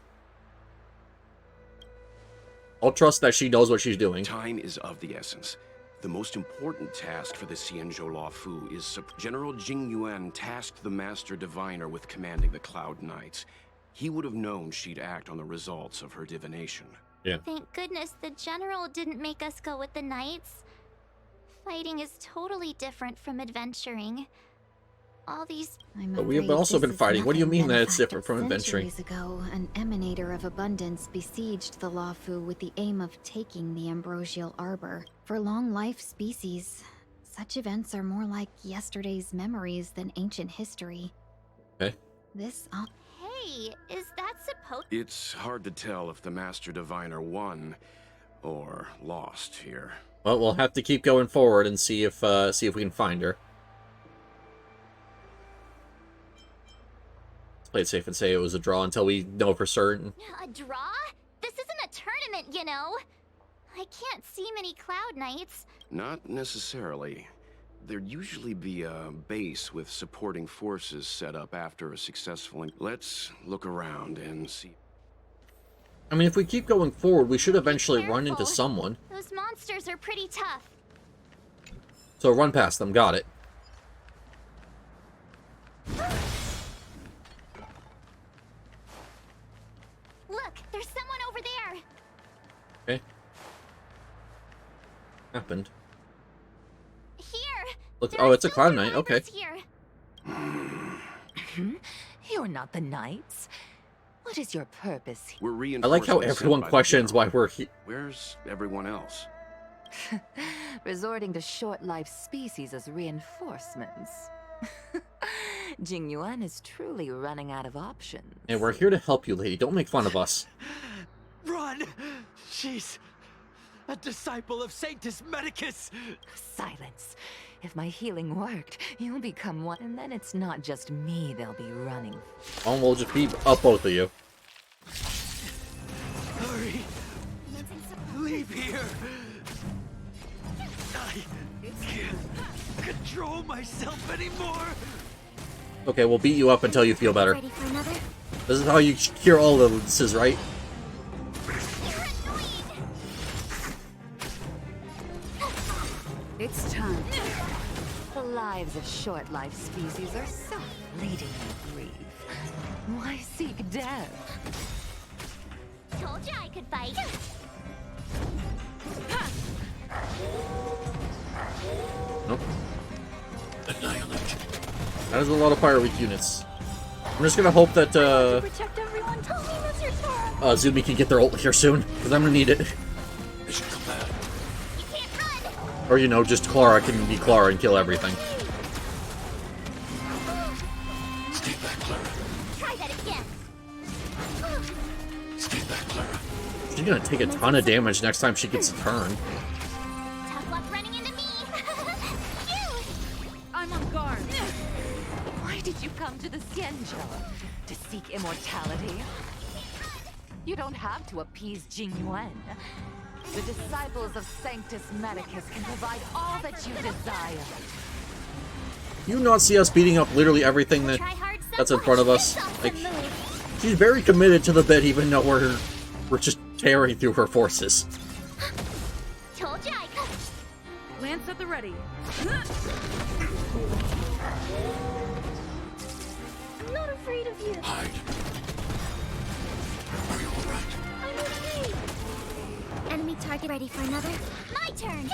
I'll trust that she knows what she's doing.
Time is of the essence. The most important task for the Xianzhou Luofu is General Jing Yuan tasked the Master Diviner with commanding the Cloud Knights. He would have known she'd act on the results of her divination.
Yeah.
Thank goodness the General didn't make us go with the Knights. Fighting is totally different from adventuring. All these...
But we have also been fighting. What do you mean that it's different from adventuring?
Centuries ago, an emanator of abundance besieged the Luofu with the aim of taking the ambrosial arbor. For long-life species, such events are more like yesterday's memories than ancient history.
Okay.
This...
Hey, is that supposed...
It's hard to tell if the Master Diviner won or lost here.
Well, we'll have to keep going forward and see if we can find her. Let's play it safe and say it was a draw until we know for certain.
A draw? This isn't a tournament, you know. I can't see many Cloud Knights.
Not necessarily. There'd usually be a base with supporting forces set up after a successful... Let's look around and see.
I mean, if we keep going forward, we should eventually run into someone.
Those monsters are pretty tough.
So run past them. Got it.
Look, there's someone over there.
Okay. Happened.
Here.
Look. Oh, it's a cloud knight. Okay.
Here.
You're not the knights. What is your purpose?
We're
I like how everyone questions why we're here.
Where's everyone else?
Resorting to short-lived species as reinforcements. Jing Yuan is truly running out of options.
And we're here to help you, lady. Don't make fun of us.
Run! She's a disciple of Sanctus Medicus!
Silence. If my healing worked, you'll become one, and then it's not just me they'll be running.
Oh, we'll just beat up both of you.
Hurry! Leave here! I can't control myself anymore!
Okay, we'll beat you up until you feel better.
Ready for another?
This is how you cure all illnesses, right?
It's time.
The lives of short-lived species are so fleetingly brief. Why seek death?
Told you I could fight.
Nope. That is a lot of fire weak units. I'm just gonna hope that
Protect everyone. Tell me that's your turn.
Zumi can get their ult here soon, because I'm gonna need it.
They should come back.
You can't run.
Or, you know, just Clara can be Clara and kill everything.
Stay back, Clara.
Try that again.
Stay back, Clara.
She's gonna take a ton of damage next time she gets a turn.
Tough luck running into me.
I'm on guard.
Why did you come to the Xianzhou? To seek immortality? You don't have to appease Jing Yuan. The disciples of Sanctus Medicus can provide all that you desire.
You not see us beating up literally everything that's in front of us? Like, she's very committed to the bit, even though we're just tearing through her forces.
Told you I could.
Lance at the ready.
I'm not afraid of you.
Hide. Are you alright?
I'm okay. Enemy target ready for another. My turn.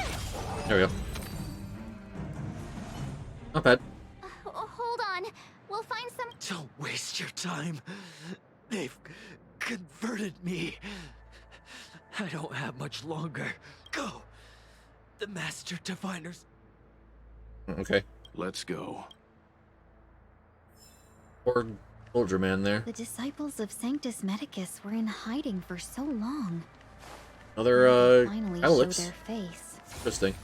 There we go. Not bad.
Hold on. We'll find some.
Don't waste your time. They've converted me. I don't have much longer. Go. The Master Diviners.
Okay.
Let's go.
Poor soldier man there.
The disciples of Sanctus Medicus were in hiding for so long.
Another,
Finally show
Alex.
their face.
Interesting.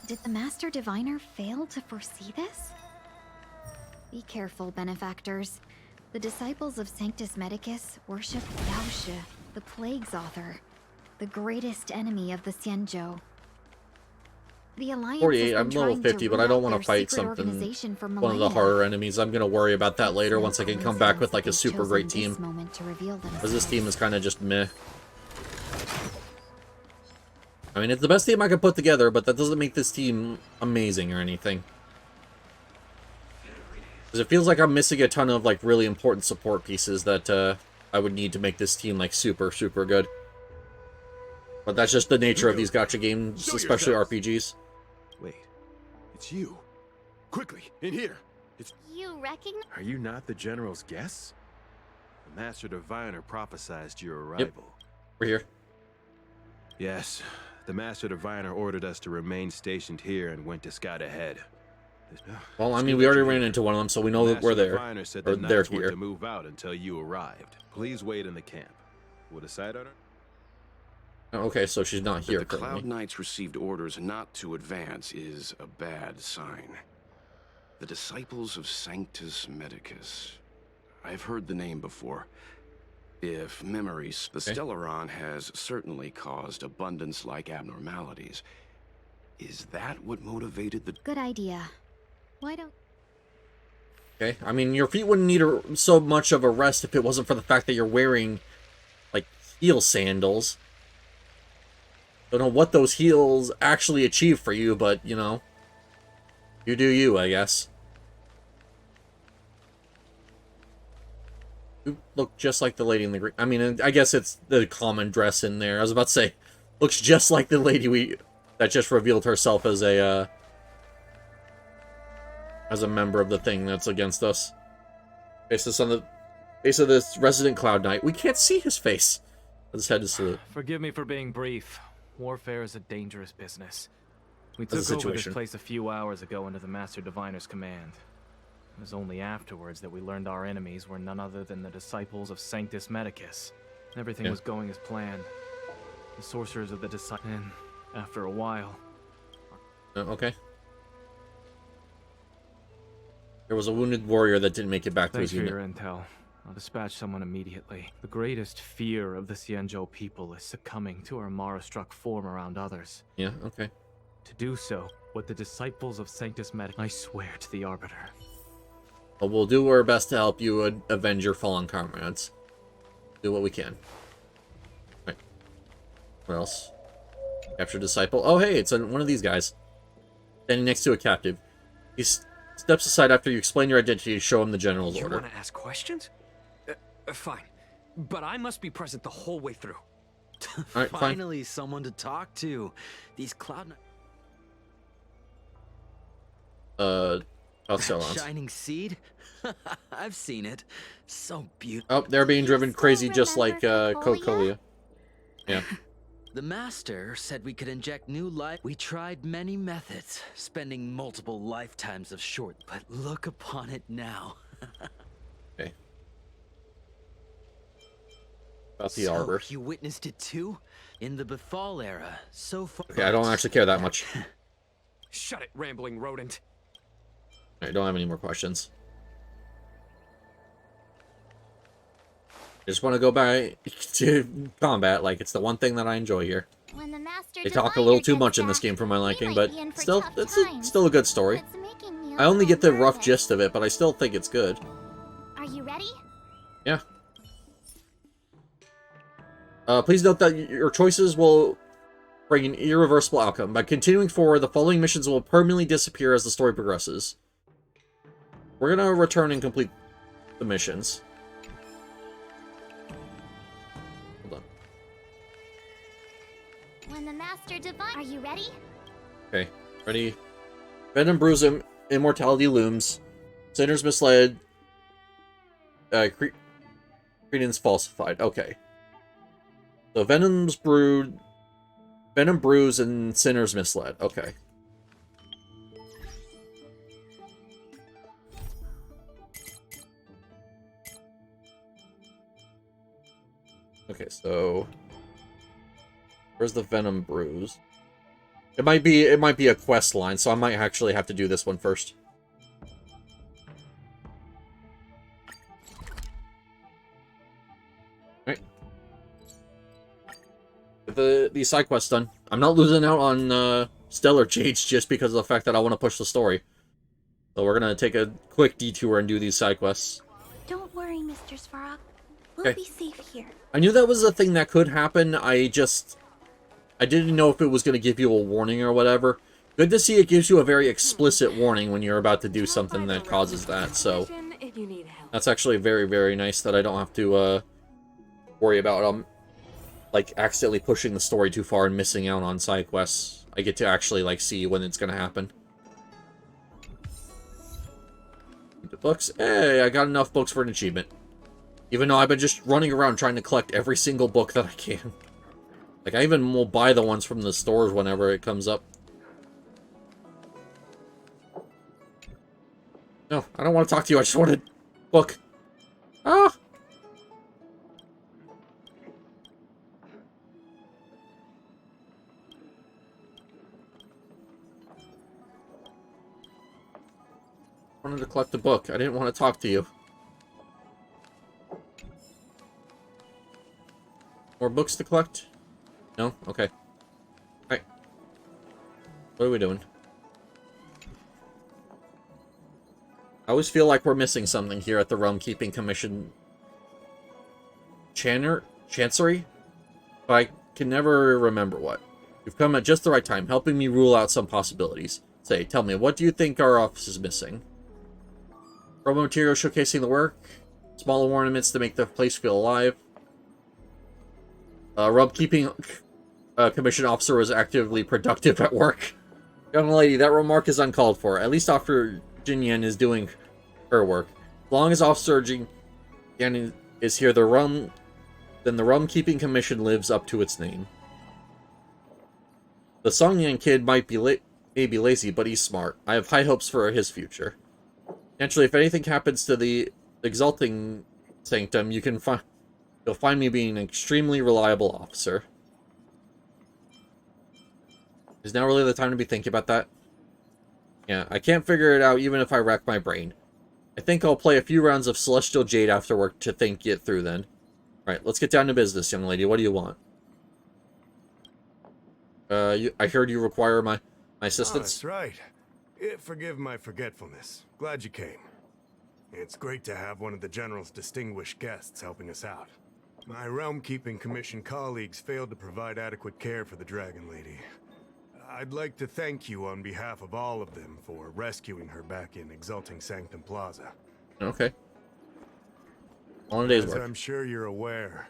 Did the Master Diviner fail to foresee this? Be careful, benefactors. The disciples of Sanctus Medicus worship Yaoshe, the Plague's author, the greatest enemy of the Xianzhou. The Alliance
48, I'm level 50, but I don't want to fight something, one of the harder enemies. I'm going to worry about that later once I can come back with like a super great team. Because this team is kind of just meh. I mean, it's the best team I could put together, but that doesn't make this team amazing or anything. Because it feels like I'm missing a ton of like really important support pieces that I would need to make this team like super, super good. But that's just the nature of these gacha games, especially RPGs.
Wait, it's you. Quickly, in here. It's...
You recognize?
Are you not the General's guests? The Master Diviner prophesized your arrival.
Yep. We're here.
Yes, the Master Diviner ordered us to remain stationed here and went to scout ahead.
Well, I mean, we already ran into one of them, so we know that we're there.
Diviner said
Or
the
they're
knights were
here.
to move out until you arrived. Please wait in the camp. Will the side owner?
Okay, so she's not here
That the Cloud
currently.
Knights received orders not to advance is a bad sign. The disciples of Sanctus Medicus. I've heard the name before. If memories, the Stellaron has certainly caused abundance-like abnormalities. Is that what motivated the...
Good idea. Why don't...
Okay, I mean, your feet wouldn't need so much of a rest if it wasn't for the fact that you're wearing, like, heel sandals. Don't know what those heels actually achieve for you, but, you know. You do you, I guess. You look just like the lady in the green. I mean, I guess it's the common dress in there. I was about to say, looks just like the lady that just revealed herself as a member of the thing that's against us. Face this on the face of this resident Cloud Knight. We can't see his face. I just had to salute.
Forgive me for being brief. Warfare is a dangerous business. We took over this place a few hours ago under the Master Diviner's command. It was only afterwards that we learned our enemies were none other than the disciples of Sanctus Medicus. Everything was going as planned. The sorcerers of the disciples. And after a while...
Okay. There was a wounded warrior that didn't make it back to his unit.
Thanks for your intel. I'll dispatch someone immediately. The greatest fear of the Xianzhou people is succumbing to our Mara-struck form around others.
Yeah, okay.
To do so, with the disciples of Sanctus Medicus, I swear to the Arbiter.
Well, we'll do our best to help you avenge your fallen comrades. Do what we can. Right. What else? Capture disciple. Oh, hey, it's one of these guys. Standing next to a captive. He steps aside after you explain your identity to show him the general's order.
You want to ask questions? Fine. But I must be present the whole way through.
Alright,
Finally, someone to talk to. These Cloud Shining Seed? I've seen it. So beautiful.
Oh, they're being driven crazy just like Cocolia. Yeah.
The Master said we could inject new life. We tried many methods, spending multiple lifetimes of short, but look upon it now.
Okay. About the Arbor.
You witnessed it too? In the Bethal era, so far.
Okay, I don't actually care that much.
Shut it, rambling rodent.
I don't have any more questions. I just want to go back to combat. Like, it's the one thing that I enjoy here.
When the Master
They talk a little too much in this game for my liking, but still, it's still a good story. I only get the rough gist of it, but I still think it's good.
Are you ready?
Yeah. Please note that your choices will bring an irreversible outcome. By continuing forward, the following missions will permanently disappear as the story progresses. We're gonna return and complete the missions. Hold on.
When the Master Divine... Are you ready?
Okay, ready? Venom Brews Immortality Looms. Sinners Misled. Credence Falsified. Okay. So Venom Brews and Sinners Misled. Okay. Okay, so where's the Venom Brews? It might be a quest line, so I might actually have to do this one first. Alright. Get the side quest done. I'm not losing out on Stellar Jades just because of the fact that I want to push the story. So we're gonna take a quick detour and do these side quests.
Don't worry, Mr. Svarog. We'll be safe here.
I knew that was a thing that could happen. I didn't know if it was going to give you a warning or whatever. Good to see it gives you a very explicit warning when you're about to do something that causes that. So that's actually very, very nice that I don't have to worry about like accidentally pushing the story too far and missing out on side quests. I get to actually like see when it's going to happen. The books. Hey, I got enough books for an achievement. Even though I've been just running around trying to collect every single book that I can. Like, I even will buy the ones from the stores whenever it comes up. No, I don't want to talk to you. I just wanted book. Ah! I wanted to collect the book. I didn't want to talk to you. More books to collect? No? Okay. Alright. What are we doing? I always feel like we're missing something here at the Realm Keeping Commission. Chancery? But I can never remember what. You've come at just the right time, helping me rule out some possibilities. Say, tell me, what do you think our office is missing? Promo material showcasing the work. Smaller ornaments to make the place feel alive. Rub-keeping commission officer was actively productive at work. Young lady, that remark is uncalled for. At least Officer Jinyan is doing her work. As long as Officer Jinyan is here, then the rum-keeping commission lives up to its name. The Songyan kid may be lazy, but he's smart. I have high hopes for his future. Naturally, if anything happens to the Exalting Sanctum, you'll find me being an extremely reliable officer. Is now really the time to be thinking about that? Yeah, I can't figure it out even if I rack my brain. I think I'll play a few rounds of Celestial Jade after work to think it through then. Alright, let's get down to business, young lady. What do you want? I heard you require my assistance?
That's right. Forgive my forgetfulness. Glad you came. It's great to have one of the General's distinguished guests helping us out. My Realm-Keeping Commission colleagues failed to provide adequate care for the Dragon Lady. I'd like to thank you on behalf of all of them for rescuing her back in Exalting Sanctum Plaza.
Okay. On a day's work.
As I'm sure you're aware,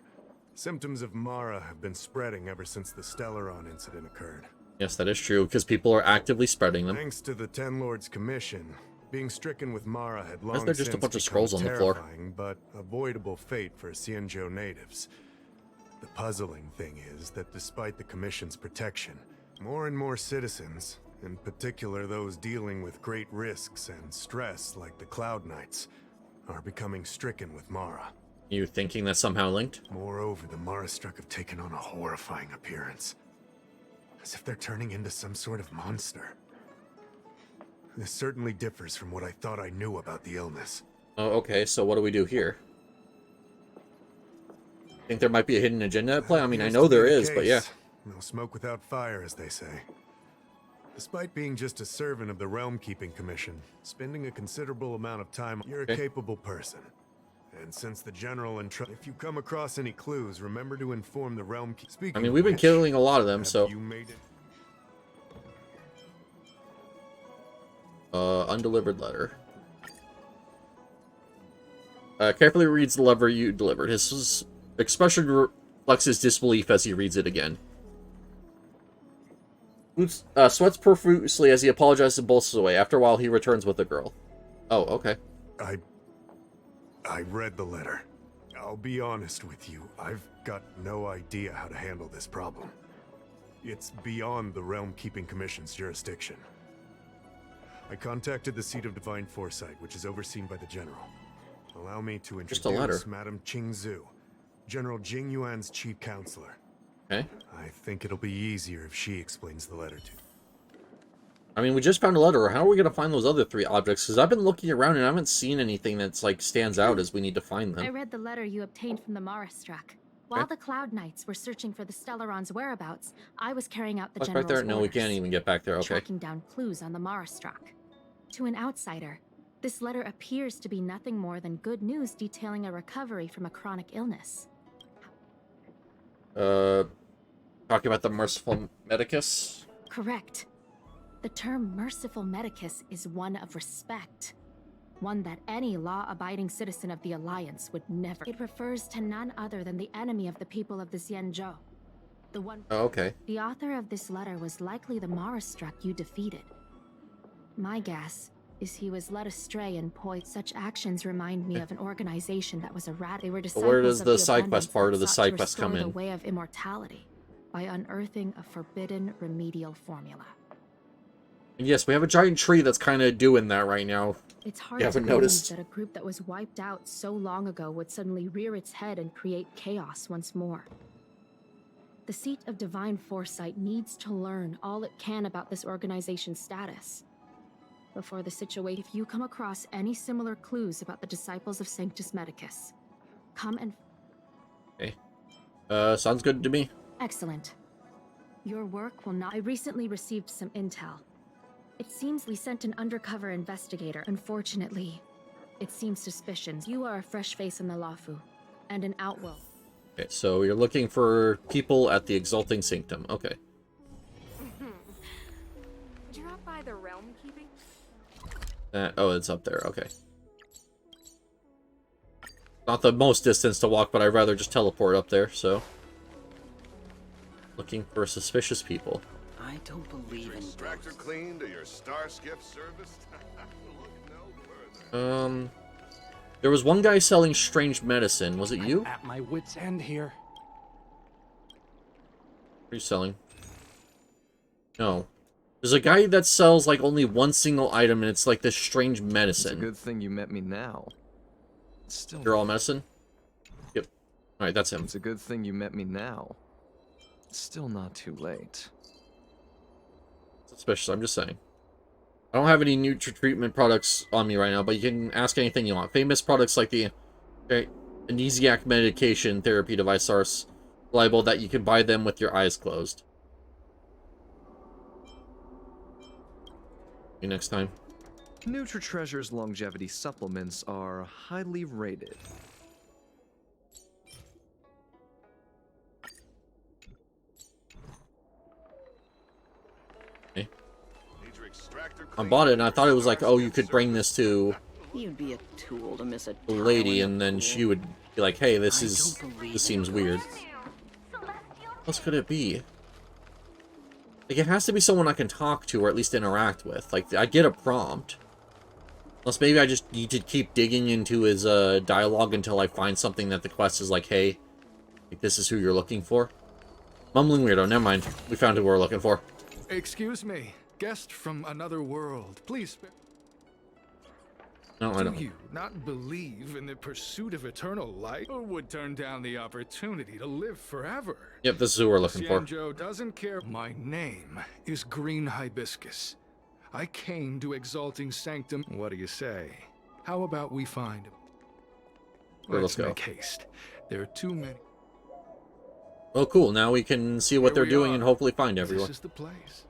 symptoms of Mara have been spreading ever since the Stellaron incident occurred.
Yes, that is true, because people are actively spreading them.
Thanks to the Ten Lords Commission, being stricken with Mara had long
Why is there just a
since
bunch of
become
scrolls on the floor?
terrifying but avoidable fate for Xianzhou natives. The puzzling thing is that despite the Commission's protection, more and more citizens, in particular those dealing with great risks and stress like the Cloud Knights, are becoming stricken with Mara.
You thinking that's somehow linked?
Moreover, the Mara-struck have taken on a horrifying appearance. As if they're turning into some sort of monster. This certainly differs from what I thought I knew about the illness.
Oh, okay, so what do we do here? Think there might be a hidden agenda at play? I mean, I know there is, but yeah.
No smoke without fire, as they say. Despite being just a servant of the Realm-Keeping Commission, spending a considerable amount of time, you're a capable person. And since the General if you come across any clues, remember to inform the Realm.
I mean, we've been killing a lot of them, so. Undelivered letter. Carefully reads the letter you delivered. His expression reflects his disbelief as he reads it again. Sweats profusely as he apologizes and bolsters away. After a while, he returns with the girl. Oh, okay.
I read the letter. I'll be honest with you, I've got no idea how to handle this problem. It's beyond the Realm-Keeping Commission's jurisdiction. I contacted the seat of Divine Foresight, which is overseen by the General. Allow me to introduce Madame Qingzhu, General Jing Yuan's chief counselor.
Okay.
I think it'll be easier if she explains the letter to you.
I mean, we just found a letter. How are we going to find those other three objects? Because I've been looking around and I haven't seen anything that's, like, stands out as we need to find them.
I read the letter you obtained from the Mara-struck. While the Cloud Knights were searching for the Stellaron's whereabouts, I was carrying out the
What's
General's
right there? No, we
orders,
can't even get back there. Okay.
tracking down clues on the Mara-struck. To an outsider, this letter appears to be nothing more than good news detailing a recovery from a chronic illness.
Talking about the Merciful Medicus?
Correct. The term Merciful Medicus is one of respect. One that any law-abiding citizen of the Alliance would never. It refers to none other than the enemy of the people of the Xianzhou. The one.
Oh, okay.
The author of this letter was likely the Mara-struck you defeated. My guess is he was led astray and such actions remind me of an organization that was They were disciples
where does
of
the side quest part of the
sought
side
to
quest come
restore
in?
The way of immortality by unearthing a forbidden remedial formula.
And yes, we have a giant tree that's kind of doing that right now.
It's hard
You
to
haven't
believe
noticed?
that a group that was wiped out so long ago would suddenly rear its head and create chaos once more. The seat of Divine Foresight needs to learn all it can about this organization's status. Before the situation, if you come across any similar clues about the disciples of Sanctus Medicus, come and...
Okay. Sounds good to me.
Excellent. Your work will not... I recently received some intel. It seems we sent an undercover investigator. Unfortunately, it seems suspicious. You are a fresh face in the Lafu, and an outworld.
Okay, so you're looking for people at the Exalting Sanctum. Okay.
Drop by the Realm
Oh, it's up there. Okay. Not the most distance to walk, but I'd rather just teleport up there, so. Looking for suspicious people.
I don't believe in
extractor clean to your star skiff service. Look no further.
There was one guy selling strange medicine. Was it you?
I'm at my wit's end here.
What are you selling? No. There's a guy that sells like only one single item, and it's like this strange medicine.
It's a good thing you met me now. It's still.
You're all medicine? Yep. Alright, that's him.
It's a good thing you met me now. It's still not too late.
Suspicious, I'm just saying. I don't have any new treatment products on me right now, but you can ask anything you want. Famous products like the amnesiac medication therapy device are reliable that you can buy them with your eyes closed. See you next time.
NutriTreasure's longevity supplements are highly rated.
Okay. I bought it and I thought it was like, oh, you could bring this to
You'd be a tool to miss a
the lady, and then she would be like, hey, this seems weird. What else could it be? Like, it has to be someone I can talk to or at least interact with. Like, I get a prompt. Unless maybe I just need to keep digging into his dialogue until I find something that the quest is like, hey, like, this is who you're looking for. Mumbling weirdo, never mind. We found who we're looking for.
Excuse me, guest from another world. Please.
No, I don't.
Do you not believe in the pursuit of eternal light, or would turn down the opportunity to live forever?
Yep, this is who we're looking for.
Xianzhou doesn't care. My name is Green Hibiscus. I came to Exalting Sanctum. What do you say? How about we find him?
Sure, let's go.
Make haste. There are too many.
Oh, cool. Now we can see what they're doing and hopefully find everyone.
This is the place.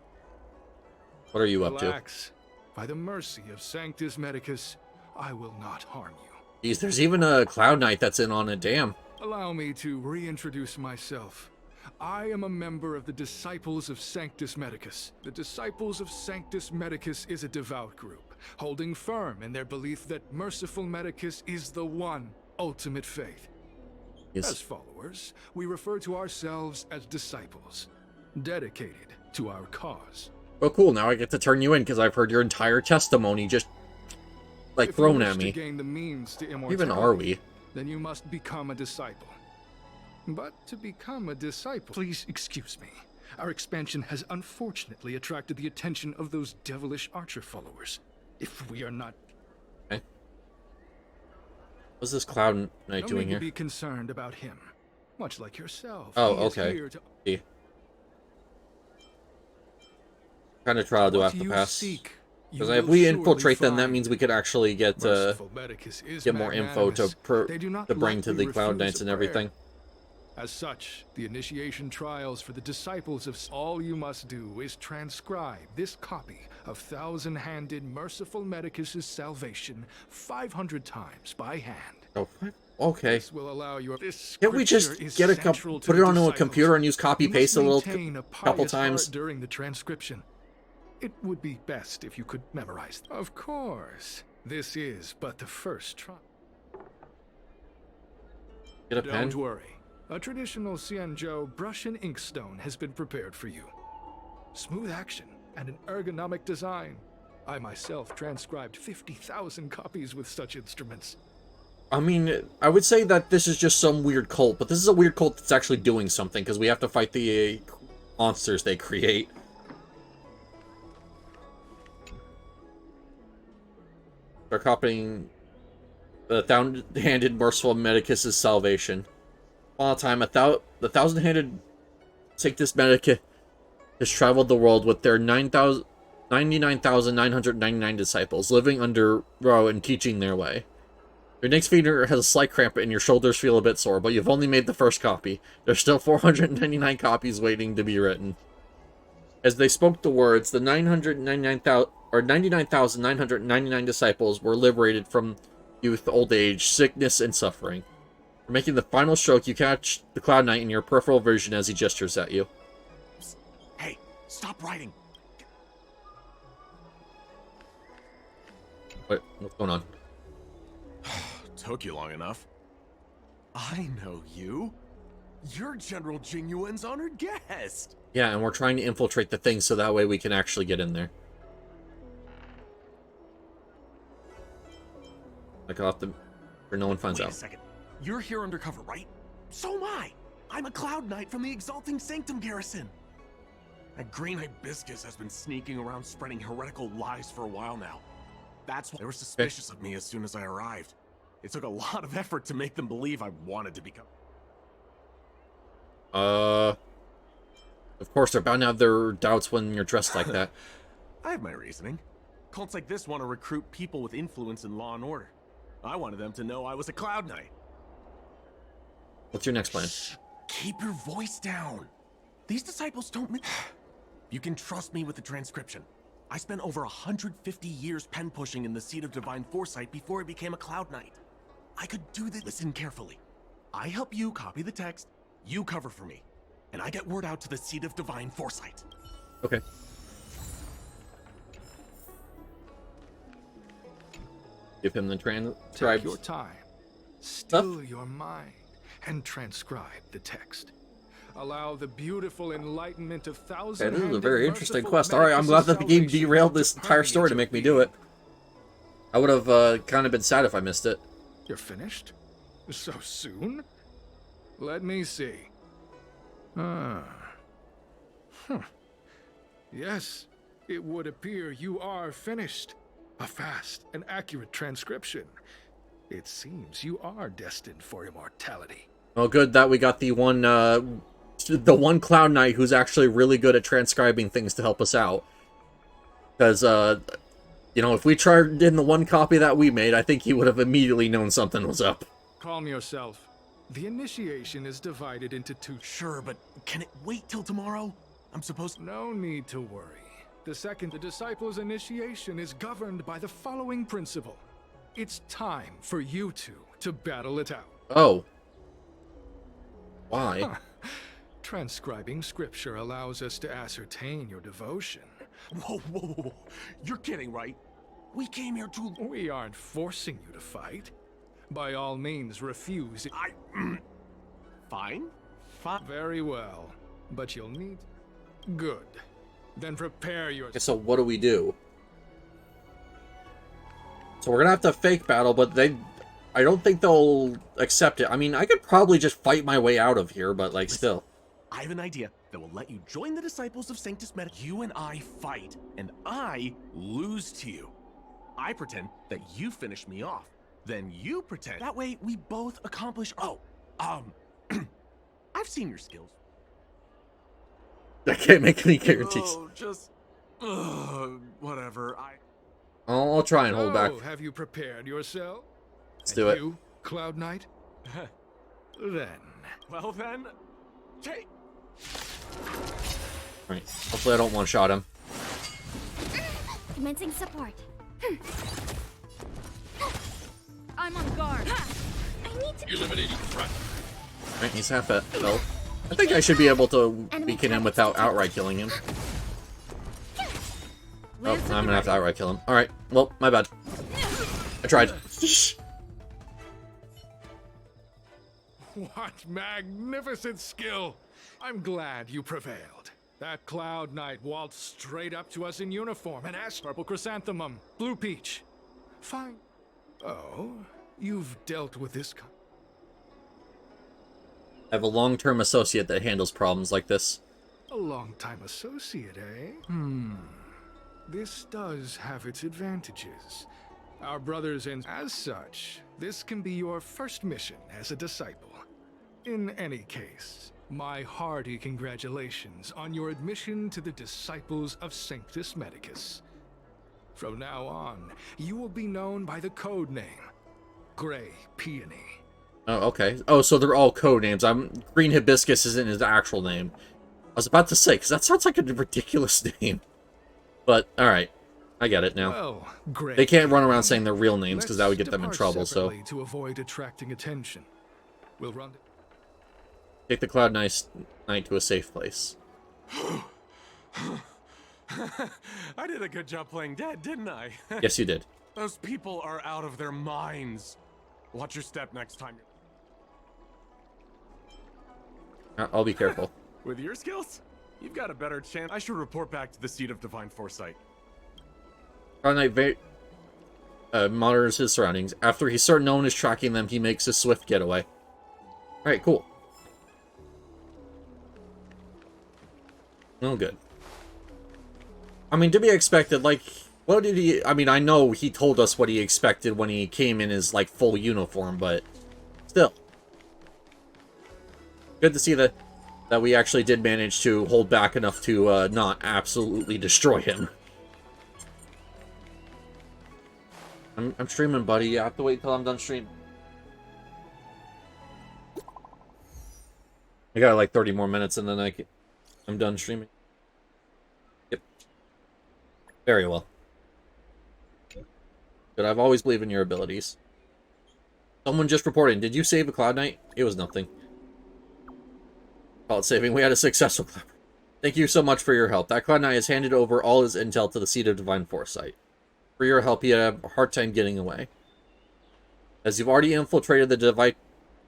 What are you up to?
Relax. By the mercy of Sanctus Medicus, I will not harm you.
Jeez, there's even a Cloud Knight that's in on it. Damn.
Allow me to reintroduce myself. I am a member of the Disciples of Sanctus Medicus. The Disciples of Sanctus Medicus is a devout group, holding firm in their belief that merciful Medicus is the one ultimate faith.
Yes.
As followers, we refer to ourselves as disciples, dedicated to our cause.
Oh, cool. Now I get to turn you in because I've heard your entire testimony just, like, thrown at me.
To gain the means to
Who even are we?
Then you must become a disciple. But to become a disciple, please excuse me. Our expansion has unfortunately attracted the attention of those devilish archer followers. If we are not...
Okay. What's this Cloud Knight doing here?
Be concerned about him, much like yourself.
Oh, okay. See. What kind of trial do I have to pass? Because if we infiltrate them, that means we could actually get more info to bring to the Cloud Knights and everything.
As such, the initiation trials for the disciples of all you must do is transcribe this copy of Thousand-Handed Merciful Medicus' Salvation 500 times by hand.
Oh, okay.
This will allow your...
Can't we just get put it onto a computer and use copy paste a couple times?
During the transcription. It would be best if you could memorize them. Of course. This is but the first trial.
Get a pen?
Don't worry. A traditional Xianzhou brush and inkstone has been prepared for you. Smooth action and an ergonomic design. I myself transcribed 50,000 copies with such instruments.
I mean, I would say that this is just some weird cult, but this is a weird cult that's actually doing something, because we have to fight the monsters they create. They're copying the Thousand-Handed Merciful Medicus' Salvation. All the time, the Thousand-Handed Sanctus Medicus has traveled the world with their 99,999 disciples, living under row and teaching their way. Your next finger has a slight cramp and your shoulders feel a bit sore, but you've only made the first copy. There's still 499 copies waiting to be written. As they spoke the words, the 99,999 disciples were liberated from youth, old age, sickness, and suffering. For making the final stroke, you catch the Cloud Knight in your peripheral vision as he gestures at you.
Hey, stop writing.
What's going on?
Took you long enough. I know you. You're General Jingyuan's honored guest.
Yeah, and we're trying to infiltrate the thing so that way we can actually get in there. Like I'll have to, or no one finds out.
Wait a second. You're here undercover, right? So am I. I'm a Cloud Knight from the Exalting Sanctum garrison. That green hibiscus has been sneaking around spreading heretical lies for a while now. That's why they were suspicious of me as soon as I arrived. It took a lot of effort to make them believe I wanted to become...
Of course, they're bound to have their doubts when you're dressed like that.
I have my reasoning. Cults like this want to recruit people with influence in law and order. I wanted them to know I was a Cloud Knight.
What's your next plan?
Shh, keep your voice down. These disciples don't... You can trust me with the transcription. I spent over 150 years pen pushing in the Seat of Divine Foresight before I became a Cloud Knight. I could do this. Listen carefully. I help you copy the text, you cover for me, and I get word out to the Seat of Divine Foresight.
Okay. Give him the transcribe.
Take your time, still your mind, and transcribe the text. Allow the beautiful enlightenment of thousands.
Okay, this is a very interesting quest. Alright, I'm glad that the game derailed this entire story to make me do it. I would have kind of been sad if I missed it.
You're finished? So soon? Let me see. Yes, it would appear you are finished. A fast and accurate transcription. It seems you are destined for immortality.
Oh, good that we got the one Cloud Knight who's actually really good at transcribing things to help us out. Because, you know, if we tried in the one copy that we made, I think he would have immediately known something was up.
Calm yourself. The initiation is divided into two.
Sure, but can it wait till tomorrow? I'm supposed to...
No need to worry. The disciples' initiation is governed by the following principle. It's time for you two to battle it out.
Oh. Why?
Huh. Transcribing scripture allows us to ascertain your devotion.
Whoa, whoa, whoa, whoa. You're kidding, right? We came here to...
We aren't forcing you to fight. By all means, refuse.
Fine.
Very well. But you'll need... Good. Then prepare your...
Okay, so what do we do? So we're gonna have to fake battle, but I don't think they'll accept it. I mean, I could probably just fight my way out of here, but, like, still.
I have an idea that will let you join the disciples of Sanctus Medicus. You and I fight, and I lose to you. I pretend that you finish me off. Then you pretend. That way, we both accomplish... Oh, I've seen your skills.
I can't make any guarantees.
Oh, just... whatever,
I'll try and hold back.
Have you prepared yourself?
Let's do it.
You, Cloud Knight? Then.
Well then, take...
Alright, hopefully I don't one-shot him.
Commencing support.
I'm on guard.
I need to...
Eliminating front.
Alright, he's half at health. I think I should be able to weaken him without outright killing him. Oh, I'm gonna have to outright kill him. Alright, well, my bad. I tried.
What magnificent skill! I'm glad you prevailed. That Cloud Knight waltzed straight up to us in uniform and asked Purple Chrysanthemum, Blue Peach. Fine. Oh, you've dealt with this
I have a long-term associate that handles problems like this.
A long-time associate, eh? This does have its advantages. Our brothers and as such, this can be your first mission as a disciple. In any case, my hearty congratulations on your admission to the Disciples of Sanctus Medicus. From now on, you will be known by the code name, Gray Peony.
Oh, okay. Oh, so they're all code names. Green Hibiscus isn't his actual name. I was about to say, because that sounds like a ridiculous name. But, alright. I get it now.
Well, Gray
they can't run around saying their real names, because that would get them in trouble, so...
to avoid attracting attention. We'll run...
Take the Cloud Knight to a safe place.
I did a good job playing dead, didn't I?
Yes, you did.
Those people are out of their minds. Watch your step next time.
I'll be careful.
With your skills, you've got a better chance. I should report back to the seat of divine foresight.
Cloud Knight monitors his surroundings. After he's certain no one is tracking them, he makes a swift getaway. Alright, cool. Oh, good. I mean, to be expected, like, what did he... I mean, I know he told us what he expected when he came in his, like, full uniform, but still. Good to see that we actually did manage to hold back enough to not absolutely destroy him. I'm streaming, buddy. I have to wait till I'm done streaming. I got like 30 more minutes and then I'm done streaming. Yep. Very well. But I've always believed in your abilities. Someone just reported. Did you save a Cloud Knight? It was nothing. Call it saving. We had a successful clap. Thank you so much for your help. That Cloud Knight has handed over all his intel to the Seat of Divine Foresight. For your help, he had a hard time getting away. As you've already infiltrated the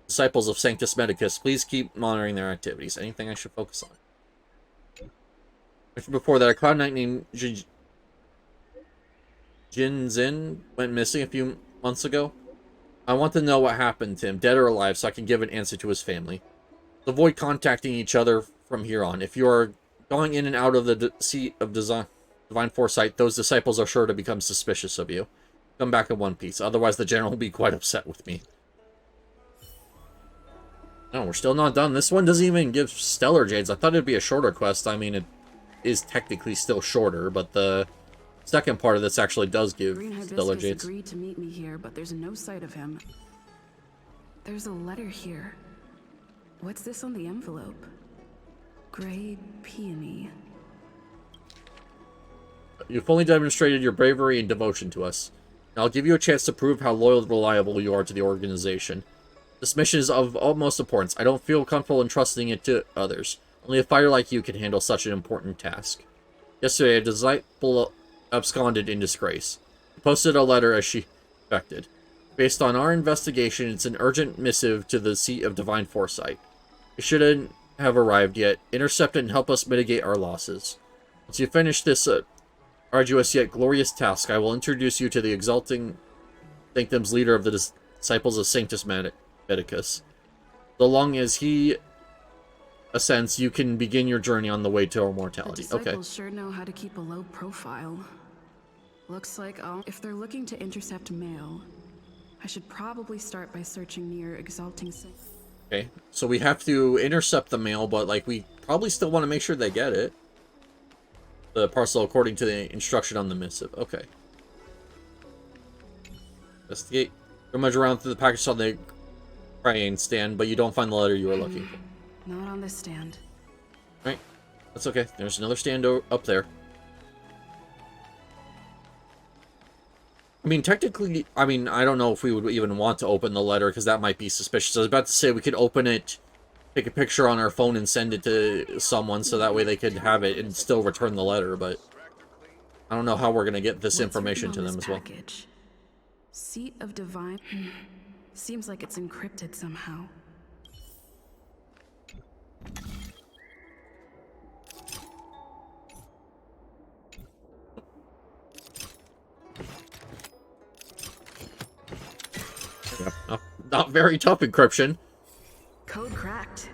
disciples of Sanctus Medicus, please keep monitoring their activities. Anything I should focus on? Before that, a Cloud Knight named Jin Zin went missing a few months ago. I want to know what happened to him, dead or alive, so I can give an answer to his family. Avoid contacting each other from here on. If you are going in and out of the seat of Divine Foresight, those disciples are sure to become suspicious of you. Come back in one piece, otherwise the general will be quite upset with me. No, we're still not done. This one doesn't even give Stellar Jades. I thought it'd be a shorter quest. I mean, it is technically still shorter, but the second part of this actually does give Stellar Jades.
Agreed to meet me here, but there's no sight of him. There's a letter here. What's this on the envelope? Gray Peony.
You've fully demonstrated your bravery and devotion to us. Now I'll give you a chance to prove how loyal and reliable you are to the organization. This mission is of utmost importance. I don't feel comfortable entrusting it to others. Only a fighter like you can handle such an important task. Yesterday, a disciple absconded in disgrace. She posted a letter as she expected. Based on our investigation, it's an urgent missive to the Seat of Divine Foresight. It shouldn't have arrived yet. Intercept it and help us mitigate our losses. Once you finish this arduous yet glorious task, I will introduce you to the exalting sanctum's leader of the disciples of Sanctus Medicus. So long as he ascends, you can begin your journey on the way to immortality.
The disciples sure know how to keep a low profile. Looks like if they're looking to intercept mail, I should probably start by searching near Exalting Saint.
Okay, so we have to intercept the mail, but like we probably still want to make sure they get it. The parcel according to the instruction on the missive. Okay. Investigate. Rummage around through the package on the crane stand, but you don't find the letter you were looking for.
Not on this stand.
Right. That's okay. There's another stand up there. I mean, technically, I don't know if we would even want to open the letter, because that might be suspicious. I was about to say we could open it, take a picture on our phone, and send it to someone, so that way they could have it and still return the letter, but I don't know how we're going to get this information to them as well.
Seat of Divine... Seems like it's encrypted somehow.
Yeah, not very tough encryption.
Code cracked.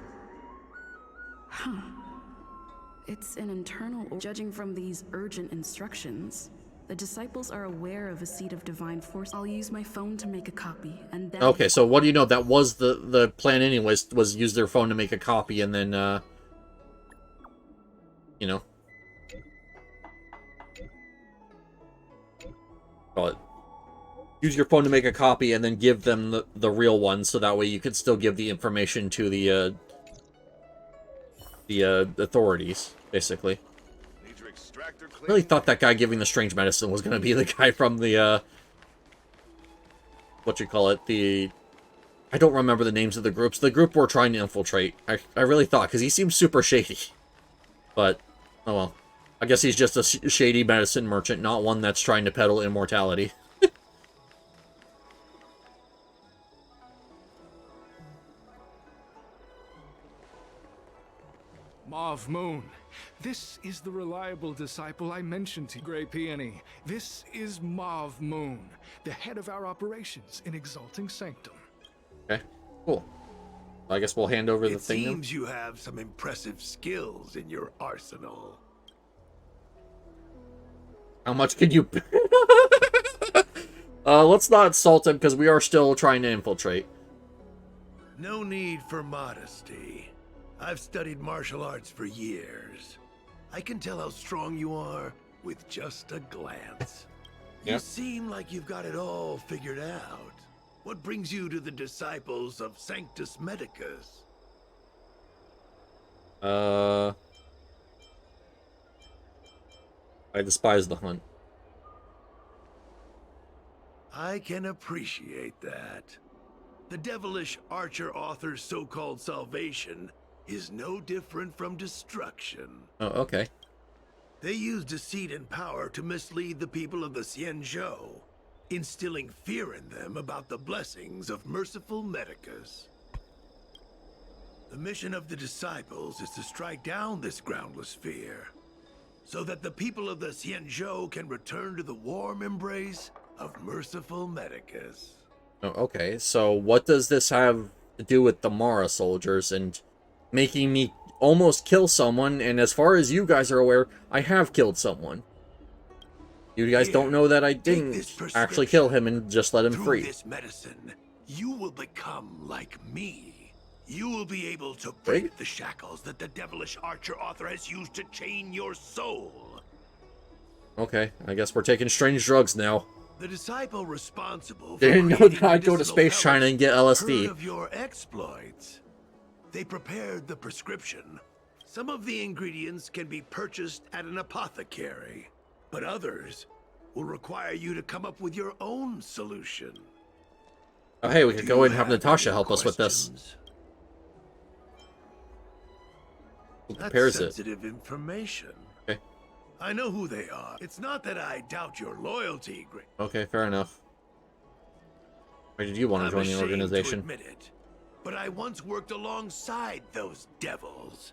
Huh. It's an internal... Judging from these urgent instructions, the disciples are aware of a Seat of Divine Force. I'll use my phone to make a copy, and then...
Okay, so what do you know? That was the plan anyways, was use their phone to make a copy, and then, you know... Call it. Use your phone to make a copy, and then give them the real one, so that way you could still give the information to the authorities, basically. I really thought that guy giving the strange medicine was going to be the guy from the, what you call it, I don't remember the names of the groups. The group we're trying to infiltrate. I really thought, because he seems super shady. But, oh well. I guess he's just a shady medicine merchant, not one that's trying to peddle immortality.
Mauve Moon. This is the reliable disciple I mentioned to Grey Peony. This is Mauve Moon, the head of our operations in Exalting Sanctum.
Okay, cool. I guess we'll hand over the thing.
It seems you have some impressive skills in your arsenal.
How much can you... let's not insult him, because we are still trying to infiltrate.
No need for modesty. I've studied martial arts for years. I can tell how strong you are with just a glance.
Yeah.
You seem like you've got it all figured out. What brings you to the disciples of Sanctus Medicus?
I despise the hunt.
I can appreciate that. The devilish archer author's so-called salvation is no different from destruction.
Oh, okay.
They use deceit and power to mislead the people of the Xianzhou, instilling fear in them about the blessings of merciful Medicus. The mission of the disciples is to strike down this groundless fear, so that the people of the Xianzhou can return to the warm embrace of merciful Medicus.
Oh, okay, so what does this have to do with the Mara soldiers and making me almost kill someone? And as far as you guys are aware, I have killed someone. You guys don't know that I didn't actually kill him and just let him
Through
free.
this medicine, you will become like me. You will be able to break the shackles that the devilish archer author has used to chain your soul.
Okay, I guess we're taking strange drugs now.
The disciple responsible for
They didn't know
creating
that I'd go to
medicinal
Space China and get
pellets
LSD.
heard of your exploits. They prepared the prescription. Some of the ingredients can be purchased at an apothecary, but others will require you to come up with your own solution.
Oh, hey, we could go and have Natasha help us with this. Who
That's
prepares it?
sensitive information.
Okay.
I know who they are. It's not that I doubt your loyalty, Gray.
Okay, fair enough. Why did you want to join the organization?
To admit it, but I once worked alongside those devils.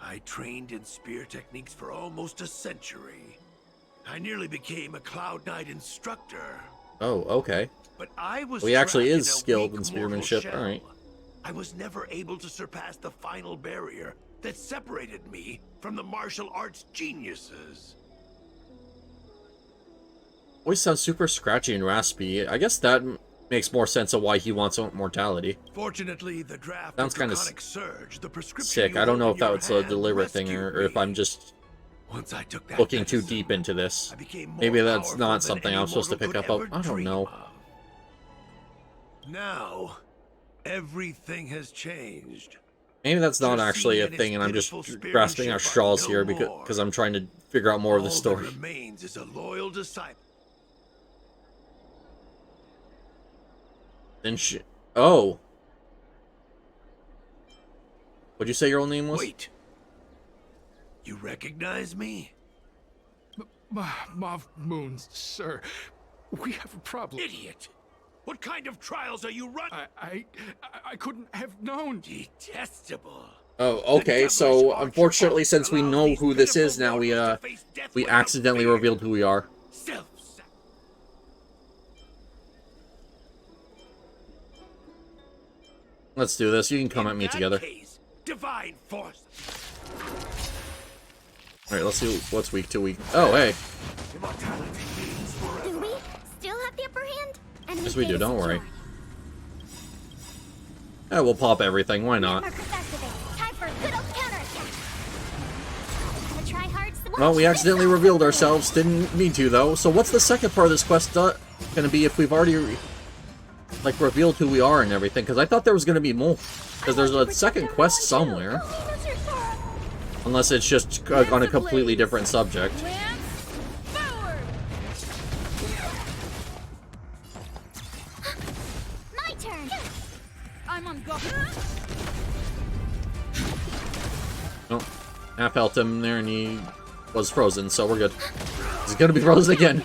I trained in spear techniques for almost a century. I nearly became a Cloud Knight instructor.
Oh, okay.
But I was
Well, he actually
trapped
is
in a
skilled
weak
in
mortal
spearmanship.
shell.
Alright.
I was never able to surpass the final barrier that separated me from the martial arts geniuses.
Voice sounds super scratchy and raspy. I guess that makes more sense of why he wants immortality.
Fortunately, the draft
Sounds kind of
surge, the prescription
sick.
you
I don't know
hold
if
in
that
your
was a
hand
deliberate thing or if I'm just
Once I took that
looking too
medicine,
deep into this.
became more
Maybe that's
powerful
not
than
something
any
I'm supposed to
mortal
pick
could
up.
ever
I don't
dream
know.
of. Now, everything has changed.
Maybe that's not
Just
actually a
seeing
thing, and I'm just
its pitiful
grasping at
spearmanship
straws
no
here
more.
because I'm trying to figure out more of the
All
story.
that remains is a loyal disciple.
Then she... Oh. What'd you say your old name was?
Wait. You recognize me?
Mauve Moon, sir. We have a problem.
Idiot! What kind of trials are you running?
I couldn't have known.
Detestable.
Oh, okay, so unfortunately, since we know who this is now, we accidentally revealed who we are. Let's do this. You can come at me together.
Divine force.
Alright, let's see what's week to week. Oh, hey.
Do we still have the upper hand? Enemy
Yes, we do,
gate is
don't worry.
secure.
Yeah, we'll pop everything, why not?
Markers activate. Time for a good old counterattack. Gotta try hard some
Well, we
more.
accidentally revealed ourselves. Didn't mean to, though. So what's the second part of this quest gonna be if we've already, like, revealed who we are and everything? Because I thought there was gonna be more. Because there's a second quest somewhere. Unless it's just on a completely different subject.
My turn.
I'm on go.
Oh, half health him there and he was frozen, so we're good. He's gonna be frozen again.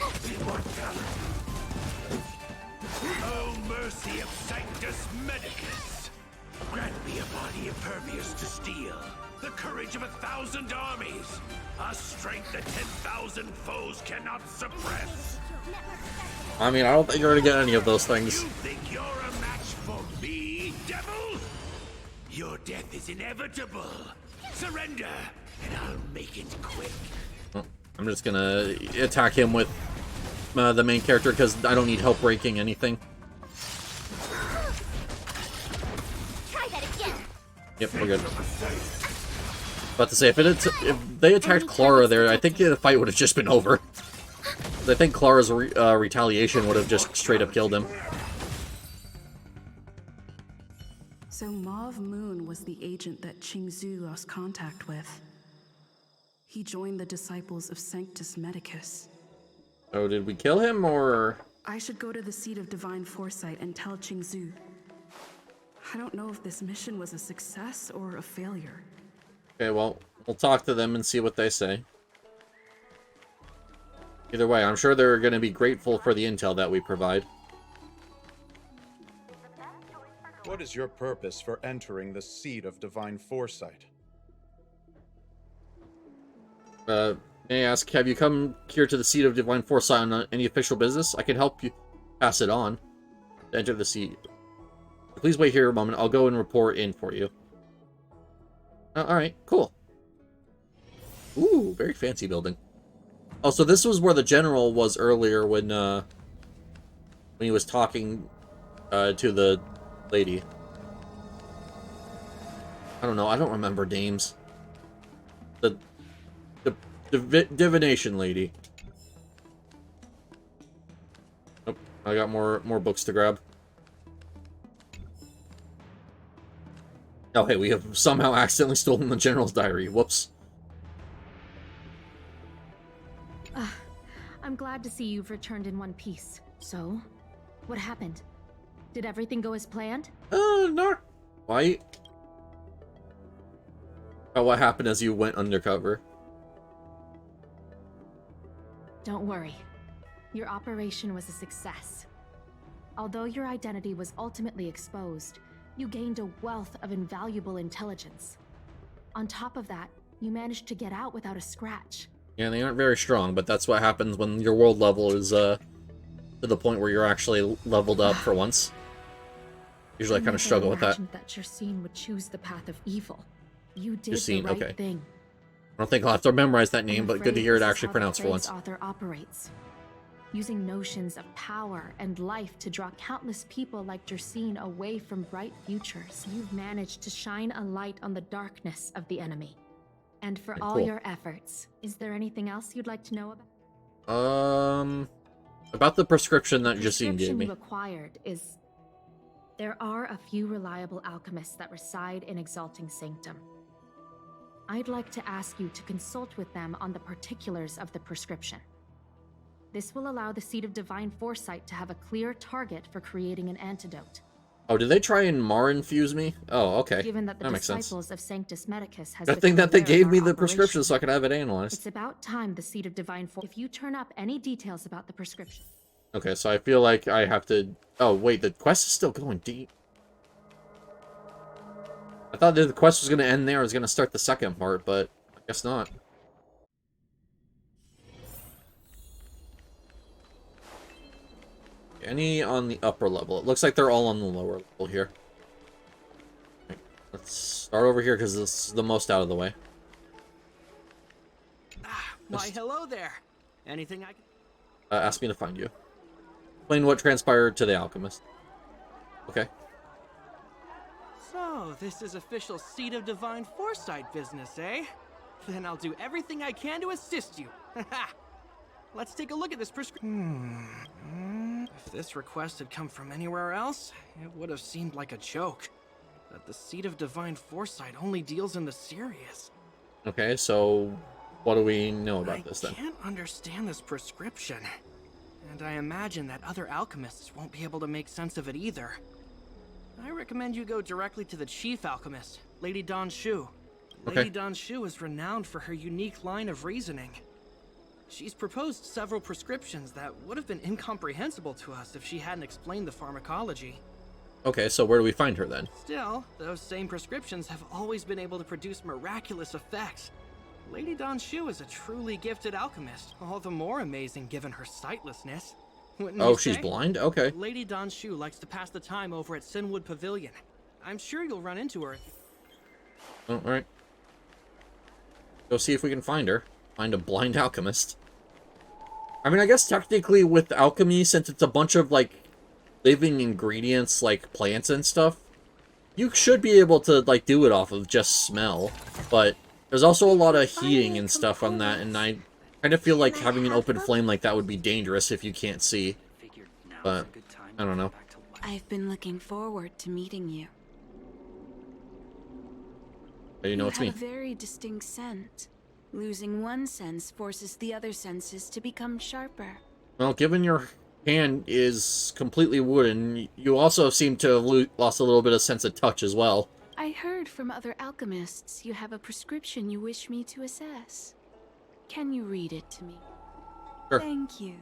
Oh, mercy of Sanctus Medicus! Grant me a body impervious to steel, the courage of 1,000 armies, a strength that 10,000 foes cannot suppress.
I mean, I don't think you're gonna get any of those things.
You think you're a match for me, devil? Your death is inevitable. Surrender, and I'll make it quick.
Well, I'm just gonna attack him with the main character because I don't need help breaking anything.
Try that again.
Yep, we're good. About to say, if they attacked Clara there, I think the fight would have just been over. I think Clara's retaliation would have just straight up killed him.
So Mauve Moon was the agent that Qingzhu lost contact with. He joined the disciples of Sanctus Medicus.
Oh, did we kill him, or...?
I should go to the seat of divine foresight and tell Qingzhu. I don't know if this mission was a success or a failure.
Okay, well, we'll talk to them and see what they say. Either way, I'm sure they're going to be grateful for the intel that we provide.
What is your purpose for entering the seat of divine foresight?
May I ask, have you come here to the seat of divine foresight on any official business? I can help you pass it on to enter the seat. Please wait here a moment. I'll go and report in for you. Alright, cool. Ooh, very fancy building. Oh, so this was where the general was earlier when he was talking to the lady. I don't know. I don't remember names. The divination lady. Nope. I got more books to grab. Oh, hey, we have somehow accidentally stolen the general's diary. Whoops.
I'm glad to see you've returned in one piece. So, what happened? Did everything go as planned?
No. Why? Oh, what happened as you went undercover?
Don't worry. Your operation was a success. Although your identity was ultimately exposed, you gained a wealth of invaluable intelligence. On top of that, you managed to get out without a scratch.
Yeah, they aren't very strong, but that's what happens when your world level is to the point where you're actually leveled up for once. Usually I kind of struggle with that.
That Jersine would choose the path of evil. You did
Jersine,
the right
okay.
thing.
I don't think I'll have to memorize that name,
I'm
but good to hear it
afraid
actually
this is how
pronounced
the
for once.
phrase author operates, using notions of power and life to draw countless people like Jersine away from bright futures. You've managed to shine a light on the darkness of the enemy. And for all your efforts, is there anything else you'd like to know about?
About the prescription that
The
Justine gave
prescription
me.
you acquired is... There are a few reliable alchemists that reside in Exalting Sanctum. I'd like to ask you to consult with them on the particulars of the prescription. This will allow the Seat of Divine Foresight to have a clear target for creating an antidote.
Oh, did they try and infuse me? Oh, okay.
Given that the
makes sense.
disciples of Sanctus Medicus has
Good thing
become
that they
aware of
gave
our
me the
operation,
prescription so I could have it analyzed.
It's about time the Seat of Divine Foresight. If you turn up any details about the prescription.
Okay, so I feel like I have to... Oh, wait, the quest is still going deep. I thought that the quest was going to end there. I was going to start the second part, but I guess not. Any on the upper level? It looks like they're all on the lower level here. Okay, let's start over here because this is the most out of the way.
Why, hello there. Anything I can...
Ask me to find you. Explain what transpired to the alchemist. Okay.
So, this is official Seat of Divine Foresight business, eh? Then I'll do everything I can to assist you. Let's take a look at this prescription. If this request had come from anywhere else, it would have seemed like a joke. But the Seat of Divine Foresight only deals in the serious.
Okay, so what do we know about this then?
I can't understand this prescription. And I imagine that other alchemists won't be able to make sense of it either. I recommend you go directly to the chief alchemist, Lady Dan Shu.
Okay.
Lady Dan Shu is renowned for her unique line of reasoning. She's proposed several prescriptions that would have been incomprehensible to us if she hadn't explained the pharmacology.
Okay, so where do we find her then?
Still, those same prescriptions have always been able to produce miraculous effects. Lady Danshu is a truly gifted alchemist, all the more amazing given her sightlessness. Wouldn't
Oh,
you
she's
say?
blind? Okay.
Lady Danshu likes to pass the time over at Sinwood Pavilion. I'm sure you'll run into her.
Oh, alright. Go see if we can find her. Find a blind alchemist. I mean, I guess technically with alchemy, since it's a bunch of, like, living ingredients, like plants and stuff, you should be able to, like, do it off of just smell. But there's also a lot of heating and stuff on that, and I kind of feel like having an open flame like that would be dangerous if you can't see. But, I don't know.
I've been looking forward to meeting you.
How do you know it's me?
You have a very distinct scent. Losing one sense forces the other senses to become sharper.
Well, given your hand is completely wooden, you also seem to have lost a little bit of sense of touch as well.
I heard from other alchemists you have a prescription you wish me to assess. Can you read it to me?
Sure.
Thank you.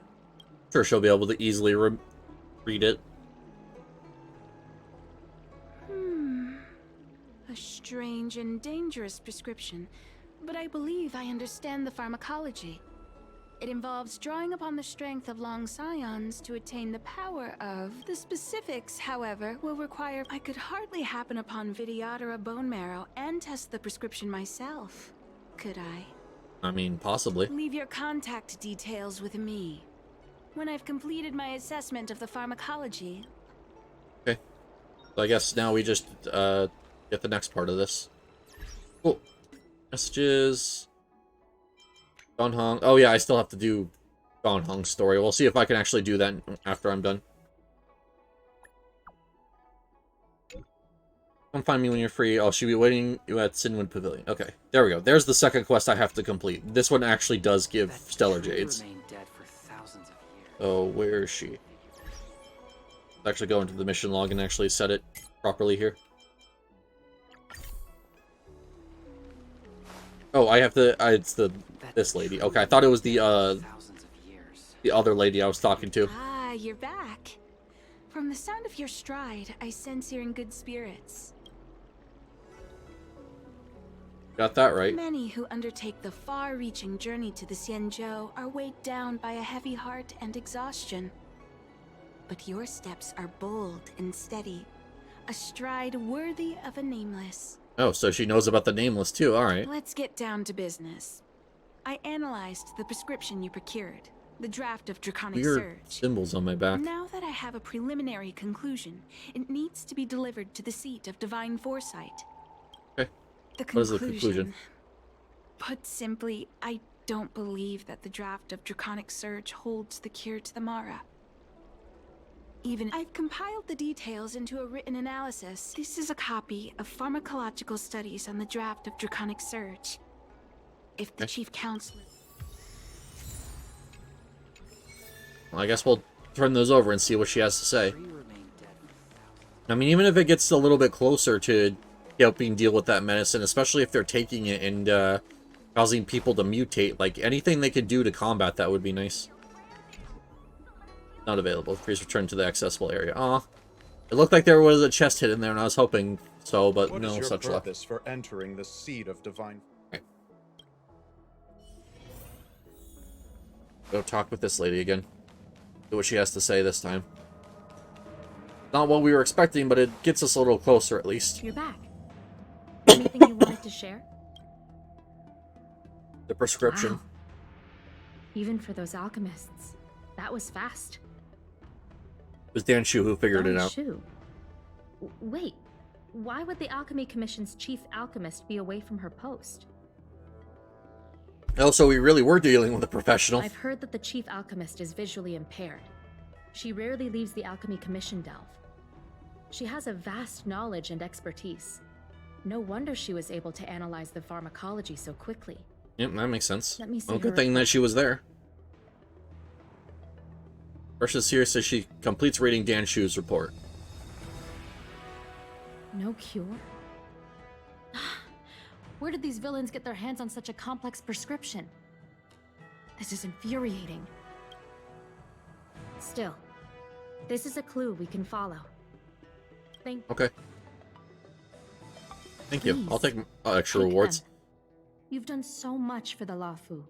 Sure, she'll be able to easily read it.
A strange and dangerous prescription, but I believe I understand the pharmacology. It involves drawing upon the strength of long scions to attain the power of... The specifics, however, will require... I could hardly happen upon Vidyadhara bone marrow and test the prescription myself, could I?
I mean, possibly.
Leave your contact details with me. When I've completed my assessment of the pharmacology...
Okay. So I guess now we just, get the next part of this. Cool. Messages... Don Hong. Oh yeah, I still have to do Don Hong's story. We'll see if I can actually do that after I'm done. Come find me when you're free. Oh, she'll be waiting you at Sinwood Pavilion. Okay, there we go. There's the second quest I have to complete. This one actually does give Stellar Jades. Oh, where is she? Let's actually go into the mission log and actually set it properly here. Oh, I have to... it's this lady. Okay, I thought it was the other lady I was talking to.
Ah, you're back. From the sound of your stride, I sense you're in good spirits.
Got that right.
Many who undertake the far-reaching journey to the Xianzhou are weighed down by a heavy heart and exhaustion. But your steps are bold and steady, a stride worthy of a nameless.
Oh, so she knows about the Nameless too, alright.
Let's get down to business. I analyzed the prescription you procured, the draft of Draconic
Weird
Surge.
symbols on my back.
Now that I have a preliminary conclusion, it needs to be delivered to the seat of Divine Foresight.
Okay.
The
What is the conclusion?
Put simply, I don't believe that the draft of Draconic Surge holds the cure to the Mara. I've compiled the details into a written analysis. This is a copy of pharmacological studies on the draft of Draconic Surge. If the Chief Counselor...
Well, I guess we'll turn those over and see what she has to say. I mean, even if it gets a little bit closer to helping deal with that medicine, especially if they're taking it and causing people to mutate, like anything they could do to combat that would be nice. Not available. Please return to the accessible area. Aw. It looked like there was a chest hidden there, and I was hoping so, but no such luck.
What is your purpose for entering the seat of divine...
Okay. Go talk with this lady again. See what she has to say this time. Not what we were expecting, but it gets us a little closer at least.
You're back. Anything you wanted to share?
The prescription.
Wow. Even for those alchemists. That was fast.
It was Dan Shu who figured it out.
Shu. Wait, why would the Alchemy Commission's chief alchemist be away from her post?
Oh, so we really were dealing with a professional.
I've heard that the chief alchemist is visually impaired. She rarely leaves the Alchemy Commission delve. She has a vast knowledge and expertise. No wonder she was able to analyze the pharmacology so quickly.
Yep, that makes sense.
Let me see
Well,
her
good thing that she was there. Versus here says she completes reading Dan Shu's report.
No cure? Where did these villains get their hands on such a complex prescription? This is infuriating. Still, this is a clue we can follow.
Okay. Thank you. I'll take extra
Take
rewards.
them. You've done so much for the Lafu.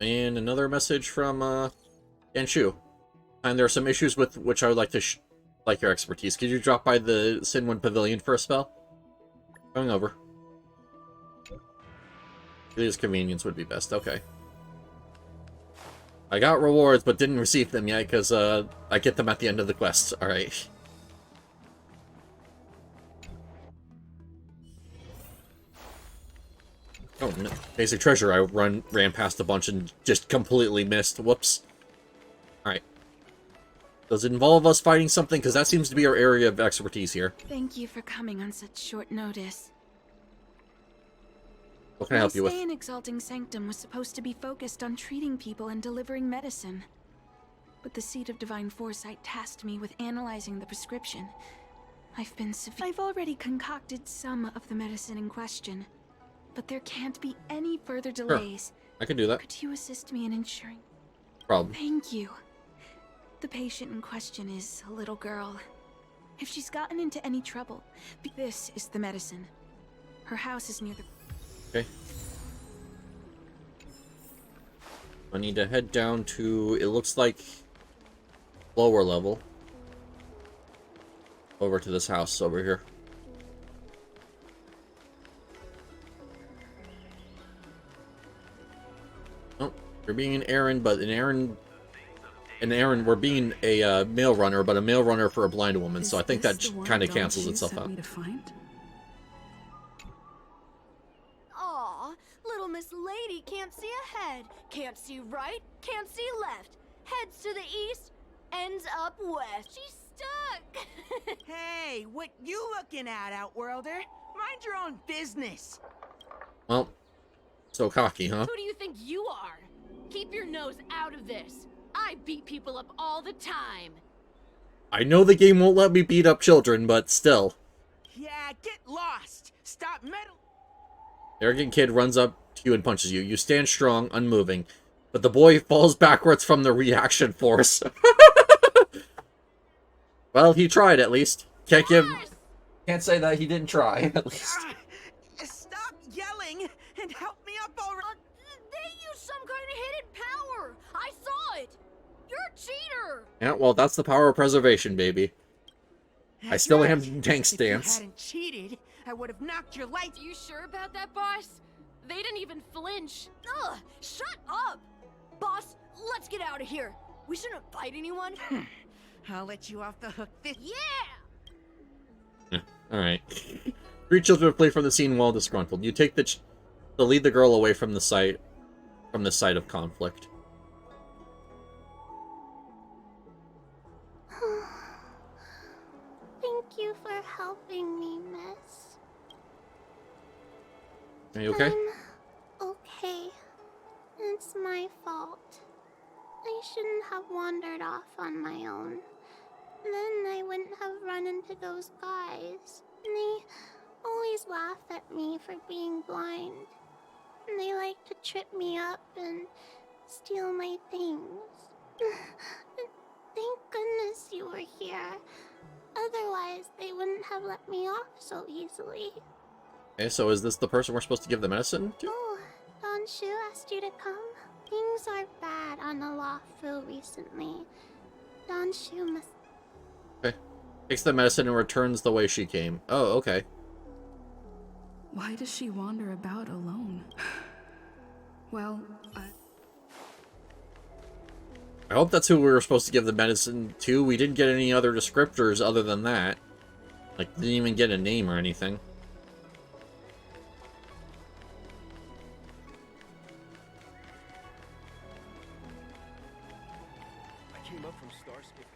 And another message from Yanshu. And there are some issues with which I would like to like your expertise. Could you drop by the Sinwin Pavilion for a spell? Going over. His convenience would be best. Okay. I got rewards, but didn't receive them yet because I get them at the end of the quest. All right. Oh, no. Basic treasure. I ran past a bunch and just completely missed. Whoops. Alright. Does it involve us fighting something? Because that seems to be our area of expertise here.
Thank you for coming on such short notice.
What can I help you with?
My stay in Exalting Sanctum was supposed to be focused on treating people and delivering medicine. But the Seat of Divine Foresight tasked me with analyzing the prescription. I've already concocted some of the medicine in question. But there can't be any further delays.
Sure. I can do that.
Could you assist me in ensuring?
Problem.
Thank you. The patient in question is a little girl. If she's gotten into any trouble, this is the medicine. Her house is near the...
Okay. I need to head down to, it looks like, lower level. Over to this house over here. Oh, you're being an errand, but an errand, we're being a mail runner, but a mail runner for a blind woman, so I think that kind of cancels itself out.
Aw, little Miss Lady can't see ahead, can't see right, can't see left. Heads to the east, ends up west. She's stuck.
Hey, what you looking at, Outworlder? Mind your own business.
Well, so cocky, huh?
Who do you think you are? Keep your nose out of this. I beat people up all the time.
I know the game won't let me beat up children, but still.
Yeah, get lost. Stop meddling.
The arrogant kid runs up to you and punches you. You stand strong, unmoving, but the boy falls backwards from the reaction force. Well, he tried at least. Can't say that he didn't try, at least.
Stop yelling and help me up already.
They used some kind of hidden power. I saw it. You're a cheater.
Yeah, well, that's the power of preservation, baby. I still am in tank
If
stance.
you hadn't cheated, I would have knocked your lights.
You sure about that, boss? They didn't even flinch. Ugh, shut up. Boss, let's get out of here. We shouldn't fight anyone.
I'll let you off the hook this.
Yeah!
Alright. 3 children flee from the scene while disgruntled. You take to lead the girl away from the site of conflict.
Thank you for helping me, miss.
Are you okay?
I'm okay. It's my fault. I shouldn't have wandered off on my own. Then I wouldn't have run into those guys. They always laugh at me for being blind. And they like to trip me up and steal my things. Thank goodness you were here. Otherwise, they wouldn't have let me off so easily.
Okay, so is this the person we're supposed to give the medicine to?
Oh, Don Shu asked you to come? Things are bad on the Lafu recently. Don Shu must...
Okay. Takes the medicine and returns the way she came. Oh, okay.
Why does she wander about alone? Well,
I hope that's who we were supposed to give the medicine to. We didn't get any other descriptors other than that. Like, didn't even get a name or anything.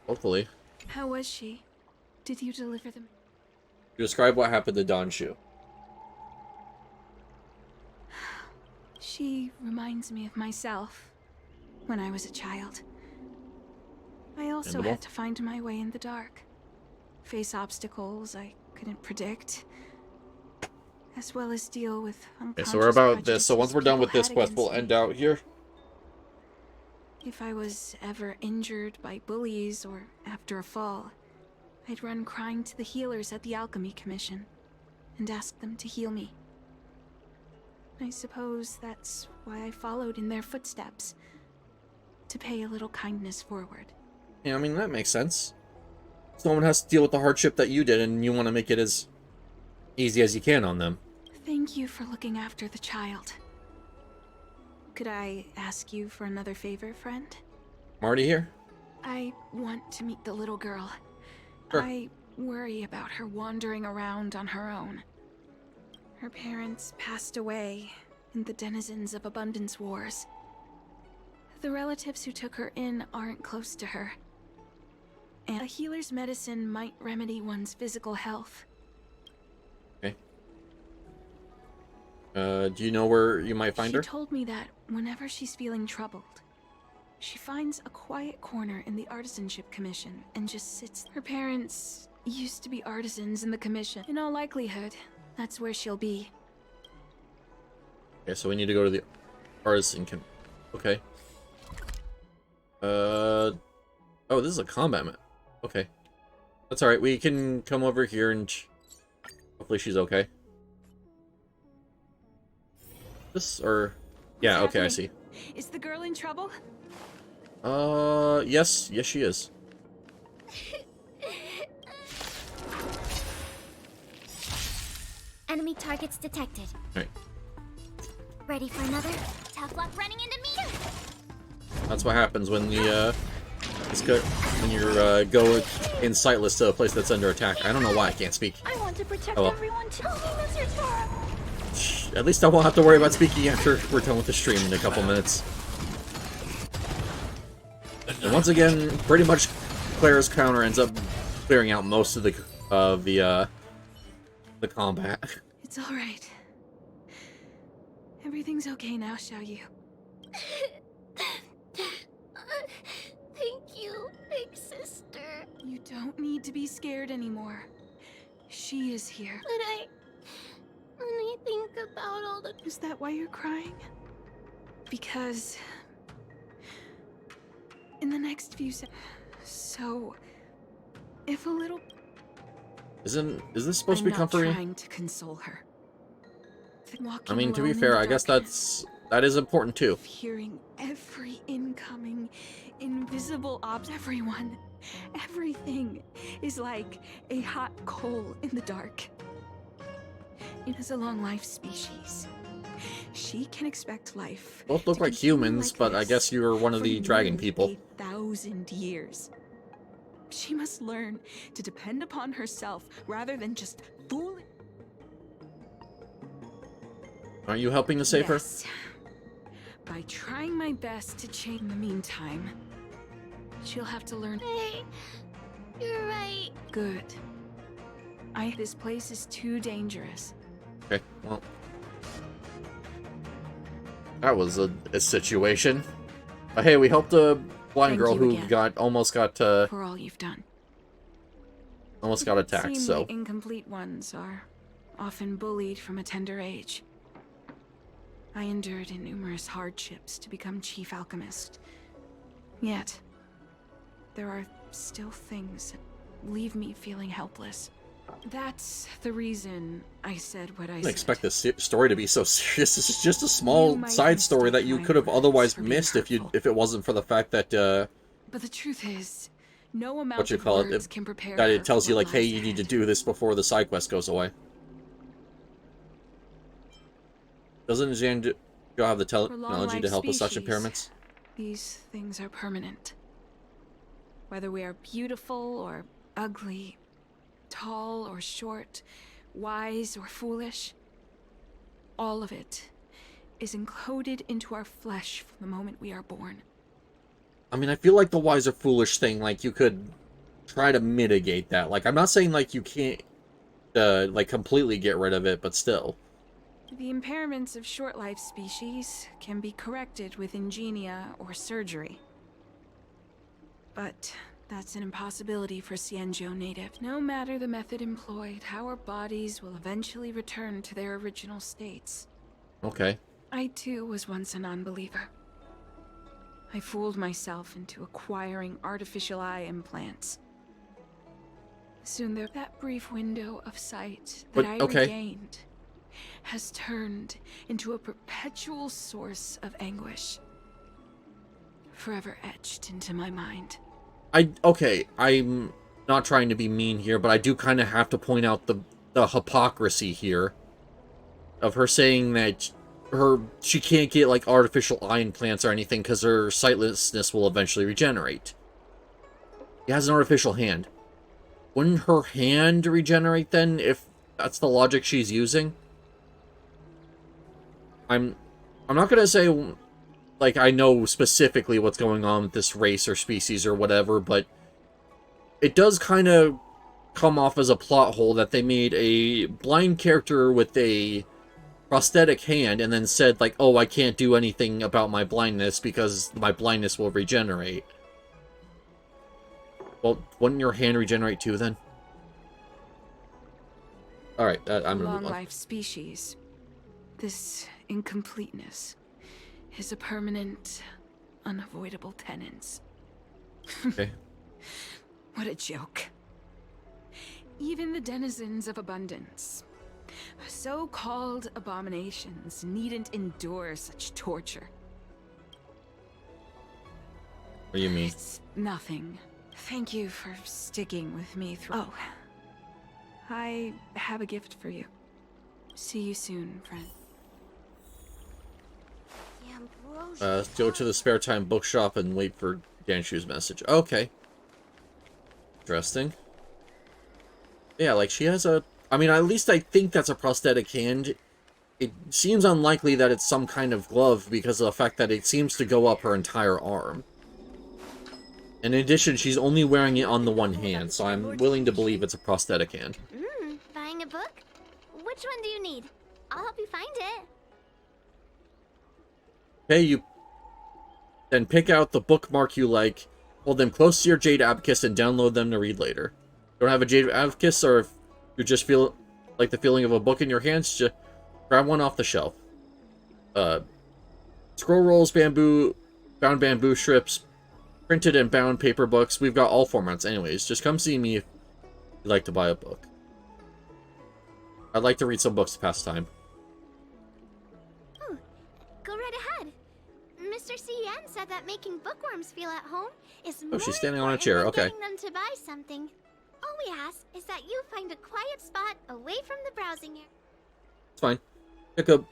Hopefully.
how was she? Did you deliver them?
Describe what happened to Don Shu.
She reminds me of myself when I was a child. I also had to find my way in the dark, face obstacles I couldn't predict, as well as deal with unconscious
Okay, so we're about this. So once we're done with this quest, we'll end out here.
If I was ever injured by bullies or after a fall,
I'd run crying to the healers at the Alchemy Commission and ask them to heal me. I suppose that's why I followed in their footsteps, to pay a little kindness forward.
Yeah, I mean, that makes sense. Someone has to deal with the hardship that you did, and you want to make it as easy as you can on them.
Thank you for looking after the child. Could I ask you for another favor, friend?
I'm already here.
I want to meet the little girl.
Sure.
I worry about her wandering around on her own. Her parents passed away in the denizens of Abundance Wars. The relatives who took her in aren't close to her. And a healer's medicine might remedy one's physical health.
Okay. Do you know where you might find her?
She told me that whenever she's feeling troubled, she finds a quiet corner in the Artisanship Commission and just sits. Her parents used to be artisans in the commission. In all likelihood, that's where she'll be.
Okay, so we need to go to the artisan okay. Oh, this is a combat map. Okay. That's alright, we can come over here and hopefully she's okay. This, or... Yeah, okay, I see.
Is the girl in trouble?
Yes. Yes, she is.
Enemy targets detected.
Alright.
Ready for another? Tough luck running into me!
That's what happens when you, when you're, go in sightless to a place that's under attack. I don't know why I can't speak.
I want to protect
Oh, well.
everyone too. Help me, Mr. Tara.
At least I won't have to worry about speaking after we're done with the stream in a couple minutes. And once again, pretty much Claire's counter ends up clearing out most of the combat.
It's all right. Everything's okay now, Xiaoyu.
Thank you, big sister.
You don't need to be scared anymore. She is here.
But when I think about all the...
Is that why you're crying? Because... in the next few So... if a little...
Is this supposed to be comforting?
I'm trying to console her.
I mean, to be fair, I guess that is important too.
Hearing every incoming, invisible everyone, everything is like a hot coal in the dark. It is a long-life species. She can expect life.
Both look like humans, but I guess you're one of the dragon people.
1,000 years. She must learn to depend upon herself rather than just fool.
Aren't you helping to save her?
By trying my best to change in the meantime, she'll have to learn.
Hey, you're right.
Good. This place is too dangerous.
Okay, well. That was a situation. But hey, we helped a blind girl who almost got
for all you've done.
Almost got attacked, so.
The incomplete ones are often bullied from a tender age. I endured numerous hardships to become chief alchemist. Yet, there are still things that leave me feeling helpless. That's the reason I said what I
I
said.
didn't expect this story to be so serious. This is just a small side story that you could have otherwise missed if it wasn't for the fact that
But the truth is, no amount
what you
of
call
words
it,
can prepare
that
her
it tells
for
you
what
like, hey,
lies
you need to
ahead.
do this before the side quest goes away. Doesn't Zhang have the
For
technology to
long-life
help with such
species,
impairments?
These things are permanent. Whether we are beautiful or ugly, tall or short, wise or foolish, all of it is encoded into our flesh from the moment we are born.
I mean, I feel like the wise or foolish thing, like, you could try to mitigate that. Like, I'm not saying, like, you can't, like, completely get rid of it, but still.
The impairments of short-life species can be corrected with ingenia or surgery. But that's an impossibility for Xianzhou native. No matter the method employed, our bodies will eventually return to their original states.
Okay.
I too was once a non-believer. I fooled myself into acquiring artificial eye implants.
Soon that brief window of sight that I regained has turned into a perpetual source of anguish, forever etched into my mind.
I'm not trying to be mean here, but I do kind of have to point out the hypocrisy here of her saying that she can't get like artificial eye implants or anything because her sightlessness will eventually regenerate. She has an artificial hand. Wouldn't her hand regenerate then, if that's the logic she's using? I'm not gonna say like I know specifically what's going on with this race or species or whatever, but it does kind of come off as a plot hole that they made a blind character with a prosthetic hand and then said like, oh, I can't do anything about my blindness because my blindness will regenerate. Well, wouldn't your hand regenerate too then? Alright, I'm gonna move on.
Long-life species. This incompleteness is a permanent, unavoidable tenance.
Okay.
What a joke. Even the denizens of abundance, so-called abominations, needn't endure such torture.
What do you mean?
It's nothing. Thank you for sticking with me through. Oh, I have a gift for you. See you soon, friend.
Go to the spare time bookshop and wait for Danshu's message. Okay. Interesting. Yeah, like she has a... I mean, at least I think that's a prosthetic hand. It seems unlikely that it's some kind of glove because of the fact that it seems to go up her entire arm. In addition, she's only wearing it on the one hand, so I'm willing to believe it's a prosthetic hand.
Buying a book? Which one do you need? I'll help you find it.
Okay, you then pick out the bookmark you like, hold them close to your Jade Abacus, and download them to read later. Don't have a Jade Abacus, or if you just feel like the feeling of a book in your hands, just grab one off the shelf. Scroll rolls, bound bamboo strips, printed and bound paper books. We've got all formats anyways. Just come see me if you'd like to buy a book. I'd like to read some books to pass time.
Oh, go right ahead. Mr. C.N. said that making bookworms feel at home is more
she's standing on a chair. Okay.
getting them to buy something. All we ask is that you find a quiet spot away from the browsing area.
It's fine. Pick up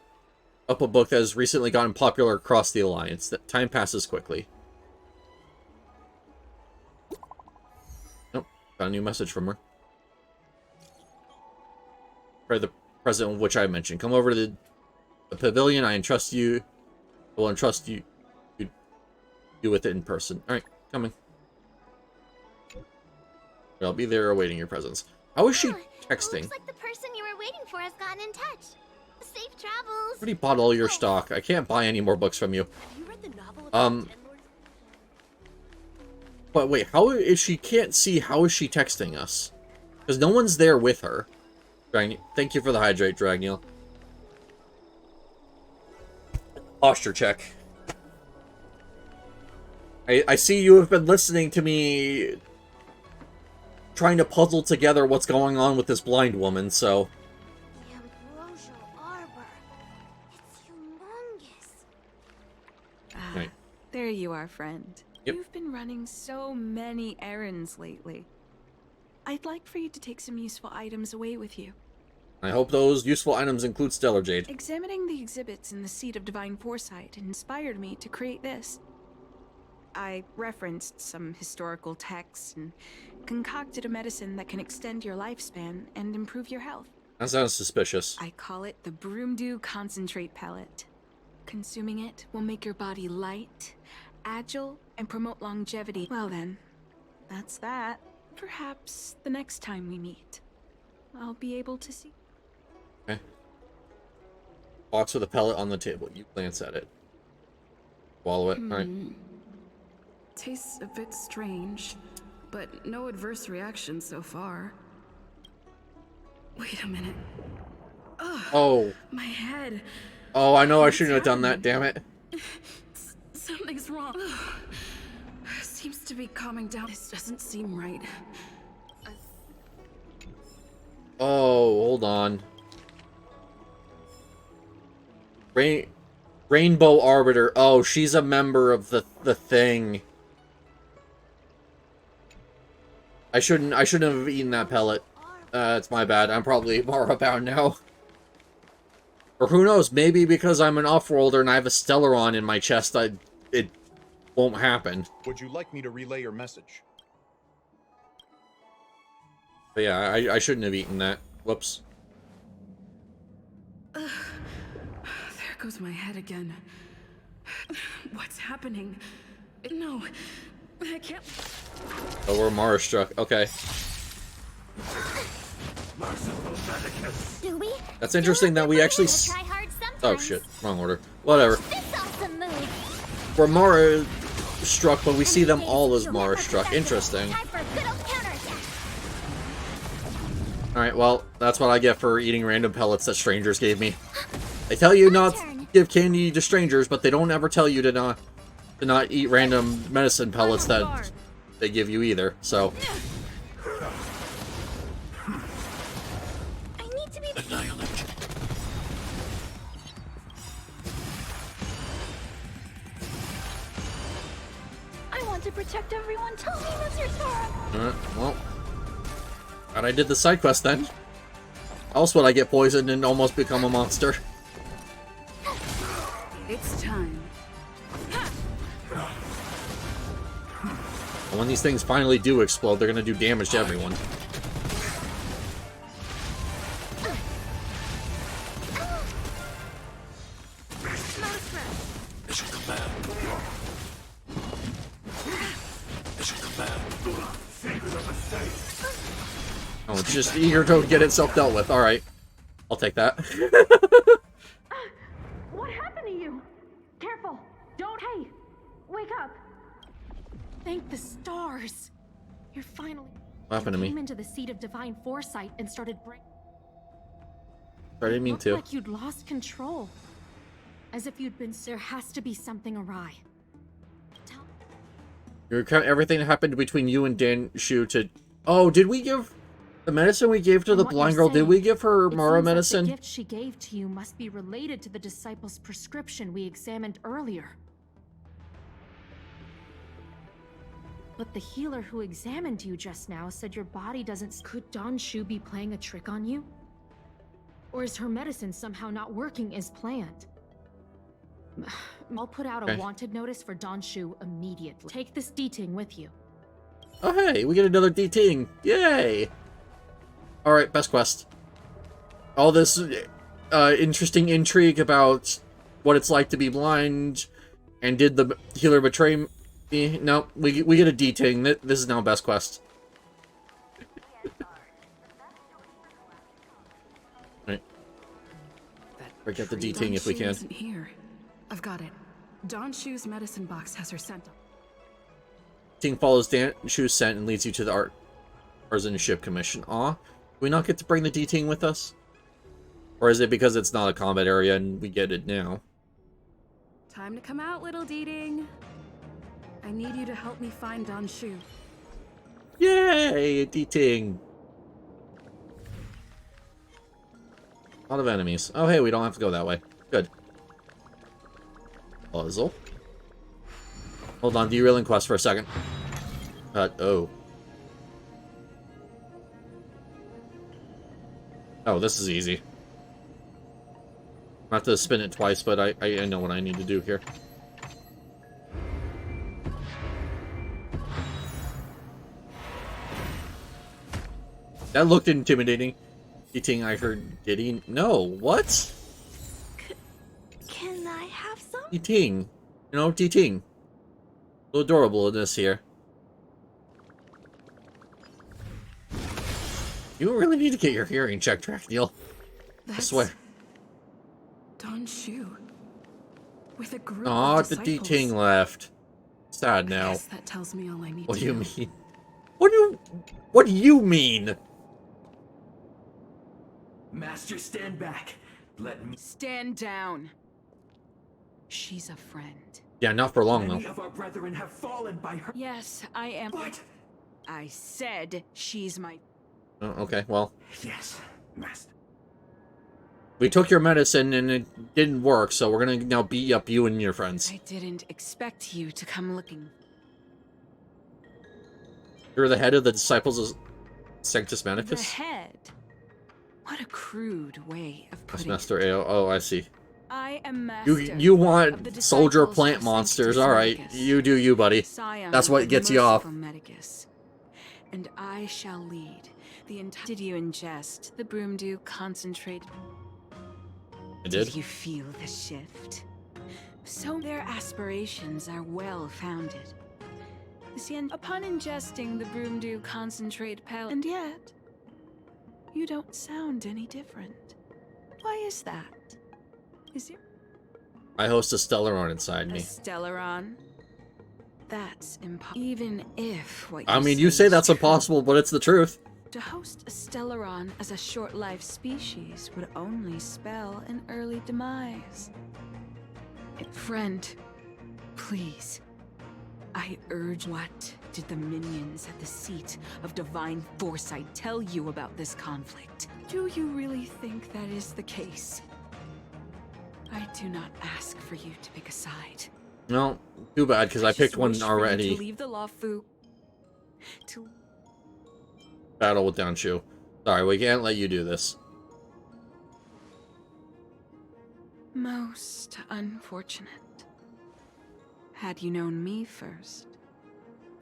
a book that has recently gotten popular across the Alliance. That time passes quickly. Nope. Got a new message from her. For the president, which I mentioned. Come over to the pavilion. I entrust you. I will entrust you with it in person. Alright, coming. I'll be there awaiting your presence. How is she texting?
Looks like the person you were waiting for has gotten in touch. Safe travels.
I already bought all your stock. I can't buy any more books from you.
Have you read the novel about
But wait, if she can't see, how is she texting us? Because no one's there with her. Thank you for the hydrate, Dragneil. Posture check. I see you have been listening to me trying to puzzle together what's going on with this blind woman, so...
The Ambrosial Arbor. It's humongous.
Right.
There you are, friend.
Yep.
You've been running so many errands lately. I'd like for you to take some useful items away with you.
I hope those useful items include Stellar Jade.
Examining the exhibits in the Seat of Divine Foresight inspired me to create this. I referenced some historical texts and concocted a medicine that can extend your lifespan and improve your health.
That sounds suspicious.
I call it the Broomdew Concentrate Pellet. Consuming it will make your body light, agile, and promote longevity. Well then, that's that. Perhaps the next time we meet, I'll be able to see.
Okay. Box with a pellet on the table. You glance at it. Swallow it. Alright.
Tastes a bit strange, but no adverse reaction so far. Wait a minute. Ugh,
Oh.
my head.
Oh, I know I shouldn't have done that, damn it.
Something's wrong. Seems to be calming down. This doesn't seem right.
Oh, hold on. Rainbow Arbiter. Oh, she's a member of the thing. I shouldn't have eaten that pellet. It's my bad. I'm probably Mara bound now. Or who knows, maybe because I'm an off-worlder and I have a Stellaron in my chest, it won't happen.
Would you like me to relay your message?
But yeah, I shouldn't have eaten that. Whoops.
There goes my head again. What's happening? No, I can't.
Oh, we're Mara struck. Okay.
Do we?
That's interesting that we actually... Oh shit, wrong order. Whatever. We're Mara struck, but we see them all as Mara struck. Interesting. Alright, well, that's what I get for eating random pellets that strangers gave me. They tell you not to give candy to strangers, but they don't ever tell you to not eat random medicine pellets that they give you either, so...
I want to protect everyone. Tell me what's your turn.
Well... Glad I did the side quest then. Else would I get poisoned and almost become a monster?
It's time.
And when these things finally do explode, they're gonna do damage to everyone. Oh, it's just eager to get itself dealt with. Alright. I'll take that.
What happened to you? Careful! Don't. Hey! Wake up! Thank the stars! You're finally.
What happened to me?
Came into the seat of divine foresight and started breaking.
I didn't mean to.
Like you'd lost control. As if you'd been. There has to be something awry.
Everything that happened between you and Dan Shu to... Oh, did we give... The medicine we gave to the blind girl, did we give her Mara medicine?
The gift she gave to you must be related to the disciple's prescription we examined earlier. But the healer who examined you just now said your body doesn't... Could Don Shu be playing a trick on you? Or is her medicine somehow not working as planned? I'll put out a wanted notice for Don Shu immediately. Take this D-Ting with you.
Oh hey, we get another D-Ting. Yay! Alright, best quest. All this interesting intrigue about what it's like to be blind, and did the healer betray me? No, we get a D-Ting. This is now best quest. Right. Break out the D-Ting if we can.
Isn't here. I've got it. Don Shu's medicine box has her scent.
D-Ting follows Dan Shu's scent and leads you to the Artisan Ship Commission. Aw. Do we not get to bring the D-Ting with us? Or is it because it's not a combat area and we get it now?
Time to come out, little D-Ting. I need you to help me find Don Shu.
Yay! A D-Ting. A lot of enemies. Oh, hey, we don't have to go that way. Good. Puzzle. Hold on, derailing quest for a second. Oh. Oh, this is easy. I have to spin it twice, but I know what I need to do here. That looked intimidating. D-Ting, I heard. Did he? No, what?
Can I have some?
D-Ting. You know, D-Ting. A little adorable in this here. You really need to get your hearing checked, Trackneil. I swear.
Don Shu. With a group
Aw,
of
the
disciples.
D-Ting left. Sad now.
Guess that tells me all I need
What
to
do you
know.
mean? What do you mean?
Master, stand back. Let me
stand down. She's a friend.
Yeah, not for long
Many
though.
of our brethren have fallen by her.
Yes, I am.
What?
I said she's my.
Oh, okay, well.
Yes, master.
We took your medicine and it didn't work, so we're gonna now beat up you and your friends.
I didn't expect you to come looking.
You're the head of the Disciples of Sanctus
The
Manicus?
head. What a crude way of
That's
putting
Master
it.
AO. Oh, I see.
I am master.
You want
of the
soldier
disciples
plant
of
monsters.
Sanctus
Alright,
Medicus,
you do you, buddy.
scion
That's what
of
gets you off.
merciful Medicus. And I shall lead the entire. Did you ingest the Broomdew concentrate?
I did.
Did you feel the shift? So their aspirations are well founded. Upon ingesting the Broomdew concentrate pellet, and yet you don't sound any different. Why is that? Is your
I host a Stellaron inside
a
me.
Stellaron? That's impossible. Even if what
I mean, you say
is
that's
true.
impossible, but it's the truth.
To host a Stellaron as a short-lived species would only spell an early demise. Friend, please. I urge, what did the minions at the seat of divine foresight tell you about this conflict? Do you really think that is the case? I do not ask for you to pick a side.
No, too bad, because I picked one
Wish for you
already.
to leave the Lawfu. To
Battle with Donshu. Sorry, we can't let you do this.
most unfortunate. Had you known me first,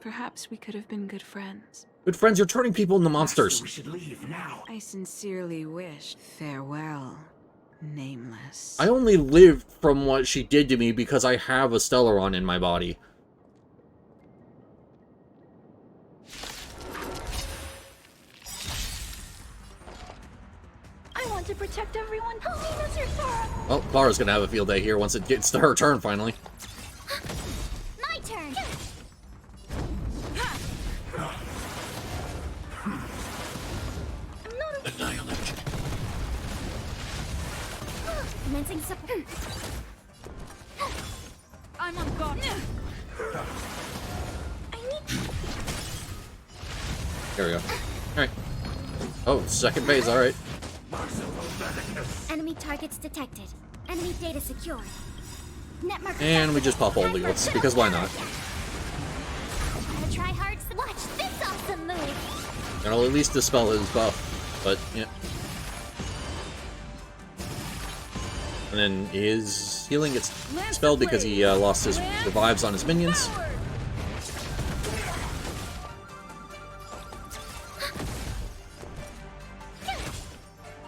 perhaps we could have been good friends.
Good friends, you're turning people into monsters.
We should leave now.
I sincerely wish farewell, Nameless.
I only lived from what she did to me because I have a Stellaron in my body.
I want to protect everyone. Help me, Mr. Sora.
Well, Clara's gonna have a field day here once it gets to her turn, finally.
My turn.
Annihilate.
Commencing support. I'm on guard. I need.
There we go. Alright. Oh, second phase, alright.
Enemy targets detected. Enemy data secured. Netmark.
And we just pop all Leots, because why not?
Gotta try hard. Watch this awesome move.
It'll at least dispel his buff, but yeah. And then his healing gets dispelled because he lost his revives on his minions.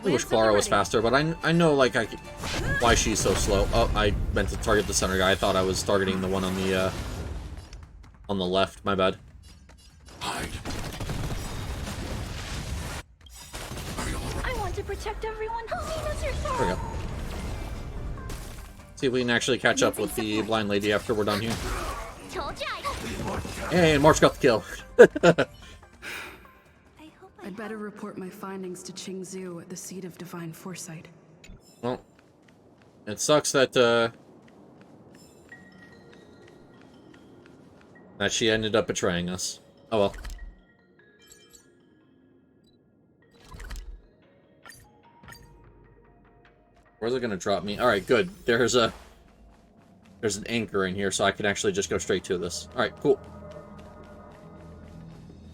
I wish Clara was faster, but I know like why she's so slow. Oh, I meant to target the center guy. I thought I was targeting the one on the left. My bad.
Hide.
I want to protect everyone. Help me, Mr. Sora.
There we go. See if we can actually catch up with the blind lady after we're done here.
Told ya.
Hey, and March got the kill.
I'd better report my findings to Qingzhou at the seat of divine foresight.
Well, it sucks that that she ended up betraying us. Oh well. Where's it gonna drop me? Alright, good. There's an anchor in here, so I can actually just go straight to this. Alright, cool.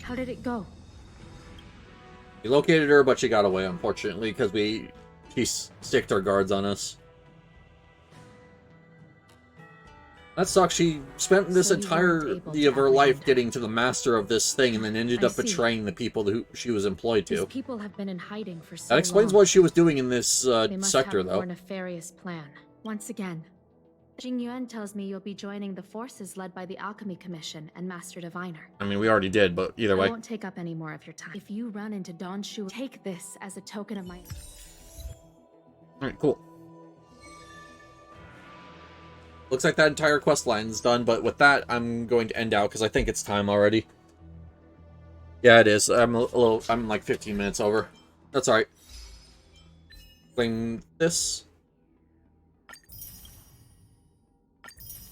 How did it go?
We located her, but she got away, unfortunately, because she sticked her guards on us. That sucks. She spent this entirety of her life getting to the master of this thing, and then ended up betraying the people who she was employed to.
These people have been in hiding for so
That explains
long.
what she was doing in this
They must
sector,
have a
though.
more nefarious plan. Once again, Jing Yuan tells me you'll be joining the forces led by the Alchemy Commission and Master Diviner.
I mean, we already did, but either way.
I won't take up any more of your time. If you run into Donshu, take this as a token of my...
Alright, cool. Looks like that entire quest line is done, but with that, I'm going to end out because I think it's time already. Yeah, it is. I'm like 15 minutes over. That's alright. Bring this.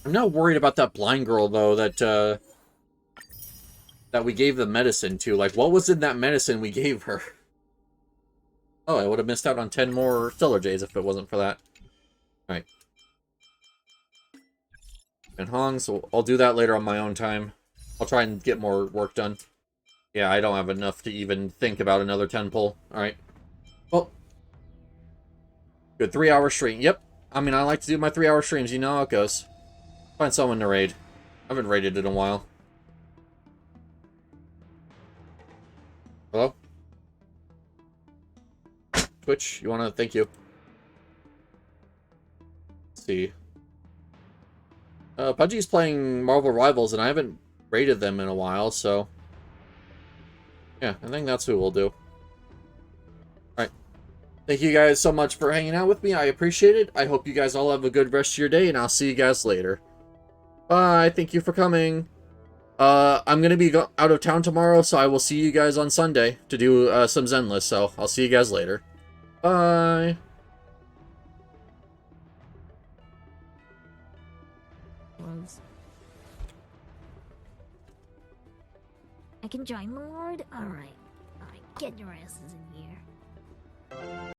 I'm not worried about that blind girl, though, that we gave the medicine to. Like, what was in that medicine we gave her? Oh, I would have missed out on 10 more Stellar Jays if it wasn't for that. Alright. And Hong, so I'll do that later on my own time. I'll try and get more work done. Yeah, I don't have enough to even think about another 10 pull. Alright. Well. Good 3-hour stream. Yep. I mean, I like to do my 3-hour streams. You know how it goes. Find someone to raid. I haven't raided in a while. Hello? Twitch, you wanna... Thank you. Let's see. Pudgy's playing Marvel Rivals, and I haven't raided them in a while, so... Yeah, I think that's who we'll do. Alright. Thank you guys so much for hanging out with me. I appreciate it. I hope you guys all have a good rest of your day, and I'll see you guys later. Bye. Thank you for coming. I'm gonna be out of town tomorrow, so I will see you guys on Sunday to do some Zenless, so I'll see you guys later. Bye.
I can join the Lord? Alright. Alright, get your asses in here.